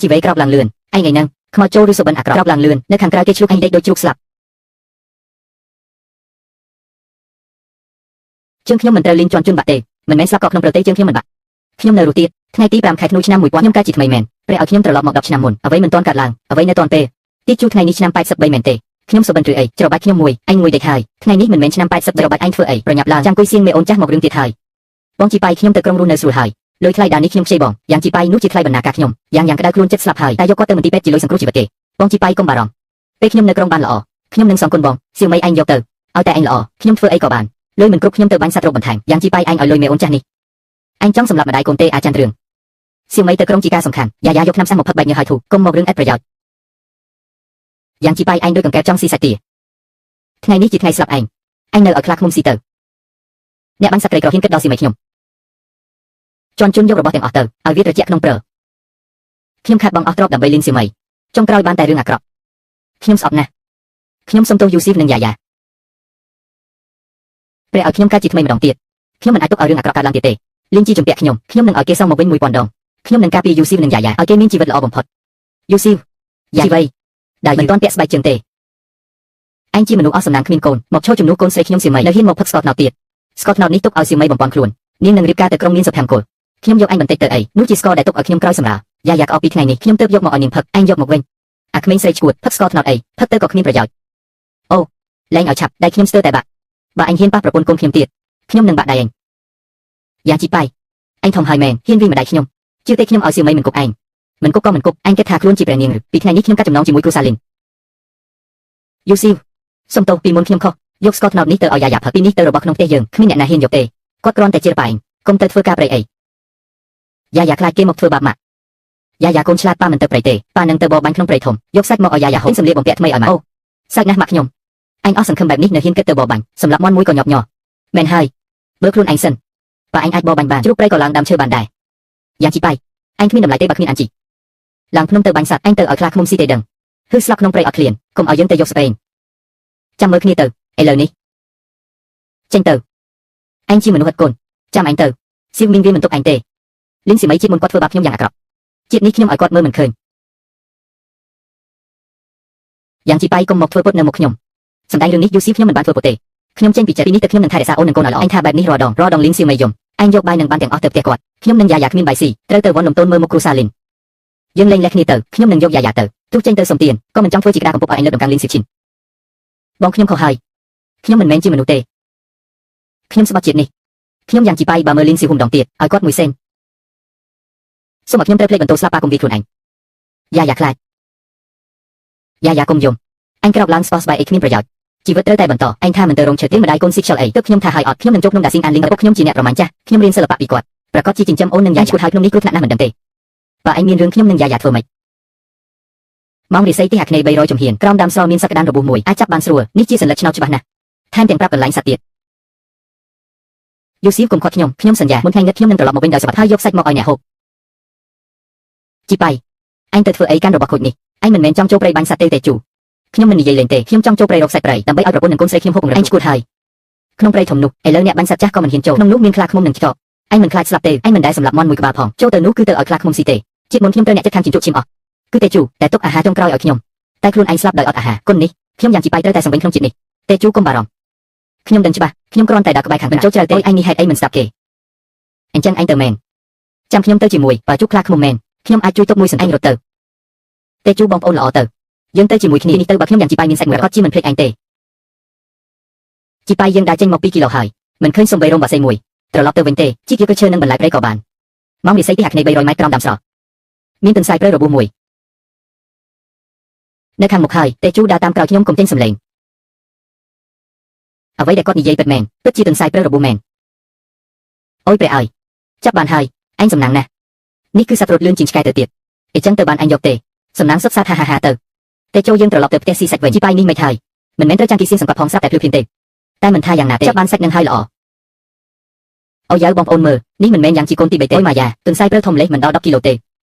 ជីវេក្រោបឡើងលឿនឯងហ្នឹងខ្មោចចូលឬសុបិនអាក្រក់ក្រោបឡើងលឿននៅខាងក្រៅគេឆ្លុះឯងដេកដូចជ្រូកស្លាប់ជាងខ្ញុំមិនត្រូវលេងជន់ជន់បាក់ទេមិនមែនស្លាប់ក៏ក្នុងប្រទេសជាងខ្ញុំមិនបាក់ខ្ញុំនៅរស់ទៀតថ្ងៃទី5ខែធ្នូឆ្នាំ1000ខ្ញុំកើតជាថ្មីមែនព្រះឲ្យខ្ញុំត្រឡប់មក10ឆ្នាំមុនអ្វីមិនទាន់កើតឡើងអ្វីនៅទាន់ពេលទីជួថ្ងៃនេះឆ្នាំ83មែនទេខ្ញុំសុបិនឬអីច្របាច់ខ្ញុំមួយអញមួយដេកហើយថ្ងៃនេះមិនមែនឆ្នាំ80ច្របាច់អញធ្វើអីប្រញាប់ឡើងចាំអង្គុយសៀងមេអូនចាស់មករឿងទៀតហើយបងជីប៉ៃខ្ញុំទៅក្រុងរស់នៅស្រួលហើយលុយថ្លៃដាននេះខ្ញុំខ្ចីបងយ៉ាងជីប៉ៃនោះជាថ្លៃបណ្ណាការខ្ញុំយ៉ាងក្តៅខ្លួនចិត្តស្លាប់ហើយតែយកគាត់ទៅមន្ទីរពេទ្យជាលុយសង្គ្រោះជីវិតទេបងជីប៉ៃកុំបារម្ភពេលខ្ញុំនៅក្រុងបានល្អខ្ញុំនឹងសងគុណបងសៀវមីអញយកទៅឲ្យតែអញល្អខ្ញុំធ្វើអីក៏បានលុយមិនគ្រប់ខ្ញុំទៅបាញ់សត្វរកបន្ថែមយ៉ាងជីប៉ៃអញឲ្យលុយមេអូនចាស់នេះអញចង់សម្លាប់ម្ដាយកូនទេអាចារ្យរឿងសៀវមីទៅក្រុងជាការសំខាន់យ៉ាយកឆ្នាំសាំមកផឹកបែកញើឲ្យធូកុំមករឿងឥតប្រយោជន៍យ៉ាងជីប៉ៃអញដូចកង្កែបចង់ស៊ីសាច់ទាថ្ងៃនេះជាថ្ងៃស្លាប់ឯងអញនៅឲ្យខ្លាឃ្មុំស៊ីទៅអ្នកបាញ់សត្វក្រីក្រហ៊ានគិតដល់សៀវមីខ្ញុំជន់ជន់យករបស់ទាំងអស់ទៅឲ្យវាត្រជាក់ក្នុងព្រើខ្ញុំខាត់បងអស់ទ្រព្យដើម្បីលីងសៀវមីចុងក្រោយបានតែរឿងអាក្រក់ខ្ញុំស្អប់ណាស់ខ្ញុំសុំទោសយូស៊ីហ្វនិងយ៉ាព្រះឲ្យខ្ញុំកើតជាថ្មីម្ដងទៀតខ្ញុំមិនអាចទុកឲ្យរឿងអាក្រក់កើតឡើងទៀតទេលីងជីជំពាក់ខ្ញុំនឹងឲ្យគេសងមកវិញ1000ដងខ្ញុំនឹងការពារយូស៊ីហ្វនិងយ៉ាឲ្យគេមានជីវិតល្អបំផុតយូស៊ីហ្វយ៉ាជីវៃដែលមិនទាន់ពាក់ស្បែកជើងទេអញជាមនុស្សអស់សំណាងគ្មានកូនមកឈរជំនួសកូនស្រីខ្ញុំសៀវមីនៅហ៊ានមកផឹកស្ករត្នោតទៀតស្ករត្នោតនេះទុកឲ្យសៀវមីបំពន់ខ្លួននាងនឹងរៀបការទៅក្រុងមានសុភមង្គលខ្ញុំយកអញបន្តិចទៅអីនោះជាស្ករដែលទុកឲ្យខ្ញុំក្រោយសម្រាប់យ៉ាក្អកពីថ្ងៃនេះខ្ញុំទើបយកមកឲ្យនាងផឹកអញយកមកវិញអាក្មេងស្រីឈួតផឹកស្ករត្នោតអីផឹកទៅក៏គ្មានប្រយោជន៍អូលែងឲ្យឆាប់ដៃខ្ញុំស្ទើរតែបាក់បើអញហ៊ានប៉ះប្រពន្ធកូនខ្ញុំទៀតខ្ញុំនឹងបាក់ដៃអញយ៉ាងជីប៉ៃអញធំហើយមែនហ៊ានវិញម្ដាយខ្ញុំជឿទេខ្ញុំឲ្យសៀវមីមិនគប់អញមិនគប់ក៏មិនគប់អញគិតថាខ្លួនជាព្រះនាងពីថ្ងៃនេះខ្ញុំកាត់ចំណងជាមួយគ្រូសាលីនយូស៊ីវសុំទោសពីមុនខ្ញុំខុសយកស្ករត្នោតនេះទៅឲ្យយ៉ាផឹកពីនេះទៅរបស់ក្នុងផ្ទះយើងគ្មានអ្នកណាហ៊ានយកទេគាត់គ្រាន់តែជិះប៉ាអញកុំទៅធ្វើការប្រៃអីយ៉ាខ្លាចគេមកធ្វើបាបម៉ាក់យ៉ាកូនឆ្លាតប៉ាមិនទៅប្រៃទេប៉ានឹងទៅបរបាញ់ក្នុងព្រៃធំយកសាច់មកឲ្យយ៉ាហូបសម្លៀកបំពាក់ថ្មីឲ្យម៉ាក់អូសាច់ណាស់ម៉ាក់ខ្ញុំអញអស់សង្ឃឹមបែបនេះនៅហ៊ានគិតទៅបរបាញ់សម្រាប់មន់មួយក៏ញាប់ញ័រមែនហើយបើខ្លួនឯងសិនប៉ាអញអាចបរបាញ់បានជ្រូកព្រៃក៏ឡើងដើមឈើបានដែរយ៉ាងជីប៉ៃអញគ្មានតម្លៃទេបើគ្មានអញជីឡើងភ្នំទៅបាញ់សត្វអញទៅឲ្យខ្លាឃ្មុំស៊ីទេដឹងហឺស្លាប់ក្នុងព្រៃអត់ឃ្លានកុំឲ្យយើងទៅយកស្ពេងចាំមើលគ្នាទៅឥឡូវនេះចេញទៅអញជាមនុស្សឥតគុណចាំអញទៅសៀវមីងវាមិនទុកអញទេលីងសៀវមីជាតិមុនគាត់ធ្វើបាបខ្ញុំយ៉ាងអាក្រក់ជាតិនេះខ្ញុំឲ្យគាត់មើលមិនឃើញយ៉ាងជីប៉ៃកុំមកធ្វើពុតនៅមុខខ្ញុំសម្ដែងរឿងនេះយូស៊ីខ្ញុំមិនបានធ្វើពុតទេខ្ញុំចេញពីចិត្តនេះទៅខ្ញុំនឹងថែរក្សាអូននិងកូនឲ្យល្អអញថាបែបនេះរដងលីងសៀវមីយំអញយកបាយនឹងបានទាំងអស់ទៅផ្ទះគាត់ខ្ញុំនឹងយ៉ាគ្មានបាយស៊ីត្រូវទៅវត្តនំតូនមើលមុខគ្រូសាលីនយើងលេងលេះគ្នាទៅខ្ញុំនឹងយកយ៉ាទៅទោះចេញទៅសុំទៀនក៏មិនចង់ធ្វើជាក្តារកំពុកឲ្យអញលើកដំណឹងលីងសៀវឈិនបងខ្ញុំខុសហើយខ្ញុំមិនមែនជាមនុស្សទេខ្ញុំស្បត់ជាតិនេះខ្ញុំយ៉ាងជីប៉ៃបើមើលលីងសៀវហ៊ុំដងទៀតឲ្យគាត់មួយសេនសូមឲ្យខ្ញុំត្រូវភ្លេចបន្ទោស្លាប់ប៉ាកុំវាខ្លួនឯងយ៉ាខ្លាចយ៉ាកុំយំអញក្រោកឡើងស្បោះស្បែកអីគ្មានប្រយោជន៍ជីវិតត្រូវតែបន្តអញថាមិនទៅរងឈើទេម្ដាយកូនស៊ីខ្ជិលអីទឹកខ្ញុំថាឲ្យអត់ខ្ញុំនឹងជប់ក្នុងដាស៊ីងអានលីងឪពុកខ្ញុំជាអ្នកប្រមាញ់ចាស់ខ្ញុំរៀនសិល្បៈពីគាត់ប្រកាសជាចិញ្ចឹមអូននឹងយ៉ាឈួតហើយក្នុងនេះគ្រោះថ្នាក់ណាស់មិនដឹងទេបើអញមានរឿងខ្ញុំនឹងយ៉ាធ្វើម៉េចម៉ោងរិស័យទីអាគ្នេយ៍300ជំហានក្រោមដើមស្រមានសក្តានរបួសមួយអាចចាប់បានស្រួលនេះជាសញ្ញាឆ្នោតច្បាស់ណាស់ថែមទាំងប្រាប់កន្លែងសត្វទៀតយូស៊ីវកុំខាត់ខ្ញុំសន្យាមុនថ្ងៃងឹតខ្ញុំនឹងត្រឡប់មកវិញដោយសុខហើយយកសាច់មកឲ្យអ្នកហូបជីប៉ៃអញទៅធ្វើអីកាន់របស់ខូចនេះអញមិនមែនចង់ចូលព្រៃបាញ់សត្វទេជូខ្ញុំមិននិយាយលេងទេខ្ញុំចង់ចូលព្រៃរកសាច់ព្រៃដើម្បីឲ្យប្រពន្ធនិងកូនស្រីខ្ញុំហូបអញឈួតហើយក្នុងព្រៃធំនោះឥឡូវអ្នកបាញ់សត្វចាស់ក៏មិនហ៊ានចូលក្នុងនោះមានខ្លាឃ្មុំនិងឆ្កអញមិនខ្លាចស្លាប់ទេអញមិនដែលសម្លាប់មន់មួយក្បាលផងចូលទៅនោះគឺទៅឲ្យខ្លាឃ្មុំស៊ីទេជាតិមុនខ្ញុំត្រូវអ្នកចិត្តខាងជញ្ជក់ឈាមអស់គឺទេជូតែទុកអាហារចុងក្រោយឲ្យខ្ញុំតែខ្លួនឯងស្លាប់ដោយអត់អាហារគុណនេះខ្ញុំយ៉ាងជីប៉ៃត្រូវតែសម្បិញក្នុងជាតិនេះទេជូកុំបារម្ភខ្ញុំដឹងច្បាស់ខ្ញុំគ្រាន់តែដាក់ក្បែរខាងមិនចូលជ្រៅទេអញនេះហេតុអីមិនស្ដាប់គេអញ្ចឹងអញទៅមែនចាំខ្ញុំទៅជាមួយបើជូខ្លាឃ្មុំមែនខ្ញុំអាចជួយទុកមួយសន្អែងរត់ទៅទេជូបងប្អូនល្អទៅយើងទៅជាមួយគ្នានេះទៅបើខ្ញុំយ៉ាងជីប៉ៃមានសាច់មួយគាត់ជាមិនភ្លេចអញទេជីប៉ៃយើងដើរចេញមក2គីឡូហើយមិនឃើញសំបីរោមបាសីមួយត្រឡប់ទៅវិញទេជីគៀវក៏ឈើនឹងបន្លែព្រៃក៏បានម៉ោងរិស័យទីអាគ្នេយ៍300ម៉ែត្រក្រោមដើមស្រកមានទន្សាយព្រៃរបួសមួយនៅខាងមុខហើយទេជូដើរតាមក្រោយខ្ញុំកុំចេញសំឡេងអ្វីដែលគាត់និយាយពិតមែនពិតជាទន្សាយព្រៃរបួសមែនអូយព្រះអើយចាប់បានហើយអញសំណាងណាស់នេះគឺសត្វរត់លឿនជាងឆ្កែទៅទៀតអញ្ចឹងទៅបានអញយកទេសំណាងសុខសាហាហាទៅតែចូលយើងត្រឡប់ទៅផ្ទះស៊ីសាច់វិញជីប៉ៃនេះមិនហើយមិនមែនត្រូវចាំងគីសៀងសង្កត់ផងស្រាប់តែភ្លឺភ្លាមទេតែមិនថាយ៉ាងណាទេចាប់បានសាច់នឹងហើយល្អអូយ៉ាវបងប្អូនមើលនេះមិនមែនយ៉ាងជីកូនទី3ទេម៉ាយ៉ាទន្សាយព្រៃធំលេខមិនដល់10គីឡូទេ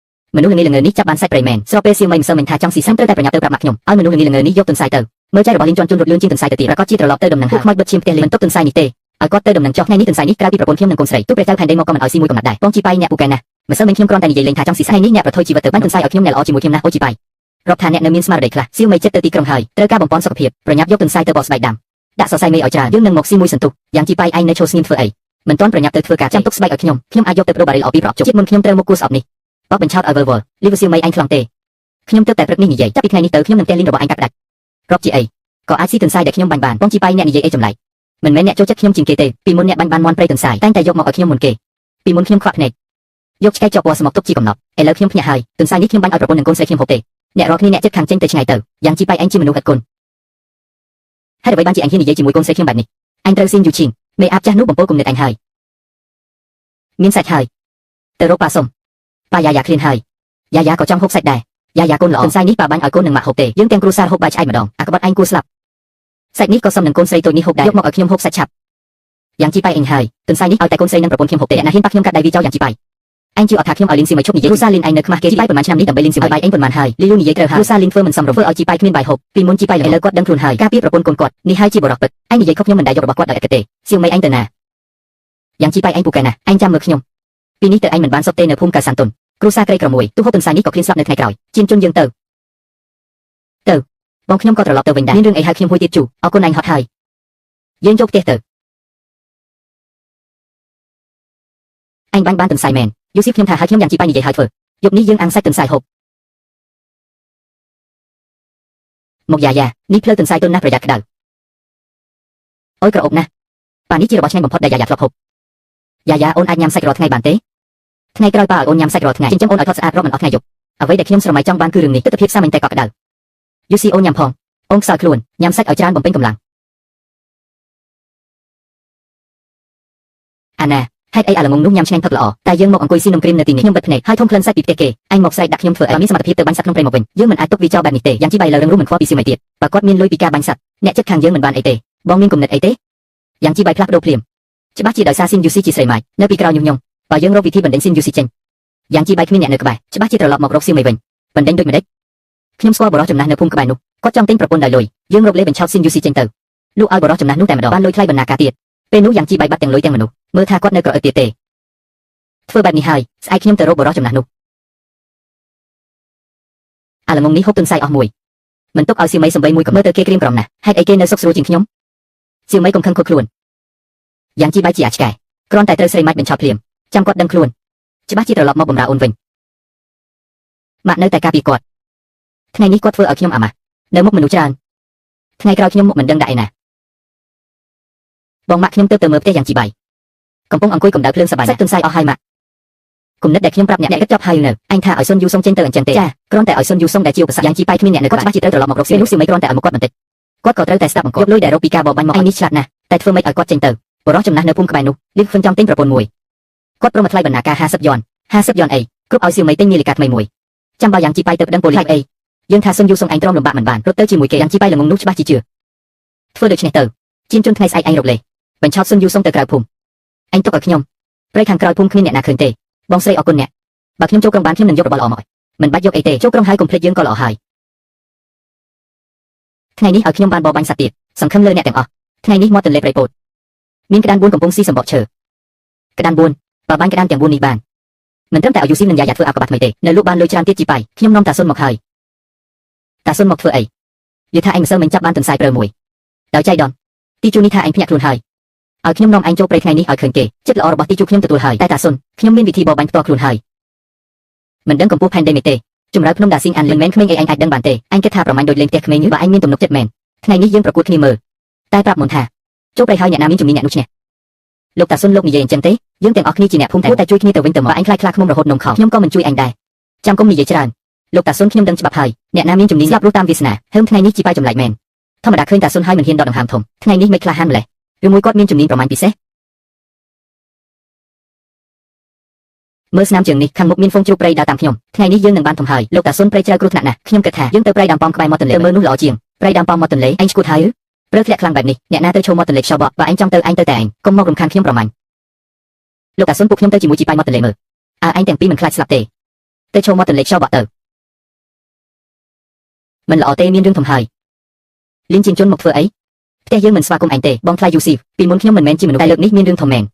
មនុស្សល្ងងនេះចាប់បានសាច់ព្រៃមែនស្របពេលសៀវមីមិនសើមិនថាចង់ស៊ីសាំត្រូវតែប្រញាប់ទៅប្រាប់ម៉ាក់ខ្ញុំឲ្យមនុស្សល្ងងនេះយកទន្សាយទៅមើលចៃរបស់លីងជន់ជន់រត់លឿនជាងទន្សាយទៅទៀតប្រកាសជាត្រឡប់ទៅដំណឹងខ្មោចបិទឈាមផ្ទះលីងមិនទុកទន្សាយនេះទេឲ្យគាត់ទៅដំណឹងចុះថ្ងៃនេះទន្សាយនេះក្រៅពីប្រពន្ធខ្ញុំនិងកូនស្រីទូព្រះចៅផែនដីមកក៏មិនឲ្យស៊ីមួយកំណត់ដែរបងជីប៉ៃអ្នកពូកែណា ម្សិលមិញខ្ញុំគ្រាន់តែនិយាយលេងថាចង់ស៊ីស្អែកនេះអ្នកប្រថុយជីវិតទៅបានទន្សាយឲ្យខ្ញុំអ្នកល្អជាមួយខ្ញុំណាអូជីបាយរាប់ថាអ្នកនៅមានស្មារតីខ្លះសៀវមេចិត្តទៅទីក្រុងហើយត្រូវការបំពេញសុខភាពប្រញាប់យកទន្សាយទៅបកស្បែកដាំដាក់សរសៃមេឲ្យច្រើនយើងនឹងមកស៊ីមួយសន្ទុះយ៉ាងជីបាយឯងនៅឈរស្ងៀមធ្វើអីមិនទាន់ប្រញាប់ទៅធ្វើការចាំទុកស្បែកឲ្យខ្ញុំអាចយកទៅប្រូបារីលល្អពីប្រអប់ជប់ជាតិមុនខ្ញុំត្រូវមកគួរស្អប់នេះបោកបញ្ឆោតឲ្យវល់លីវសៀវមេឯងខ្លងទេខ្ញុំទៅតែព្រឹកនេះនិយាយចាប់ពីថ្ងៃនេះទៅខ្ញុំនឹងតែលីនរបស់ឯងកាត់ផ្ដាច់រាប់ជាអីក៏អាចស៊ីទន្សាយដែលខ្ញុំបាញ់បានបងជីបាយអ្នកនិយាយអីចម្លែកមិនមែនអ្នកចូលចិត្តខ្ញុំជាងគេទេពីមុនអ្នកបាញ់បានមន់ព្រៃទន្សាយតែងតែយកមកឲ្យខ្ញុំមុនគេពីមុនខ្ញុំខ្វាក់ភ្នែកយកឆ្កែជាប់ពណ៌ស្មុកទុកជាកំណត់ឥឡូវខ្ញុំភ្ញាក់ហើយទន្សាយនេះខ្ញុំបាញ់ឲ្យប្រពន្ធនិងកូនស្រីខ្ញុំហូបទេអ្នករកគ្នាអ្នកចិត្តខាងចេញទៅឆ្ងាយទៅយ៉ាងជីប៉ៃអញជាមនុស្សឥតគុណហើយអ្វីបានជាអញហ៊ាននិយាយជាមួយកូនស្រីខ្ញុំបែបនេះអញត្រូវស៊ីនយូឈីងមេអាបចាស់នោះបំពោគំនិតអញហើយមានសាច់ហើយទៅរកប៉ាសុំប៉ាយ៉ាយ៉ាឃ្លានហើយយ៉ាយ៉ាក៏ចង់ហូបសាច់ដែរយ៉ាយ៉ាកូនល្អទន្សាយនេះប៉ាបាញ់ឲ្យកូននឹងម៉ាក់ហូបទេយើងទាំងគ្រួសារហូបបាយឆ្អែតម្ដងអាក្បត់អញគួរស្លាប់សាច់នេះក៏សមនឹងកូនស្រីតូចនេះហូបដែរយកមកឲ្យខ្ញុំហូបសាច់ឆាប់យ៉ាងជីប៉ៃអញហើយទន្សាយនេះឲ្យតែកូនស្រីនិងប្រពន្ធខ្ញុំហូបទេអ្នកណាហ៊ានប៉ះខ្ញុំកាត់ដៃវាចោលយ៉ាងជីប៉ៃអញជឿអត់ថាខ្ញុំឲ្យលីនស៊ីមកឈប់និយាយគ្រូសាលីនអញនៅខ្មាស់គេជីប៉ៃប្រហែលឆ្នាំនេះដើម្បីលីនស៊ីឲ្យបាយអញប្រហែលហើយលីលូនិយាយត្រូវហើយគ្រូសាលីនធ្វើមិនសមរម្យធ្វើឲ្យជីប៉ៃគ្មានបាយហូបពីមុនជីប៉ៃឥឡូវគាត់ដឹងខ្លួនហើយការពារប្រពន្ធកូនគាត់នេះហើយជាបរិសុទ្ធពិតអញនិយាយខុសខ្ញុំមិនដែលយករបស់គាត់ដោយឥតទេសៀវមីអញទៅណាយ៉ាងជីប៉ៃអញពូកែណាស់អញចាំមើលខ្ញុំពីនេះទៅអញមិនបានសុបទេនៅភូមិកាសាន់តុនគ្រូសាក្រីក្រមួយទូហូបទន្សាយនេះក៏ឃ្លានស្លាប់នៅថ្ងៃក្រោយជៀនជន់យើងទៅបងខ្ញុំក៏ត្រឡប់ទៅវិញដែរមានរឿងអីហៅខ្ញុំហួយទៀតជូអរគុណអញហត់ហើយយើងចូលផ្ទះទៅអញបាញ់បានទន្សាយមែនយូស៊ីខ្ញុំថាឲ្យខ្ញុំយ៉ាងជីប៉ៃនិយាយឲ្យធ្វើយប់នេះយើងអាំងសាច់ទន្សាយហូបមកយ៉ាយ៉ានេះផ្លូវទន្សាយទុនណាស់ប្រយ័ត្នក្តៅអុយក្រអូបណាស់ប៉ានេះជារបស់ឆ្ងាញ់បំផុតដែលយ៉ាយ៉ាធ្លាប់ហូបយ៉ាយ៉ាអូនអាចញ៉ាំសាច់រាល់ថ្ងៃបានទេថ្ងៃក្រោយប៉ាឲ្យអូនញ៉ាំសាច់រាល់ថ្ងៃចិញ្ចឹមអូនឲ្យថតស្អាតរាប់មិនអស់ថ្ងៃយប់អ្វីដែលខ្ញុំស្រមៃចង់បានគឺរឿងនេះទិដ្ឋភាពសាមញ្ញតែក៏ក្តៅយូស៊ីអូនញ៉ាំផងអូនខ្សោយខ្លួនញ៉ាំសាច់ឲ្យច្រើនបំពេញកម្លាំងអាណាហេតុអីអាល្ងងនោះញ៉ាំឆ្ងាញ់ផឹកល្អតែយើងមកអង្គុយស៊ីនំគ្រីមនៅទីនេះខ្ញុំបិទភ្នែកហើយធំក្លិនសាច់ពីផ្ទះគេអញមកផ្សាយដាក់ខ្ញុំធ្វើអីមានសមត្ថភាពទៅបាញ់សត្វក្នុងព្រៃមកវិញយើងមិនអាចទុកវាចោលបែបនេះទេយ៉ាងជីបាយលើរឹងរូសមិនខ្វល់ពីសៀវមីទៀតបើគាត់មានលុយពីការបាញ់សត្វអ្នកចិត្តខាងយើងមិនបានអីទេបងមានគំនិតអីទេយ៉ាងជីបាយផ្លាស់ប្ដូរភ្លាមច្បាស់ជាដោយសារស៊ីនយូស៊ីជាស្រីម៉ាយនៅពីក្រោយញុះបើយើងរកវិធីបណ្ដេញស៊ីនយូស៊ីចេញយ៉ាងជីបាយគ្មានអ្នកនៅក្បែរច្បាស់ជាត្រឡប់មករកសៀវមីវិញបណ្ដេញដូចម្ដេចខ្ញុំស្គាល់បរិសុទ្ធចំណាស់នៅភូមិក្បែរនោះគាត់ចង់ទិញប្រពន្ធដោយលុយយើងរកលេបញ្ឆោតស៊ីនយូស៊ីចេញទៅលក់ឲ្យបរិសុទ្ធចំណាស់នោះតែម្ដងបានលុយថ្លៃបណ្ណាការទៀតពេលនោះយ៉ាងជីបាយបាត់ទាំងលុយទាំងមនុស្សមើលថាគាត់នៅក្រអឺទៀតទេធ្វើបែបនេះហើយស្អែកខ្ញុំទៅរកបរិសុទ្ធចំណាស់នោះអាល្ងងនេះហូបទន្សាយអស់មួយមិនទុកឲ្យសៀវមីសំបីមួយក៏មើលទៅគេក្រៀមក្រំណាស់ហេតុអីគេនៅសុខស្រួលជាងខ្ញុំសៀវមីកុំខឹងខុសខ្លួនយ៉ាងជីបាយជាអាចឆ្កែគ្រាន់តែត្រូវស្រីម៉ាច់បញ្ឆោតភ្លាមចាំគាត់ដឹងខ្លួនច្បាស់ជាត្រឡប់មកបម្រើអូនវិញម៉ាក់នៅតែការពារគាត់ថ្ងៃនេះគាត់ធ្វើឲ្យខ្ញុំអាម៉ាស់នៅមុខមនុស្សច្រើនថ្ងៃក្រោយខ្ញុំមុខមិនដឹងដាក់ឯណាបងម៉ាក់ខ្ញុំទៅមើលផ្ទះយ៉ាងជីបាយកំពុងអង្គុយកម្ដៅភ្លើងសបាយសាច់ទន្សាយអស់ហើយម៉ាក់គុំនិតដែលខ្ញុំប្រាប់អ្នកគិតចប់ហើយនៅអញថាឲ្យសុនយូសុងចេញទៅអញ្ចឹងទេចាគ្រាន់តែឲ្យសុនយូសុងដែលជាឧបសគ្គយ៉ាងជីប៉ៃគ្មានអ្នកនៅគាត់ច្បាស់ជាត្រូវត្រឡប់មករកសៀវនោះសៀវមីគ្រាន់តែឲ្យមកគាត់បន្តិចគាត់ក៏ត្រូវតែស្ដាប់បង្គាប់លុយដែលរកពីការបបបាញ់មកឯនេះឆ្លាតណាស់តែធ្វើម៉េចឲ្យគាត់ចេញទៅបរិសុទ្ធចំណាស់នៅភូមិក្បែរនោះលីហ្វឹនចង់ទិញប្រពន្ធមួយគាត់ព្រមថ្លៃបណ្ណាការ50យ៉ន50យ៉នអីគ្រប់ឲ្យសៀវមីទិញនាឡិកាថ្មីមួយចាំបើយ៉ាងជីប៉ៃទៅប្តឹងប៉ូលីសអីយើងថាសុនយូសុងឯងទ្រាំលំបាកមិនបានរត់ទៅជាមួយគេយ៉ាងជីប៉ៃល្ងងនោះច្បាស់ជាជឿធ្វើដូច្នេះទៅជៀនជន់ថ្ងៃស្អែកឯងរកលេបញ្ឆោតសុនយូសុងទៅក្រៅភូមិអញទុកឲ្យខ្ញុំព្រៃខាងក្រោយភូមិគ្មានអ្នកណាឃើញទេបងស្រីអរគុណអ្នកបើខ្ញុំចូលក្រុងបានខ្ញុំនឹងយករបស់ល្អមកមិនបាច់យកអីទេចូលក្រុងហើយកុំភ្លេចយើងក៏ល្អហើយថ្ងៃនេះឲ្យខ្ញុំបានបបបាញ់សត្វទៀតសង្ឃឹមលើអ្នកទាំងអស់ថ្ងៃនេះមាត់ទន្លេព្រៃពោតមានក្តាន4កំពុងស៊ីសម្បកឈើក្តាន4បើបាញ់ក្តានទាំង4នេះបានមិនត្រឹមតែឲ្យយូស៊ីនឹងយ៉ាយ៉ាធ្វើអាកបាត់ថ្មីទេនៅលោកបានលុយច្រើនទៀតជីប៉ៃខ្ញុំនាំតាសុនមកហើយតាសុនមកធ្វើអីយល់ថាឯងម្សិលមិញចាប់បានទន្សាយព្រើមួយដោយចៃដន្យទីជួនេះថាឯងភ្ញាក់ខ្លួនហើយឲ្យខ្ញុំនាំឯងចូលព្រៃថ្ងៃនេះឲ្យឃើញគេចិត្តល្អរបស់ទីជួខ្ញុំទទួលហើយតែតាសុនខ្ញុំមានវិធីបបបាញ់ផ្ទាល់ខ្លួនហើយមិនដឹងកម្ពស់ផែនដីមេទេជំរឿភ្នំដាស៊ីងអានមិនមែនក្មេងអីឯងអាចដឹងបានទេអញគិតថាប្រមាញ់ដូចលេងផ្ទះក្មេងបើឯងមានទំនុកចិត្តមែនថ្ងៃនេះយើងប្រកួតគ្នាមើលតែប្រាប់មុនថាចូលព្រៃហើយអ្នកណាមានជំនាញអ្នកនោះឈ្នះលោកតាសុនលោកនិយាយអញ្ចឹងទេយើងទាំងអស់គ្នាជាអ្នកភូមិតែជួយគ្នាទៅវិញទៅមកឯងខ្លាចខ្លាឃ្មុំរហូតនំខោខ្ញុំក៏មិនជួយឯងដែរចាំកុំនិយាយច្រើនលោកតាសុនខ្ញុំដឹងច្បាប់ហើយអ្នកណាមានជំនាញស្លាប់រស់តាមវាសនាហើមថ្ងៃនេះជីប៉ៃចម្លែកមែនធម្មតាឃើញតាសុនហើយមិនហ៊ានដកដង្ហើមធំថ្ងៃនេះមិនក្លាហានម្លេះឬមួយគាត់មានជំនាញប្រមាញ់ពិសេសមើលស្នាមជើងនេះខាងមុខមានហ្វូងជ្រូកព្រៃដើរតាមខ្ញុំថ្ងៃនេះយើងនឹងបានធំហើយលោកតាសុនព្រៃជ្រៅគ្រោះថ្នាក់ណាស់ខ្ញុំគិតថាយើងទៅព្រៃដើមប៉ោមក្បែរមាត់ទន្លេមើលនោះល្អជាងព្រៃដើមប៉ោមមាត់ទន្លេឯងឈួតហើយព្រឺធ្លាក់ខ្លាំងបែបនេះអ្នកណាទៅឈោមាត់ទន្លេខ្យល់បក់បើឯងចង់ទៅឯងទៅតែឯងកុំមករំខានខ្ញុំប្រមាញ់លោកតាសុនពួកខ្ញុំទៅជាមួយជីប៉ៃមាត់ទន្លេមើលឯងទាំងពីរមិនខ្លាចស្លាប់ទេទៅឈោមាត់ទន្លេខ្យល់បក់ទៅមិនល្អទេមានរឿងធំហើយលីនជាងជន់មកធ្វើអីផ្ទះយើងមិនស្វាគមន៍ឯងទេបងថ្លៃយូស៊ីពីមុនខ្ញុំមិនមែនជាមនុស្សតែលើកនេះមានរឿងធំមែន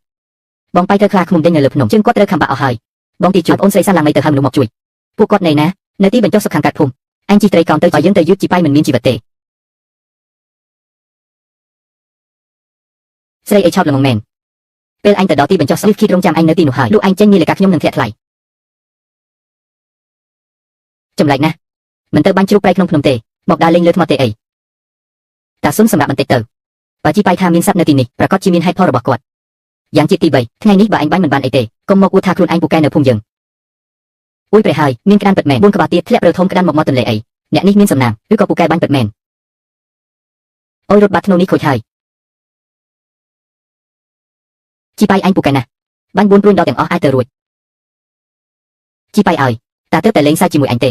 បងប៉ៃត្រូវខ្លាឃ្មុំដេញនៅលើភ្នំជើងគាត់ត្រូវខំបាក់អស់ហើយ បងទីជួបអូនស្រីសាឡាំងមិនទៅហឹមនោះមកជួយពួកគាត់នៅណានៅទីបញ្ចុះសុខខាងកាត់ភូមិអញជីត្រីកោនទៅឲ្យយើងទៅយឺតជីប៉ៃមិនមានជីវិតទេស្រីអីឆោតល្ងងមែនពេលអញទៅដល់ទីបញ្ចុះសុខគិតរងចាំអញនៅទីនោះហើយលុះអញចេញមានលេខាខ្ញុំនឹងធាក់ថ្លៃចម្លែកណាស់មិនទៅបាញ់ជ្រូកប្រៃក្នុងភ្នំទេមកដើរលេងលើថ្មទេអីតាសុនសម្រាប់បន្តិចទៅបើជីប៉ៃថាមានសត្វនៅទីនេះប្រកាសជាមានហេតុផលរបស់គាត់យ៉ាងជាទី3ថ្ងៃនេះបើអញបាញ់មិនបានអីទេកុំមកអួតថាខ្លួនឯងពូកែនៅភូមិយើងអ៊ុយប្រេហើយមានក្តានពិតមែន4ក្បាលទៀតធ្លាក់រើធំក្តានមកមាត់ទន្លេអីអ្នកនេះមានសំណាងឬក៏ពូកែបាញ់ពិតមែនអុយរត់បាត់ធ្នូនេះខូចហើយជីប៉ៃអញពូកែណាបាញ់4ព្រួញដល់ទាំងអស់អាចទៅរួចជីប៉ៃឲ្យតាទៅតែលេងសើចជាមួយអញទេ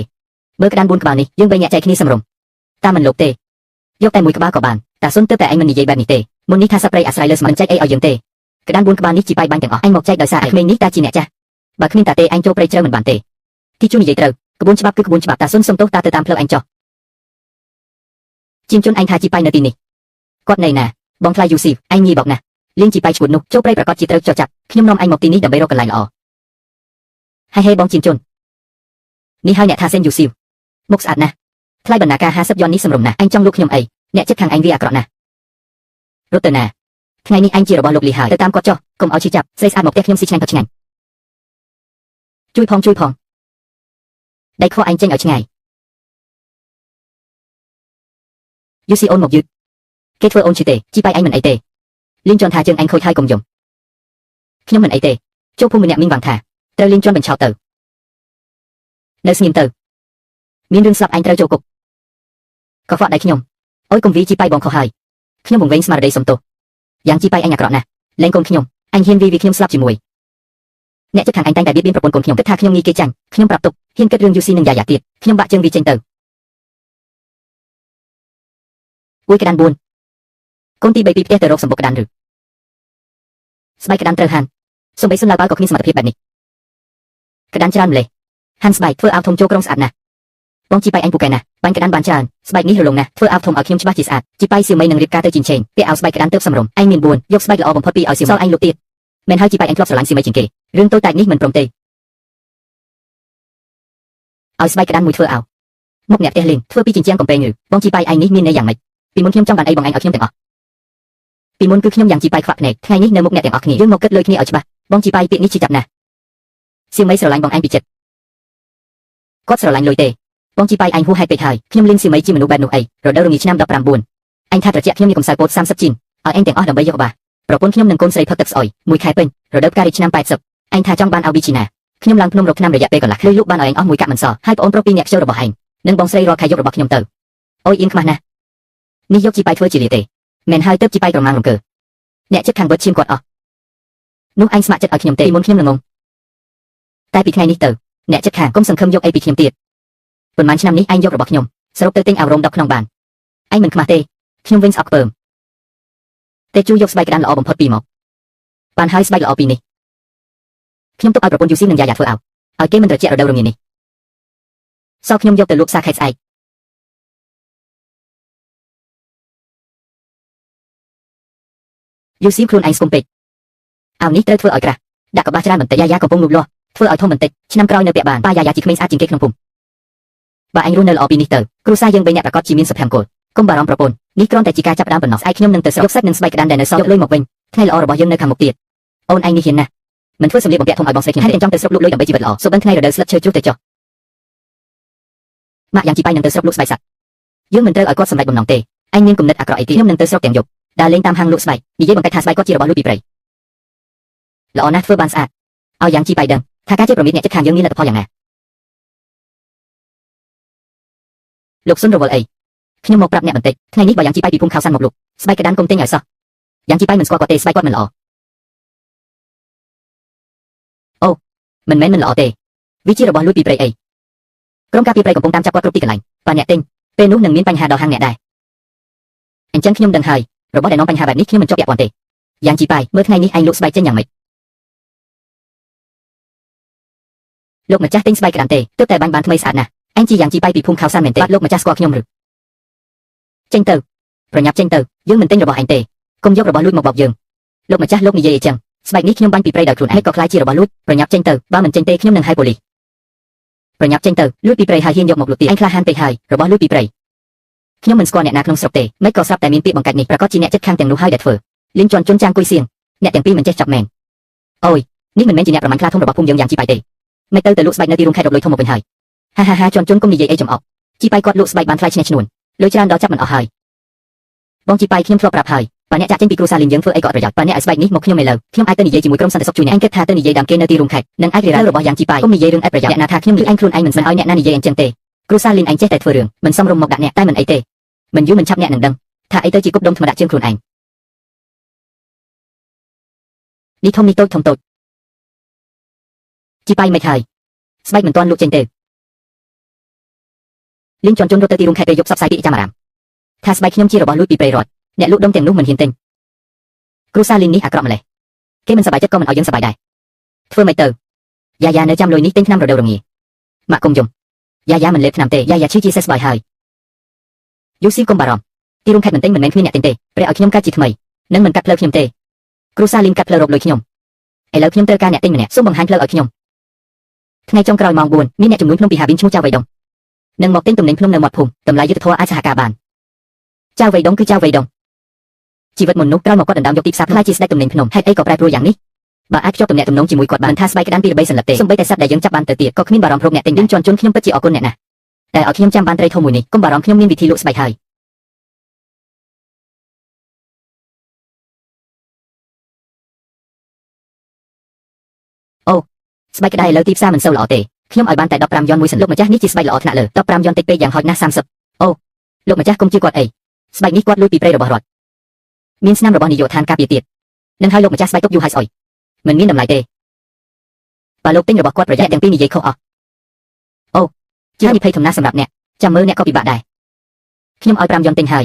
បើក្តាន4ក្បាលនេះយើង3អ្នកចែកគ្នាសម្រុំតាមមិនលោកទេយកតែមួយក្បាលក៏បានតាសុនទៅតែអញមិននិយាយបែបនេះទេមុននេះថាសប្រៃអាស្រ័យលើស្មិនចែកអីឲ្យយើងទេក្តាន4ក្បាលនេះជីប៉ៃបាញ់ទាំងអស់អញមកចែកដោយសារឯក្មេងនេះតាជាអ្នកចាស់បើគ្មានតាទេអញចូលព្រៃជ្រៅមិនបានទេទីជួននិយាយត្រូវក្បួនច្បាប់គឺក្បួនច្បាប់តាសុនសុំទោសតាទៅតាមផ្លូវអញចុះជាងជន់អញថាជីប៉ៃនៅទីនេះគាត់នៅណាបងថ្លៃយូស៊ីអញងាយបោកណាស់លៀងជីប៉ៃឈួតនោះចូលព្រៃប្រកាសជាត្រូវចោះចាប់ខ្ញុំនាំអញមកទីនេះដើម្បីរកកន្លែងល្អហើយហេបងជាងជន់នេះហើយអ្នកថាសេនយូស៊ីមុខស្អាតណាស់ថ្លៃបណ្ណាការ50យន់នេះសម្រុំណាស់អញចង់លួចខ្ញុំអីអ្នកចិត្តខាងអញវាអាក្រក់ណាស់រត់ទៅណាថ្ងៃនេះអញជារបស់លោកលីហើយទៅតាមគាត់ចុះកុំឲ្យឈឺចាប់ស្រីស្អាតមកផ្ទះខ្ញុំស៊ីឆ្ងាញ់ក៏ឆ្ងាញ់ជួយផងដៃខអញចេញឲ្យឆ្ងាយយូស៊ីអូនមកយឺតគេធ្វើអូនឈឺទេជីប៉ៃអញមិនអីទេលីងជន់ថាជើងអញខូចហើយកុំយំខ្ញុំមិនអីទេចូលភូមិម្នាក់មីងវាងថាត្រូវលីងជន់បញ្ឆោតទៅនៅស្ងៀមទៅមានរឿងស្លាប់អញត្រូវចូលគុកក៏ខ្វក់ដៃខ្ញុំអុយកុំវីជីប៉ៃបងខុសហើយខ្ញុំបង្វែងស្មារតីសុំទោសយ៉ាងជីប៉ៃអញអាក្រក់ណាស់លែងកូនខ្ញុំអញហ៊ានវីខ្ញុំស្លាប់ជាមួយអ្នកចិត្តខាងអញតែងតែបៀតបៀនប្រពន្ធកូនខ្ញុំគិតថាខ្ញុំងាយគេចាញ់ខ្ញុំប្រាប់ទុកហ៊ានគិតរឿងយូស៊ីនិងយ៉ាយ៉ាទៀតខ្ញុំបាក់ជើងវីចេញទៅអ៊ុយក្តាន4កូនទី3ពីផ្ទះទៅរកសម្បុកក្តានឬស្បែកក្តានត្រូវហាន់សំបីសុនឡើយក៏គ្មានសមត្ថភាពបែបនេះក្តានច្រើនម្លេះហាន់ស្បែកធ្វើអាវធំចូលក្រុងស្អាតណាស់បងជីប៉ៃអញពូកែណាស់បាញ់ក្តានបានច្រើនស្បែកនេះរលុងណាស់ធ្វើអាវធំឲ្យខ្ញុំច្បាស់ជាស្អាតជីប៉ៃសៀវមីនឹងរៀបការទៅជីនឆេងពាក់អាវស្បែកក្តានទៅសម្រុំអញមាន4យកស្បែកល្អបំផុតពីឲ្យសៀវសល់អញលុបទៀតមែនហើយជីប៉ៃអញធ្លាប់ស្រឡាញ់សៀវមីជាងគេរឿងតូចតាចនេះមិនព្រមទេឲ្យស្បែកក្តានមួយធ្វើអាវមុខអ្នកផ្ទះលេងធ្វើពីជញ្ជាំងកំពែងឬបងជីប៉ៃអញនេះមានន័យយ៉ាងម៉េចពីមុនខ្ញុំចង់បានអីបងអញឲ្យខ្ញុំទាំងអស់ពីមុនគឺខ្ញុំយ៉ាងជីប៉ៃខ្វាក់ភ្នែកថ្ងៃនេះនៅមុខអ្នកទាំងអស់គ្នាយើងមកគិតលុយគ្នាឲ្យច្បាស់បងជីប៉ៃពាក្យនេះជាចាប់ណាស់សៀវមីស្រឡាញ់បងអញពីចិត្តគាត់ស្រឡាញ់លុយទេបងជីប៉ៃអញហួសហេតុពេកហើយខ្ញុំលីងសៀវមីជាមនុស្សបែបនោះអីរដូវរងាឆ្នាំ19អញថាត្រជាក់ខ្ញុំមានកំសៅពោត30ជីនឲ្យអញទាំងអស់ដើម្បីយកបាសប្រពន្ធខ្ញុំនឹងកូនស្រីផឹកទឹកស្អុយមួយខែពេញរដូវផ្ការីឆ្នាំ80អញថាចង់បានឲ្យប៊ីជីណាខ្ញុំឡើងភ្នំរកឆ្នាំរយៈពេលកន្លះលុយលក់បានឲ្យអញអស់មួយកាក់មិនសល់ហើយប្អូនប្រុសពីរនាក់ខ្ជិលរបស់ឯងនិងបងស្រីរាល់ខែយករបស់ខ្ញុំទៅអូយអៀងខ្មាស់ណាស់នេះយកជីប៉ៃធ្វើជាលាទេមែនហើយទៅជីប៉ៃក្រមាងរំកើអ្នកចិត្តខាងវិតឈាមគាត់អស់នោះអញស្ម័គ្រចិត្តឲ្យខ្ញុំទេមុនខ្ញុំល្ងងតែពីថ្ងៃនេះទៅអ្នកចិត្តខាងកុំសង្ឃឹមយកអីពីខ្ញុំទៀតប៉ុន្មានឆ្នាំនេះអញយករបស់ខ្ញុំសរុបទៅទិញអាវរោម10ក្នុងបានអញមិនខ្មាស់ទេខ្ញុំវិញស្អប់ពើមតែជួយយកស្បែកក្តានល្អបំផុតពីមកបានហើយស្បែកល្អពីនេះខ្ញុំទុកឲ្យប្រពន្ធយូស៊ីនិងយ៉ាយ៉ាធ្វើឲ្យគេមិនត្រជាក់រដូវរងានេះសោះខ្ញុំយកទៅលក់ផ្សារខេត្តស្អែកយូស៊ីខ្លួនឯងស្គមពេកអាវនេះត្រូវធ្វើឲ្យក្រាស់ដាក់កបាសច្រើនបន្តិចយ៉ាយ៉ាកំពុងលូតលាស់ធ្វើឲ្យធំបន្តិចឆ្នាំក្រោយនៅពាក់បានប៉ាយ៉ាយ៉ាជាក្មេងស្អាតជាងគេក្នុងភូមិបើអញរស់នៅល្អពីនេះទៅគ្រួសារយើង3នាក់ប្រកាសជាមានសុភមង្គលកុំបារម្ភប្រពន្ធនេះគ្រាន់តែជាការចាប់ផ្ដើមប៉ុណ្ណោះស្អែកខ្ញុំនឹងទៅយកសាច់និងស្បែកក្តានដែលនៅសល់យកលុយមកវិញថ្ងៃល្អរបស់យើងនៅខាងមុខទៀតអូនឯងនេះហ៊ានណាស់មិនធ្វើសម្លៀកបំពាក់ធំឲ្យបងស្រីខ្ញុំហើយអញចង់ទៅស្រុកលក់លុយដើម្បីជីវិតល្អសូម្បីថ្ងៃរដូវស្លឹកឈើជុះទៅចុះម៉ាក់យ៉ាងជីប៉ៃនឹងទៅស្រុកលក់ស្បែកសត្វយើងមិនត្រូវឲ្យគាត់សម្រេចបំណងទេអញមានគំនិតអាក្រក់អីទេខ្ញុំនឹងទៅស្រុកទាំងយប់ដើរលេងតាមហាងលក់ស្បែកនិយាយបង្កើតថាស្បែកគាត់ជារបស់លួចពីព្រៃល្អណាស់ធ្វើបានស្អាតឲ្យយ៉ាងជីប៉ៃដឹងថាការជាប្រមីតអ្នកចិត្តខាងយើងមានលទ្ធផលយ៉ាងណាលោកសុនរវល់អីខ្ញុំមកប្រាប់អ្នកបន្តិចថ្ងៃនេះបើយ៉ាងជីប៉ៃពីភូមិខៅសាន់មកលក់ស្បែកក្តានកុំទិញឲ្យសោះយ៉ាងជីប៉ៃមិនស្គាល់គាត់ទេស្បែកគាត់មិនល្អអូមិនមែនមិនល្អទេវាជារបស់លួចពីព្រៃអីក្រុមការពារព្រៃកំពុងតាមចាប់គាត់គ្រប់ទីកន្លែងបើអ្នកទិញពេលនោះនឹងមានបញ្ហាដល់ហាងអ្នកដែរអញ្ចឹងខ្ញុំដឹងហើយរបស់ដែលនាំបញ្ហាបែបនេះខ្ញុំមិនជាប់ពាក់ព័ន្ធទេយ៉ាងជីប៉ៃមើលថ្ងៃនេះឯងលក់ស្បែកចេញយ៉ាងម៉េចលោកម្ចាស់ទិញស្បែកក្តានទេទើបតែបាញ់បានថ្មីស្អាតណាស់អញជាយ៉ាងជីប៉ៃពីភូមិខៅសាន់មែនទេបាទលោកម្ចាស់ស្គាល់ខ្ញុំឬចេញទៅប្រញាប់ចេញទៅយើងមិនទិញរបស់ឯងទេកុំយករបស់លួចមកបោកយើងលោកម្ចាស់លោកនិយាយអីចឹង ស្បែកនេះខ្ញុំបាញ់ពីព្រៃដោយខ្លួនឯងក៏ខ្លាចជារបស់លួចប្រញាប់ចេញទៅបើមិនចេញទេខ្ញុំនឹងហៅប៉ូលីសប្រញាប់ចេញទៅលួចពីព្រៃហើយហ៊ានយកមកលួចទៀតឯងក្លាហានពេកហើយរបស់លួចពីព្រៃខ្ញុំមិនស្គាល់អ្នកណាក្នុងស្រុកទេមិនក៏ស្រាប់តែមានពាក្យបង្កាច់នេះប្រកាសជាអ្នកចិត្តខាងទាំងនោះហើយដែលធ្វើលីងជន់ជន់ចាំងគុយសៀងអ្នកទាំងពីរមិនចេះចាប់មែនអូយនេះមិនមែនជាអ្នកប្រមាញ់ខ្លាធំរបស់ភូមិយើងយ៉ាងជីប៉ៃទេមិនទៅលក់ស្បែកនៅទីរួមខេត្តរកលុយធំមកវិញហើយហាជន់ជន់កុំនិយាយអីចំអកជីប៉ៃគាត់លក់ស្បែកបានថ្លៃឈ្នះឈ្នួនលុយច្រើនដល់ចាប់មិនអស់ហើយបងជីប៉ៃខ្ញុំធ្លាប់ប្រាប់ហើយបើអ្នកចាក់ចេញពីគ្រួសារលីងយើងធ្វើអីក៏អត់ប្រយោជន៍បើអ្នកឲ្យស្បែកនេះមកខ្ញុំឥឡូវខ្ញុំអាចទៅនិយាយជាមួយក្រុមសន្តិសុខជួយអ្នកឯងគិតថាទៅនិយាយដើមគេនៅទីរួមខេត្តនឹងអាចរៀបររបស់យ៉ាងជីប៉ៃកុំនិយាយរឿងឥតប្រយោជន៍អ្នកណាថាខ្ញុំលឺឯងខ្លួនឯងមិនស្មិនឲ្យអ្នកណានិយាយអញ្ចឹងទេគ្រួសារលីងឯងចេះតែធ្វើរឿងមិនសមរម្យមកដាក់អ្នកតែមិនអីទេមិនយូរមិនឆាប់អ្នកនឹងដឹងថាអីទៅជាគប់ដុំធម្មតាជាងខ្លួនឯងនេះធំនេះតូចធំតូចជីប៉ៃមិនហើយស្បែកមិនទាន់លក់ចេញទេលីងជន់ជន់រត់ទៅទីរួមខេត្តពេលយប់សប្តាហ៍ពីចាំអារាមថាស្បែកខ្ញុំជារបស់លួចពីព្រៃរត់អ្នកលក់ដុំទាំងនោះមិនហ៊ានទិញគ្រូសាលីននេះអាក្រក់ម្ល៉េះគេមិនសប្បាយចិត្តក៏មិនឲ្យយើងសប្បាយដែរធ្វើមិនទៅយ៉ានៅចាំលុយនេះទិញថ្នាំរដូវរងាម៉ាក់គុំយំយ៉ាមិនលេបថ្នាំទេយ៉ាឈឺជាសេះស្បាយហើយយូស៊ីកុំបារម្ភទីរួមខេត្តមិនទិញមិនមែនគ្មានអ្នកទិញទេព្រះឲ្យខ្ញុំកាត់ជាថ្មីនឹងមិនកាត់ផ្លូវខ្ញុំទេគ្រូសាលីនកាត់ផ្លូវរកលុយខ្ញុំឥឡូវខ្ញុំត្រូវការអ្នកទិញម្នាក់សូមបង្ហាញផ្លូវឲ្យខ្ញុំថ្ងៃចុងក្រោយម៉ោង 4មានអ្នកជំនួញក្នុងពីហាប៊ីនឈ្មោះចៅវៃដុងនឹងមកទិញទំនិញក្នុងនៅមាត់ភូមិតម្លៃយុទ្ធធម៌អាចសហការបានចៅវៃដុងគឺចៅវៃដុងជីវិតមុននោះក្រោយមកគាត់ដណ្ដើមយកទីផ្សារខ្លាយជាស្ដេចទំនិញភ្នំហេតុអីក៏ប្រែប្រួលយ៉ាងនេះបើអាចភ្ជាប់ទំនាក់ទំនងជាមួយគាត់បានថាស្បែកក្តានពីរបីសន្លឹកទេសូម្បីតែសត្វដែលយើងចាប់បានទៅទៀតក៏គ្មានបារម្ភរោគអ្នកទិញយើងជន់ជន់ខ្ញុំពិតជាអរគុណអ្នកណាស់តែឲ្យខ្ញុំចាំបានត្រីធំមួយនេះកុំបារម្ភខ្ញុំមានវិធីលក់ស្បែកហើយអូស្បែកក្តានឥឡូវទីផ្សារមិនសូវល្អទេខ្ញុំឲ្យបានតែ15យ៉នមួយសន្លឹកម្ចាស់នេះជាស្បែកល្អថ្នាក់លើ15យ៉នតិចពេកយ៉ាងហោចណាស់30អូលោកម្ចាស់កុំជឿគាត់អីស្បែកនេះគាត់លួចពីព្រៃរបស់រដ្ឋមានស្នាមរបស់នាយកដ្ឋានការពារទៀតនឹងឲ្យលោកម្ចាស់ស្បែកទុកយូរហើយស្អុយមិនមានតម្លៃទេបើលោកទិញរបស់គាត់ប្រយ័ត្នទាំងពីរនិយាយខុសអស់អូជានិភ័យធំណាស់សម្រាប់អ្នកចាំមើលអ្នកក៏ពិបាកដែរខ្ញុំឲ្យ5យ៉នទិញហើ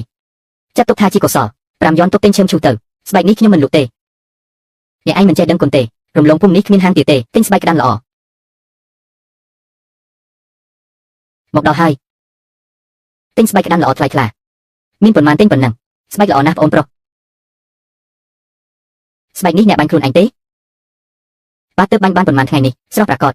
យចាត់ទុកថាជាកុសល5យ៉នទុកទិញឈើមឈូទៅស្បែកនេះខ្ញុំមិនលក់ទេអ្នកឯងមិនចេះដឹងគុណទេរំលងភូមិនេះគ្មានហាងទៀតទេទិញស្បែកក្តានល្អមកដល់ហើយទិញស្បែកក្តានល្អថ្លៃថ្លាមានប៉ុន្មានទិញប៉ុណ្ណឹងស្បែកល្អណាស់បងប្រុសស្បែកនេះអ្នកបាញ់ខ្លួនឯងទេបាទទើបបាញ់បានប៉ុន្មានថ្ងៃនេះស្រស់ប្រាកដ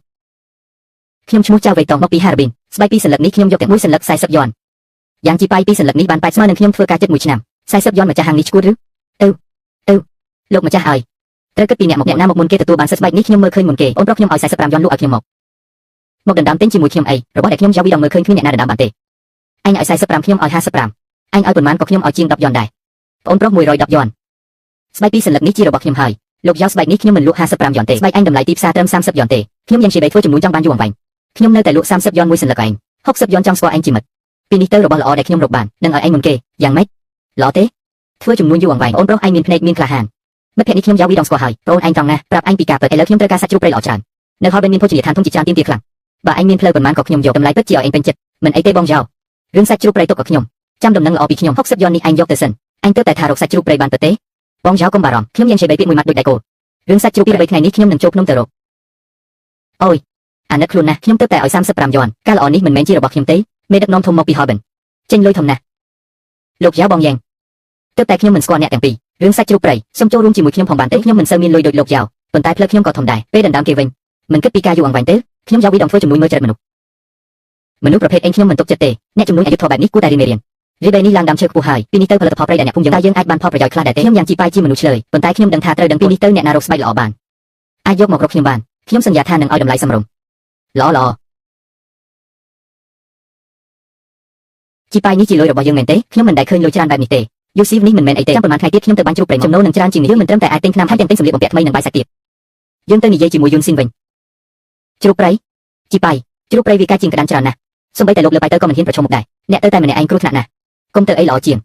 ខ្ញុំឈ្មោះចៅវៃតងមកពីហារ៉ាប៊ីនស្បែកពីរសន្លឹកនេះខ្ញុំយកតែមួយសន្លឹក40យ៉នយ៉ាងជីប៉ៃពីរសន្លឹកនេះបាន80ស្មើនឹងខ្ញុំធ្វើការចិត្ត1ឆ្នាំ40យ៉នម្ចាស់ហាងនេះឈួតឬទៅលោកម្ចាស់ឲ្យត្រូវគិតពីអ្នកណាមកមុនគេទទួលបានសិទ្ធិស្បែកនេះខ្ញុំមើលឃើញមុនគេអូនប្រុសខ្ញុំឲ្យ45យ៉នលក់ឲ្យខ្ញុំមកដណ្ដើមទិញជាមួយខ្ញុំអីរបស់ដែលខ្ញុំយកវីដងមើលឃើញគ្មានអ្នកណាដណ្ដើមបានទេអញឲ្យ45ខ្ញុំឲ្យ55អញឲ្យប៉ុន្មានក៏ខ្ញុំឲ្យជាង10យ៉នដែរបងប្រុស110យ៉នស្បែកពីរសន្លឹកនេះជារបស់ខ្ញុំហើយលោកយកស្បែកនេះខ្ញុំមិនលក់55យ៉នទេស្បែកអញតម្លៃទីផ្សារត្រឹម30យ៉នទេខ្ញុំយ៉ាងជាបីធ្វើជំនួញចង់បានយូរអង្វែងខ្ញុំនៅតែលក់30យ៉នមួយសន្លឹកឯង60យ៉នចង់ស្គាល់ឯងជាមិត្តពីនេះទៅរបស់ល្អដែលខ្ញុំរកបាននឹងឲ្យឯងមុនគេយ៉ាងម៉េចល្អទេធ្វើជំនួញយូរអង្វែងអូនប្រុសឯងមានភ្នែកមានក្លាហានមិត្តភក្តិនេះខ្ញុំយកវីដងស្គាល់ហើយប្រូនឯងត្រង់ណាស់ប្រាប់ឯងពីការពិតឥឡូវខ្ញុំត្រូវការសាច់ជ្រូកព្រៃល្អច្រើននៅហោបមានភោជនីយដ្ឋានធំជាច្រើនទៀមទាខ្លាំងបើឯងមានផ្លូវប៉ុន្មានក៏ខ្ញុំយកតម្លៃពិតជាឲ្យឯងពេញចិត្តមិនអីទេបងយករឿងសាច់ជ្រូកព្រៃទុកឲ្យខ្ញុំចាំដំណឹងល្អពីខ្ញុំ60យ៉ននេះឯងយកទៅសិនឯងទៅតែថារកសាច់ជ្រូកព្រៃបានទៅទេបងយកកុំបារម្ភខ្ញុំយ៉ាងជាបីពាក្យមួយម៉ាត់ដូចដៃគោរឿងសាច់ជ្រូកពីរបីថ្ងៃនេះខ្ញុំនឹងចូលភ្នំទៅរកអូយអាណិតខ្លួនណាស់ខ្ញុំទៅតែឲ្យ35យ៉នការល្អនេះមិនមែនជារបស់ខ្ញុំទេមេដឹកនាំធំមកពីហោបិនចេញលុយធំណាស់លោកយ៉ាវបងយ៉ាងទៅតែខ្ញុំមិនស្គាល់អ្នកទាំងពីររឿងសាច់ជ្រូកព្រៃសូមចូលរួមជាមួយខ្ញុំផងបានទេខ្ញុំមិនសូវមានលុយដូចលោកយ៉ាវប៉ុន្តែផ្លូវខ្ញុំក៏ធំដែរពេលដណ្ដើមគេវិញមិនគិតពីការយូរអង្វែងទេខ្ញុំយកវីដងធ្វើជំនួយមើលចរិតមនុស្សប្រភេទឯងខ្ញុំមិនទុកចិត្តទេអ្នកជំនួយអយុធធម៌បែបនេះគួរតែរៀននេះឡើងដើមឈើខ្ពស់ហើយពីនេះទៅផលិតផលព្រៃដែលអ្នកភូមិយើងតែយើងអាចបានផលប្រយោជន៍ខ្លះដែរទេខ្ញុំយ៉ាងជីប៉ៃជាមនុស្សឆ្លើយប៉ុន្តែខ្ញុំដឹងថាត្រូវដឹងពីនេះទៅអ្នកណារកស្បែកល្អបានអាចយកមករកខ្ញុំបានខ្ញុំសន្យាថានឹងឲ្យតម្លៃសមរម្យល្អជីប៉ៃនេះជាលុយរបស់យើងមែនទេខ្ញុំមិនដែលឃើញលុយច្រើនបែបនេះទេយូស៊ីវនេះមិនមែនអីទេចាំប៉ុន្មានថ្ងៃទៀតខ្ញុំទៅបាញ់ជ្រូកព្រៃចំណូលនឹងច្រើនជាងនេះយើងមិនត្រឹមតែអាចទិញថ្នាំហើយទាំងទិញសម្លៀកបំពាក់ថ្មីនិងបាយសាច់ទៀតយើងទៅនិយាយជាមួយយុនស៊ីនវិញជ្រូកព្រៃជីប៉ៃជ្រូកព្រៃវាកាជាងក្តានច្រើនណាស់សូម្បីតែលោកលើបាយទៅក៏មិនហ៊ានប្រឈមមុខដែរអ្នកទៅតែម្នាក់ឯងគ្រោះថ្នាក់ណាស់កុំទៅអីល្អជាង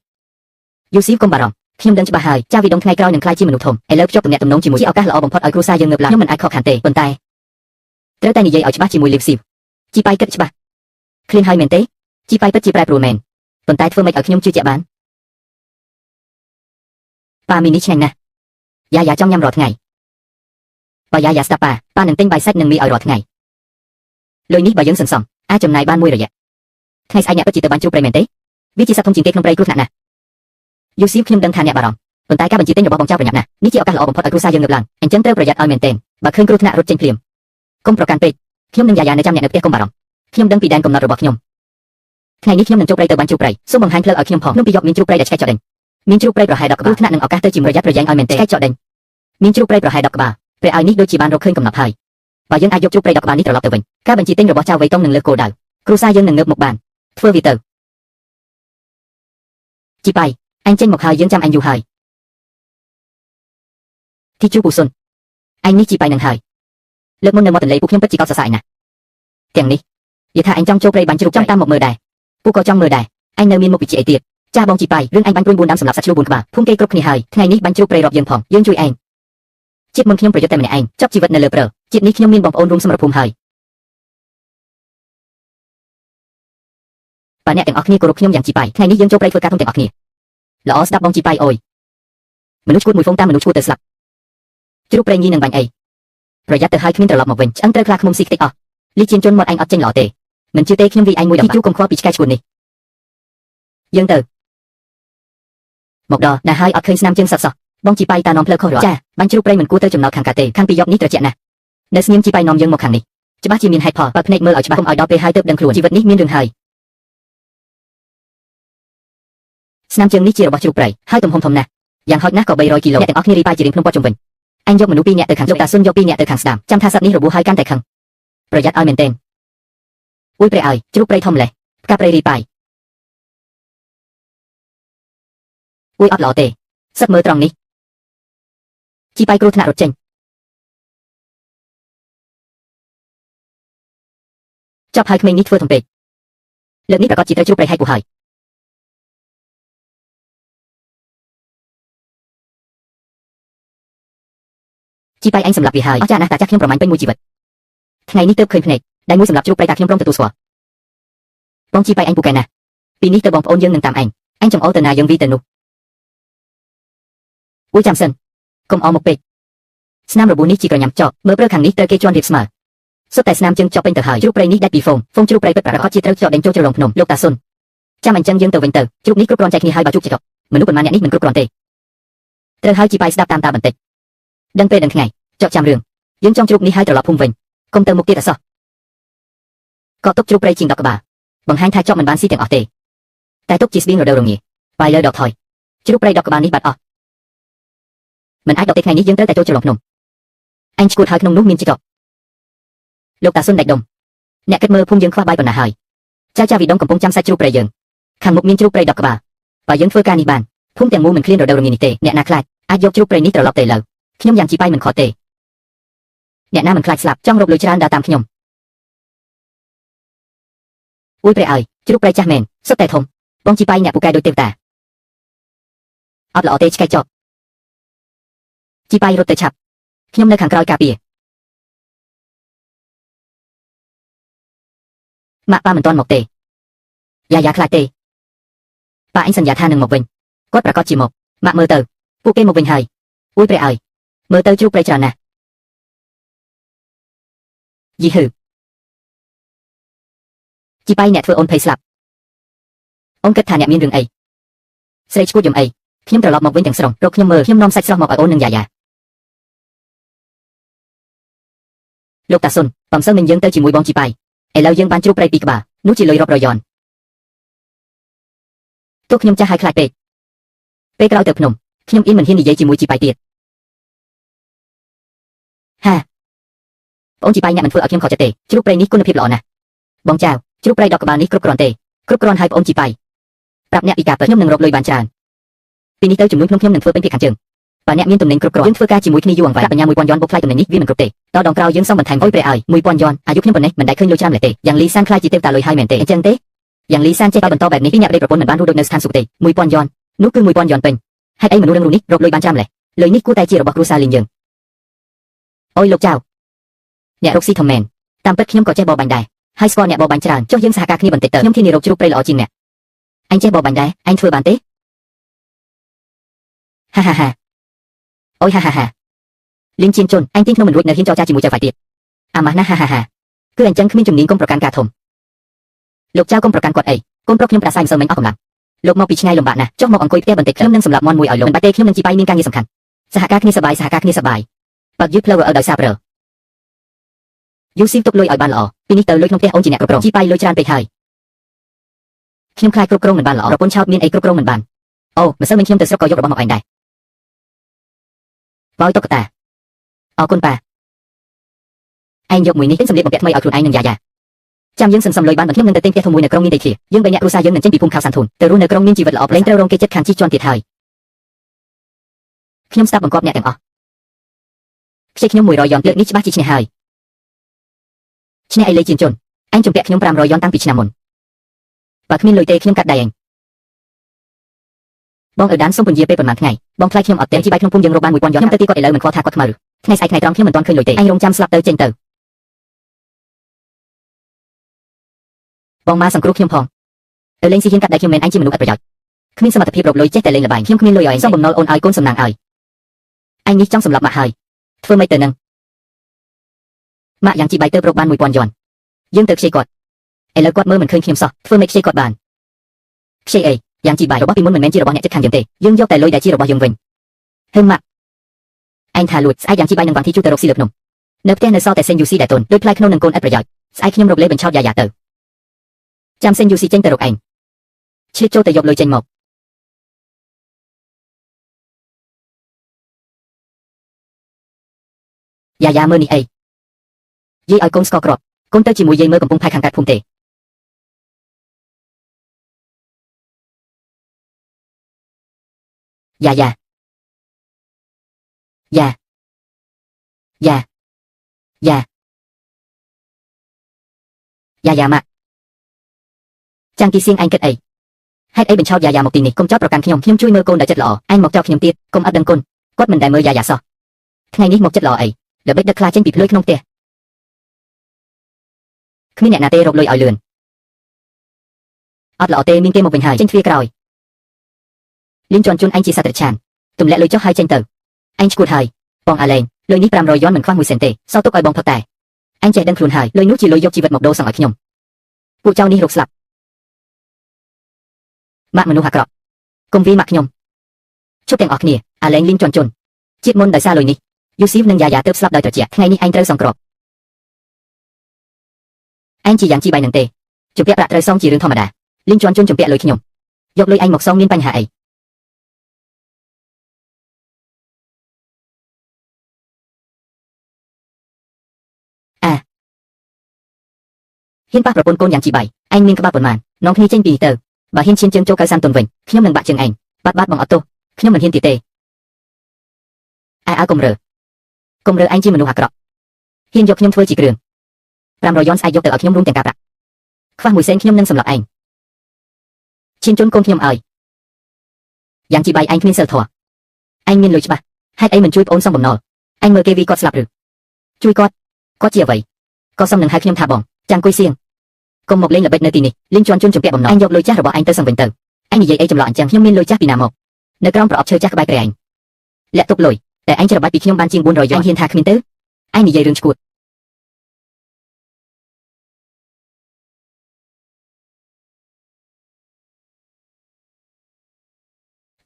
យូស៊ីវកុំបារម្ភខ្ញុំដឹងច្បាស់ហើយចាវីដងថ្ងៃក្រោយនឹងក្លាយជាមនុស្សធំឥឡូវភ្ជាប់ទំនាក់ទំនងជាមួយជាឱកាសល្អបំផុតឲ្យគ្រួសារយើងងើបឡើងខ្ញុំមិនអាចខកខានទេប៉ុន្តែត្រូវតែនិយាយឲ្យច្បាស់ជាមួយលីវស៊ីវជីប៉ៃគិតច្បាស់ឃ្លានហើយមែនទេជីប៉ៃពិតជាប្រែប្រួលមែនប៉ុន្តែធ្វើម៉េចឲ្យខ្ញុំជឿជាក់បានប៉ាមីនេះឆ្ងាញ់ណាស់យ៉ាចង់ញ៉ាំរាល់ថ្ងៃបើយ៉ាស្ដាប់ប៉ានឹងទិញបាយសាច់និងមីឲ្យរាល់ថ្ងៃលុយនេះបើយើងសន្សំអាចចំណាយបានមួយរយៈថ្ងៃស្អែកអ្នកពិតជាទៅបាញ់ជ្រូកព្រៃមែនទេវាជាសត្វធំជាងគេក្នុងព្រៃគ្រោះថ្នាក់ណាស់យូស៊ីវខ្ញុំដឹងថាអ្នកបារម្ភ ប៉ុន្តែការបញ្ជាទិញរបស់បងចៅប្រញាប់ណាស់នេះជាឱកាសល្អបំផុតឲ្យគ្រួសារយើងងើបឡើងអញ្ចឹងត្រូវប្រយ័ត្នឲ្យមែនទែនបើឃើញគ្រោះថ្នាក់រត់ចេញភ្លាមកុំប្រកាន់ពេកខ្ញុំនឹងយាយានៅចាំអ្នកនៅផ្ទះកុំបារម្ភខ្ញុំដឹងពីដែនកំណត់របស់ខ្ញុំថ្ងៃនេះខ្ញុំនឹងចូលព្រៃទៅបានជ្រូកព្រៃសូមបង្ហាញផ្លូវឲ្យខ្ញុំផងខ្ញុំពីយកមានជ្រូកព្រៃដែលឆ្កែចោលដេញមានជ្រូកព្រៃប្រហែល10ក្បាលគ្រោះថ្នាក់នឹងឱកាសទៅជាប្រយ័ត្នប្រយែងឲ្យមែនទែនឆ្កែចោលដេញមានជ្រូកព្រៃប្រហែល10ក្បាលព្រះឲ្យនេះដូចជាបានរកឃើញកំណត់ហើយបើយើងអាចយកជ្រូកព្រៃ10ក្បាលនេះត្រឡប់ទៅវិញការបញ្ជាទិញរបស់ចៅវៃតុងនឹងលើកគោលដៅគ្រួសារយើងនឹងងើបមុខបានធ្វើវាទៅជីប៉ៃអញចេញមកហើយយើងចាំអញយូរហើយទីជូពូសុនអញនេះជីប៉ៃនឹងហើយលើកមុននៅមាត់ទន្លេពួកខ្ញុំពិតជាកោតសរសើរអញណាស់ទាំងនេះនិយាយថាអញចង់ចូលព្រៃបាញ់ជ្រូកចាំតាមមកមើលដែរពួកក៏ចង់មើលដែរអញនៅមានមុខវិជ្ជាអីទៀតចាស់បងជីប៉ៃរឿងអញបាញ់ព្រួយ4ដាំសម្រាប់សត្វជ្រូក4ក្បាលភូមិគេគ្រប់គ្នាហើយថ្ងៃនេះបាញ់ជ្រូកព្រៃរាប់យើងផងយើងជួយឯងជាតិមុនខ្ញុំប្រយុទ្ធតែម្នាក់ឯងចប់ជីវិតនៅលើព្រឺជាតិនេះខ្ញុំមានបងប្អូនរួមសម្រាប់ភូមិហើយបាទអ្នកទាំងអស់គ្នាគោរពខ្ញុំយ៉ាងជីប៉ៃថ្ងៃនេះយើងចូលព្រៃធ្វើការធំទាំងអស់គ្នាល្អស្ដាប់បងជីប៉ៃអើយមនុស្សឈួតមួយហ្វុងតាមមនុស្សឈួតទៅស្លាប់ជ្រូកព្រៃញីនឹងបាញ់អីប្រយ័ត្នទៅហើយគ្មានត្រឡប់មកវិញឆ្អឹងត្រូវខ្លាឃ្មុំស៊ីខ្ទេចអស់លីជៀនជន់មកអញអត់ចេញល្អទេមិនជឿទេខ្ញុំវាយអញមួយដល់ទីជូកុំខ្វល់ពីឆ្កែឈួននេះយើងទៅមកដល់ដែលហើយអត់ឃើញស្នាមជើងសក់សោះបងជីប៉ៃតានាំផ្លូវខុសរាល់ចាបាញ់ជ្រូកព្រៃមិនគួរទៅចំណោទខាងកាទេខាងពីយកនេះត្រជាក់ណាស់នៅស្ងៀមជីប៉ៃនាំយើងមកខាងនេះច្បាស់ជាមានហេតុផលបើភ្នែកមើលឲ្យច្បាស់កុំឲ្យដល់ពេលហើយទើបដឹងខ្លួនជីវិតនេះមានរឿងហើយស្នាមជើងនេះជារបស់ជ្រូកព្រៃហើយទំហំធំណាស់យ៉ាងហោចណាស់ក៏300គីឡូអ្នកទាំងអស់គ្នារីប៉ាយជារៀងភ្នំព័ទ្ធជុំវិញអញយកមនុស្ស2នាក់ទៅខាងលោកតាស៊ុនយក2នាក់ទៅខាងស្ដាំចាំថាសត្វនេះរបួសហើយកាន់តែខឹងប្រយ័ត្នឲ្យមែនទែនអួយព្រៃឲ្យជ្រូកព្រៃធំម្លេះផ្កាព្រៃរីប៉ាយអួយអត់ល្អទេសឹកមើលត្រង់នេះជីប៉ៃគ្រោះថ្នាក់រត់ចេញចប់ហើយក្មេងនេះធ្វើធំពេកលើកនេះប្រកាសជាត្រូវជ្រូកព្រៃហែកពូហើយជីប៉ៃអញសម្រាប់វាហើយអស្ចារ្យណាស់តាចាស់ខ្ញុំប្រមាញ់ពេញមួយជីវិតថ្ងៃនេះទើបឃើញភ្នែកដៃមួយសម្រាប់ជ្រូកព្រៃតាខ្ញុំព្រមទទួលស្គាល់បងជីប៉ៃអញពូកែណាស់ពីនេះទៅបងប្អូនយើងនឹងតាមអញចំអល់ទៅណាយើងវីទៅនោះអួយចាំសិនកុំអោមកពេកស្នាមរបួសនេះជាក្រញាំចោមើលព្រឺខាងនេះត្រូវគេជន់រៀបស្មើសុទ្ធតែស្នាមជើងចោពេញទៅហើយជ្រូកព្រៃនេះដាច់ពីហ្វូងជ្រូកព្រៃពិតប្រាកដជាត្រូវចោដេញចូលជ្រលងភ្នំលោកតាស៊ុនចាំអញ្ចឹងយើងទៅវិញទៅជ្រូកនេះគ្រប់គ្រាន់ចែកគ្នាហើយបើជូកចកមនុស្សប៉ុន្មានអ្នកនេះមិនគ្រប់គ្រាន់ទេត្រូវហើយជីប៉ៃស្ដាប់តាមតាបន្តិចដឹងពេលដឹងថ្ងៃចកចាំរឿងយើងចង់ជ្រូកនេះហើយត្រឡប់ភូមិវិញកុំទៅមុខទៀតអសោះក៏ទុកជ្រូកព្រៃជាង10ក្បាលបង្ហាញថាចប់មិនបានស៊ីទាំងអស់ទេតែទុកជាស្បៀងរដូវរងាបាយលើដកថយជ្រូកព្រៃ10ក្បាលនេះបាត់អស់មិនអាចដកទេថ្ងៃនេះយើងត្រូវតែចូលជ្រលងភ្នំអញឈួតហើយក្នុងនោះមានជីកលោកតាស៊ុនដាច់ដុំអ្នកគិតមើលភូមិយើងខ្វះបាយប៉ុណ្ណាហើយចាវីដុំកំពុងចាំសាច់ជ្រូកព្រៃយើងខាងមុខមានជ្រូកព្រៃ10ក្បាលបើយើងធ្វើការនេះបានភូមិទាំងមូលមិនឃ្លានរដូវរងានេះទេអ្នកណាខ្លាចអាចយកជ្រូកព្រៃនេះត្រឡប់ទៅលើខ្ញុំយ៉ាងជីប៉ៃមិនខកទេអ្នកណាមិនខ្លាចស្លាប់ចង់រកលុយច្រើនដើរតាមខ្ញុំអួយព្រៃឲ្យជ្រូកព្រៃចាស់មែនសុទ្ធតែធំបងជីប៉ៃអ្នកពូកែដូចទេវតាអត់ល្អទេឆ្កែចប់ជីប៉ៃរត់ទៅឆាប់ខ្ញុំនៅខាងក្រោយការពារម៉ាក់ប៉ាមិនទាន់មកទេយ៉ាខ្លាចទេប៉ាអញសន្យាថានឹងមកវិញគាត់ប្រកាសជាមកម៉ាក់មើលទៅពួកគេមកវិញហើយអួយព្រៃឲ្យមើលទៅជ្រូកព្រៃច្រើនណាស់យីហឺជីប៉ៃអ្នកធ្វើអូនភ័យស្លាប់អូនគិតថាអ្នកមានរឿងអីស្រីឈួតយំអីខ្ញុំត្រឡប់មកវិញទាំងស្រុងរកខ្ញុំមើលខ្ញុំនាំសាច់ស្រស់មកឲ្យអូននឹងយ៉ាលោកតាស៊ុនបំសឹងនឹងយើងទៅជាមួយបងជីប៉ៃឥឡូវយើងបានជ្រូកព្រៃ2ក្បាលនោះជាលុយរាប់រយ័នទោះខ្ញុំចាស់ហើយខ្លាចពេកពេលក្រោយទៅភ្នំខ្ញុំអ៊ីនមិនហ៊ាននិយាយជាមួយជីប៉ៃទៀតហាបងជីប៉ៃអ្នកមិនធ្វើឲ្យខ្ញុំខកចិត្តទេជ្រូកព្រៃនេះគុណភាពល្អណាស់បងចៅជ្រូកព្រៃ10ក្បាលនេះគ្រប់គ្រាន់ទេគ្រប់គ្រាន់ហើយបងជីប៉ៃប្រាប់អ្នកពីការពិតខ្ញុំនឹងរកលុយបានច្រើនពីនេះទៅជំនួយខ្ញុំនឹងធ្វើពេញភាគខាងជើងបើអ្នកមានទំនិញគ្រប់គ្រាន់យើងធ្វើការជាមួយគ្នាយូរអង្វែងបញ្ញា1000យន់បុកថ្លៃទំនិញនេះវាមិនគ្រប់ទេដល់ដងក្រោយយើងសុំបន្ថែមអុយព្រៃឲ្យ1000យន់អាយុខ្ញុំប៉ុណ្ណេះមិនដែលឃើញលុយច្រើនលេទេយ៉ាងលីសានខ្លាចជាទេវតាលុយហើយមែនទេអញ្ចឹងទេយ៉ាងលីសានចេះបន្តបែបនេះពីអ្នកប្តីប្រពន្ធមិនបានរស់ដូចនៅស្ថានសុខទេ1000យន់នោះគឺ1000យន់ពេញហេតុអីមនុស្សរឹងរូសនេះរកលុយបានច្រើនម្ល៉េះលុយនេះគួរតែជារបស់គ្រួសារលីងយើងអុយលោកចៅអ្នករកស៊ីធំមែនតាមពិតខ្ញុំក៏ចេះបបបាញ់ដែរហើយស្គាល់អ្នកបបបាញ់ច្រើនចុះយើងសហការគ្នាបន្តិចទៅខ្ញុំធានារកជ្រូកព្រៃល្អជាងអ្នកអញចេះបបបាញ់ដែរអញធ្វើបានទេហាអូយហាលីងជៀនជុនអញទីងខ្ញុំមិនរួចនៅហ៊ានចរចាជាមួយចៅហ្វាយទៀតអាម៉ាស់ណាហាគឺអញ្ចឹងគ្មានជំនាញកុំប្រកាន់ការធំលោកចៅកុំប្រកាន់គាត់អីកុំប្រុសខ្ញុំប្រាស្រ័យមិនសូវមិញអស់កម្លាំង លោកមកពីឆ្ងាយលំបាកណាស់ចុះមកអង្គុយផ្ទះបន្តិចខ្ញុំនឹងសម្រាប់មន់មួយឲ្យលោកមិនបាច់ទេខ្ញុំនឹងជីបៃមានការងារសំខាន់សហការគ្នាសប្បាយបើយឺតផ្លូវឲ្យដោយសារព្រើយូស៊ីទុកលុយឲ្យបានល្អពីនេះទៅលុយក្នុងផ្ទះអូនជាអ្នកគ្រប់គ្រងជីបៃលុយច្រើនពេកហើយខ្ញុំខ្លាចគ្រប់គ្រងមិនបានល្អប្រពន្ធឆោតមានអីគ្រប់គ្រងមិនបានអូម្សិលមិញខ្ញុំទៅស្រុកក៏យករបស់មកឯងដែរបោយតុកតាអរគុណប៉ាឯងយកមួយនេះទិញសម្លៀកបំពាក់ថ្មីឲ្យខ្លួនឯងនិងយ៉ាយ៉ាចាំយើងសន្សំលុយបានបន្ថែមនឹងទៅទិញផ្ទះធំមួយនៅក្រុងមានដីធ្លីយើងបីអ្នកគ្រួសារយើងនឹងចេញពីភូមិខៅសានធូនទៅរស់នៅក្រុងមានជីវិតល្អប្រឡែងត្រូវរងគេចិត្តខាងជីជន់ទៀតហើយខ្ញុំស្ដាប់បង្គាប់អ្នកទាំងអស់ខ្ចីខ្ញុំ100យ៉នលើកនេះច្បាស់ជាឈ្នះហើយឈ្នះអីលេជាជនអញជំពាក់ខ្ញុំ500យ៉នតាំងពីឆ្នាំមុនបើគ្មានលុយទេខ្ញុំកាត់ដៃឯងបងអើដានសុំពន្យាពេលប៉ុន្មានថ្ងៃបងខ្លាចខ្ញុំអត់ទេជីបៃក្នុងភូមិយើងរកបាន1000យ៉នខ្ញុំទៅទីគាត់ឥឡូវមិនខ្វល់ថាគាត់ខ្មៅថ្ងៃស្អែកថ្ងៃត្រង់ខ្ញុំមិនទាន់ឃើញលុយទេអញរងចាំស្លាប់ទៅចេញទៅបងមកសង្គ្រោះខ្ញុំផងទៅលេងស៊ីហ៊ានកាត់ដៃខ្ញុំមិនអញជាមនុស្សឥតប្រយោជន៍គ្មានសមត្ថភាពរកលុយចេះតែលេងល្បែងខ្ញុំគ្មានលុយឲ្យឯងសុំបំណុលអូនឲ្យកូនសំណាងឲ្យអញនេះចង់សម្លាប់ម៉ាក់ហើយធ្វើម៉េចទៅនឹងម៉ាក់យ៉ាងជីបៃទៅរកបាន1000យ៉នយើងទៅខ្ចីគាត់ឥឡូវគាត់មើលមិនឃើញខ្ញុំសោះធ្វើម៉េចខ្ចីគាត់បានខ្ចីអីយ៉ាងជីបៃរបស់ពីមុនមិនមែនជារបស់អ្នកចិត្តខាងយើងទេយើងយកតែលុយដែលជារបស់យើងវិញហឹមម៉ាក់អញថាលួចស្អែកយ៉ាងជីបៃនឹងវ៉ាន់ធីជួទៅរកស៊ីលើភ្នំនៅផ្ទះនៅសល់តែសេនយូស៊ីដែលតូនដូចផ្លែខ្នុរនឹងកូនឥតប្រយោជន៍ស្អែកខ្ញុំរកលេបញ្ឆោតយ៉ាយ៉ាទៅចាំសេនយូស៊ីចេញទៅរកឯងឆ្លៀតចូលទៅយកលុយចេញមកយ៉ាយ៉ាមើលនេះអីយាយឲ្យកូនស្កក្រប់កូនទៅជាមួយយាយមើលកំពុងផែខាងកាត់ភូមិទេយ៉ាយ៉ាយ៉ាយ៉ាយ៉ាយ៉ាយ៉ាម៉ាក់ចាំងគីសៀងអញគិតអីហេតុអីបញ្ឆោតយ៉ាយ៉ាមកទីនេះកុំចោទប្រកាន់ខ្ញុំជួយមើលកូនដែលចិត្តល្អអញមកចោទខ្ញុំទៀតកុំអត់ដឹងគុណគាត់មិនដែលមើលយ៉ាយ៉ាសោះថ្ងៃនេះមកចិត្តល្អអីល្បិចដឹកខ្លាចេញពីភ្លើយក្នុងផ្ទះគ្មានអ្នកណាទេរកលុយឲ្យលឿនអត់ល្អទេមានគេមកវិញហើយចេញទ្វារក្រោយលីងជន់ជន់អញជាសត្វត្រឆានទម្លាក់លុយចុះហើយចេញទៅអញឈួតហើយបងអាឡែងលុយនេះ500យ៉នមិនខ្វះ1សេនទេសល់ទុកឲ្យបងផឹកតែអញចេះដឹងខ្លួនហើយលុយនោះជាលុយយកជីវិតមកដូរសងឲ្យខ្ញុំពួកចៅនេះរកស្លាប់ម៉ាក់មនុស្សអាក្រក់កុំវាម៉ាក់ខ្ញុំជប់ទាំងអស់គ្នាអាឡែងលីងជន់ជន់ជាតិមុនដោយសារលុយនេះយូស៊ីវនិងយ៉ាយ៉ាទើបស្លាប់ដោយត្រជាក់ថ្ងៃនេះអញត្រូវសងគ្រាប់អញជាយ៉ាងជីបៃនឹងទេជំពាក់ប្រាក់ត្រូវសងជារឿងធម្មតាលីងជន់ជន់ជំពាក់លុយខ្ញុំយកលុយអញមកសងមានបញ្ហាអីហ៊ានប៉ះប្រពន្ធកូនយ៉ាងជីបៃឯងមានក្បាលប៉ុន្មាននងគ្នាចេញពីទៅបើហ៊ានឈានជើងចូលកៅសានទុនវិញខ្ញុំនឹងបាក់ជើងឯងបាត់បងអត់ទោសខ្ញុំមិនហ៊ានទៀតទេកុំរើអញជាមនុស្សអាក្រក់ហ៊ានយកខ្ញុំធ្វើជាគ្រឿង500យ៉នស្អែកយកទៅឲ្យខ្ញុំរួមទាំងការប្រាក់ខ្វះ1សេនខ្ញុំនឹងសម្លាប់ឯងឈានជន់កូនខ្ញុំឲ្យយ៉ាងជីបៃឯងគ្មានសិលធម៌ឯងមានលុយច្បាស់ហេតុអីមិនជួយប្អូនសងបំណុលឯងមើលគេវីគាត់ស្លាប់ឬជួយគាត់ជាអ្វីក៏សុំនឹងហៅខ្ញុំថាបងចាំងគួយសៀងកុំមកលេងល្បិចនៅទីនេះលីងជន់ជន់ជំពាក់បំណុលអញយកលុយចាស់របស់អញទៅសងវិញទៅអញនិយាយអីចម្លោះអញ្ចឹងខ្ញុំមានលុយចាស់ពីណាមកនៅក្រោមប្រអប់ឈើចាស់ក្បែរក្រែងលាក់ទុកលុយតែអញច្របាច់ពីខ្ញុំបានជាង400យ៉នហ៊ានថាគ្មានទៅអញនិយាយរឿងឈួត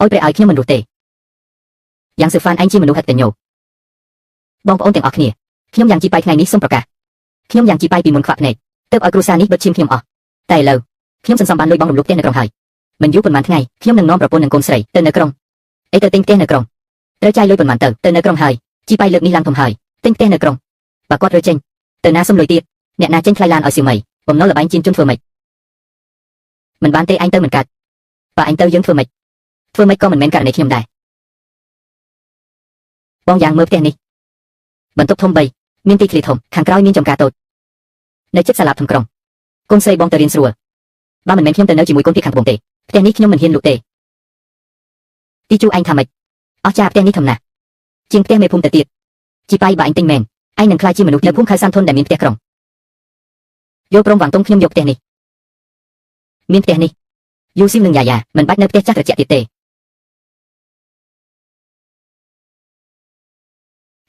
អុយព្រះឲ្យខ្ញុំមិនរស់ទេយ៉ាងស៊ឺហ្វានអញជាមនុស្សហិតកញ្ញោបងប្អូនទាំងអស់គ្នាខ្ញុំយ៉ាងជីបៃថ្ងៃនេះសូមប្រកាសខ្ញុំយ៉ាងជីបៃពីមុនខ្វាក់ភ្នែកទើបឲ្យគ្រួសារនេះបិទឈាមខ្ញុំអស់តែឥឡូវខ្ញុំសន្សំបានលុយបងរំលោភផ្ទះនៅក្រុងហើយមិនយូរប៉ុន្មានថ្ងៃខ្ញុំនឹងនាំប្រពន្ធនិងកូនស្រីទៅនៅក្រុងទៅទិញផ្ទះនៅក្រុងត្រូវចាយលុយប៉ុន្មានទៅនៅក្រុងហើយជីបៃលើកនេះឡើងធំហើយទិញផ្ទះនៅក្រុងបើគាត់រើចេញទៅណាសុំលុយទៀតអ្នកណាចេញថ្លៃឡានឲ្យសៀវមីបំណុលលបែងជៀនជន់ធ្វើម៉េចមិនបានទេអញទៅមិនកាត់បើអញទៅយើងធ្វើម៉េចក៏មិនមែនករណីខ្ញុំដែរបងយ៉ាងមើលផ្ទះនេះបន្ទប់ធំ3មានទីធ្លាធំខាងក្រោយមានចំការតូចនៅជិតសាលាធំក្រុងកូនស្រីបងទៅរៀនស្រួលបើមិនមែនខ្ញុំទៅនៅជាមួយកូនពីខាងត្បូងទេផ្ទះនេះខ្ញុំមិនហ៊ានលក់ទេទីជួអញថាម៉េចអស់ចាផ្ទះនេះធំណាស់ជាងផ្ទះមេភូមិទៅទៀតជីបៃបើអញទិញមែនឯងនឹងក្លាយជាមនុស្សនៅភូមិខៅសានធនដែលមានផ្ទះក្រុងយកព្រមវាងតុងខ្ញុំយកផ្ទះនេះមានផ្ទះនេះយូស៊ីមនឹងយ៉ាយ៉ាមិនបាច់នៅផ្ទះចាស់ត្រជាក់ទៀតទេ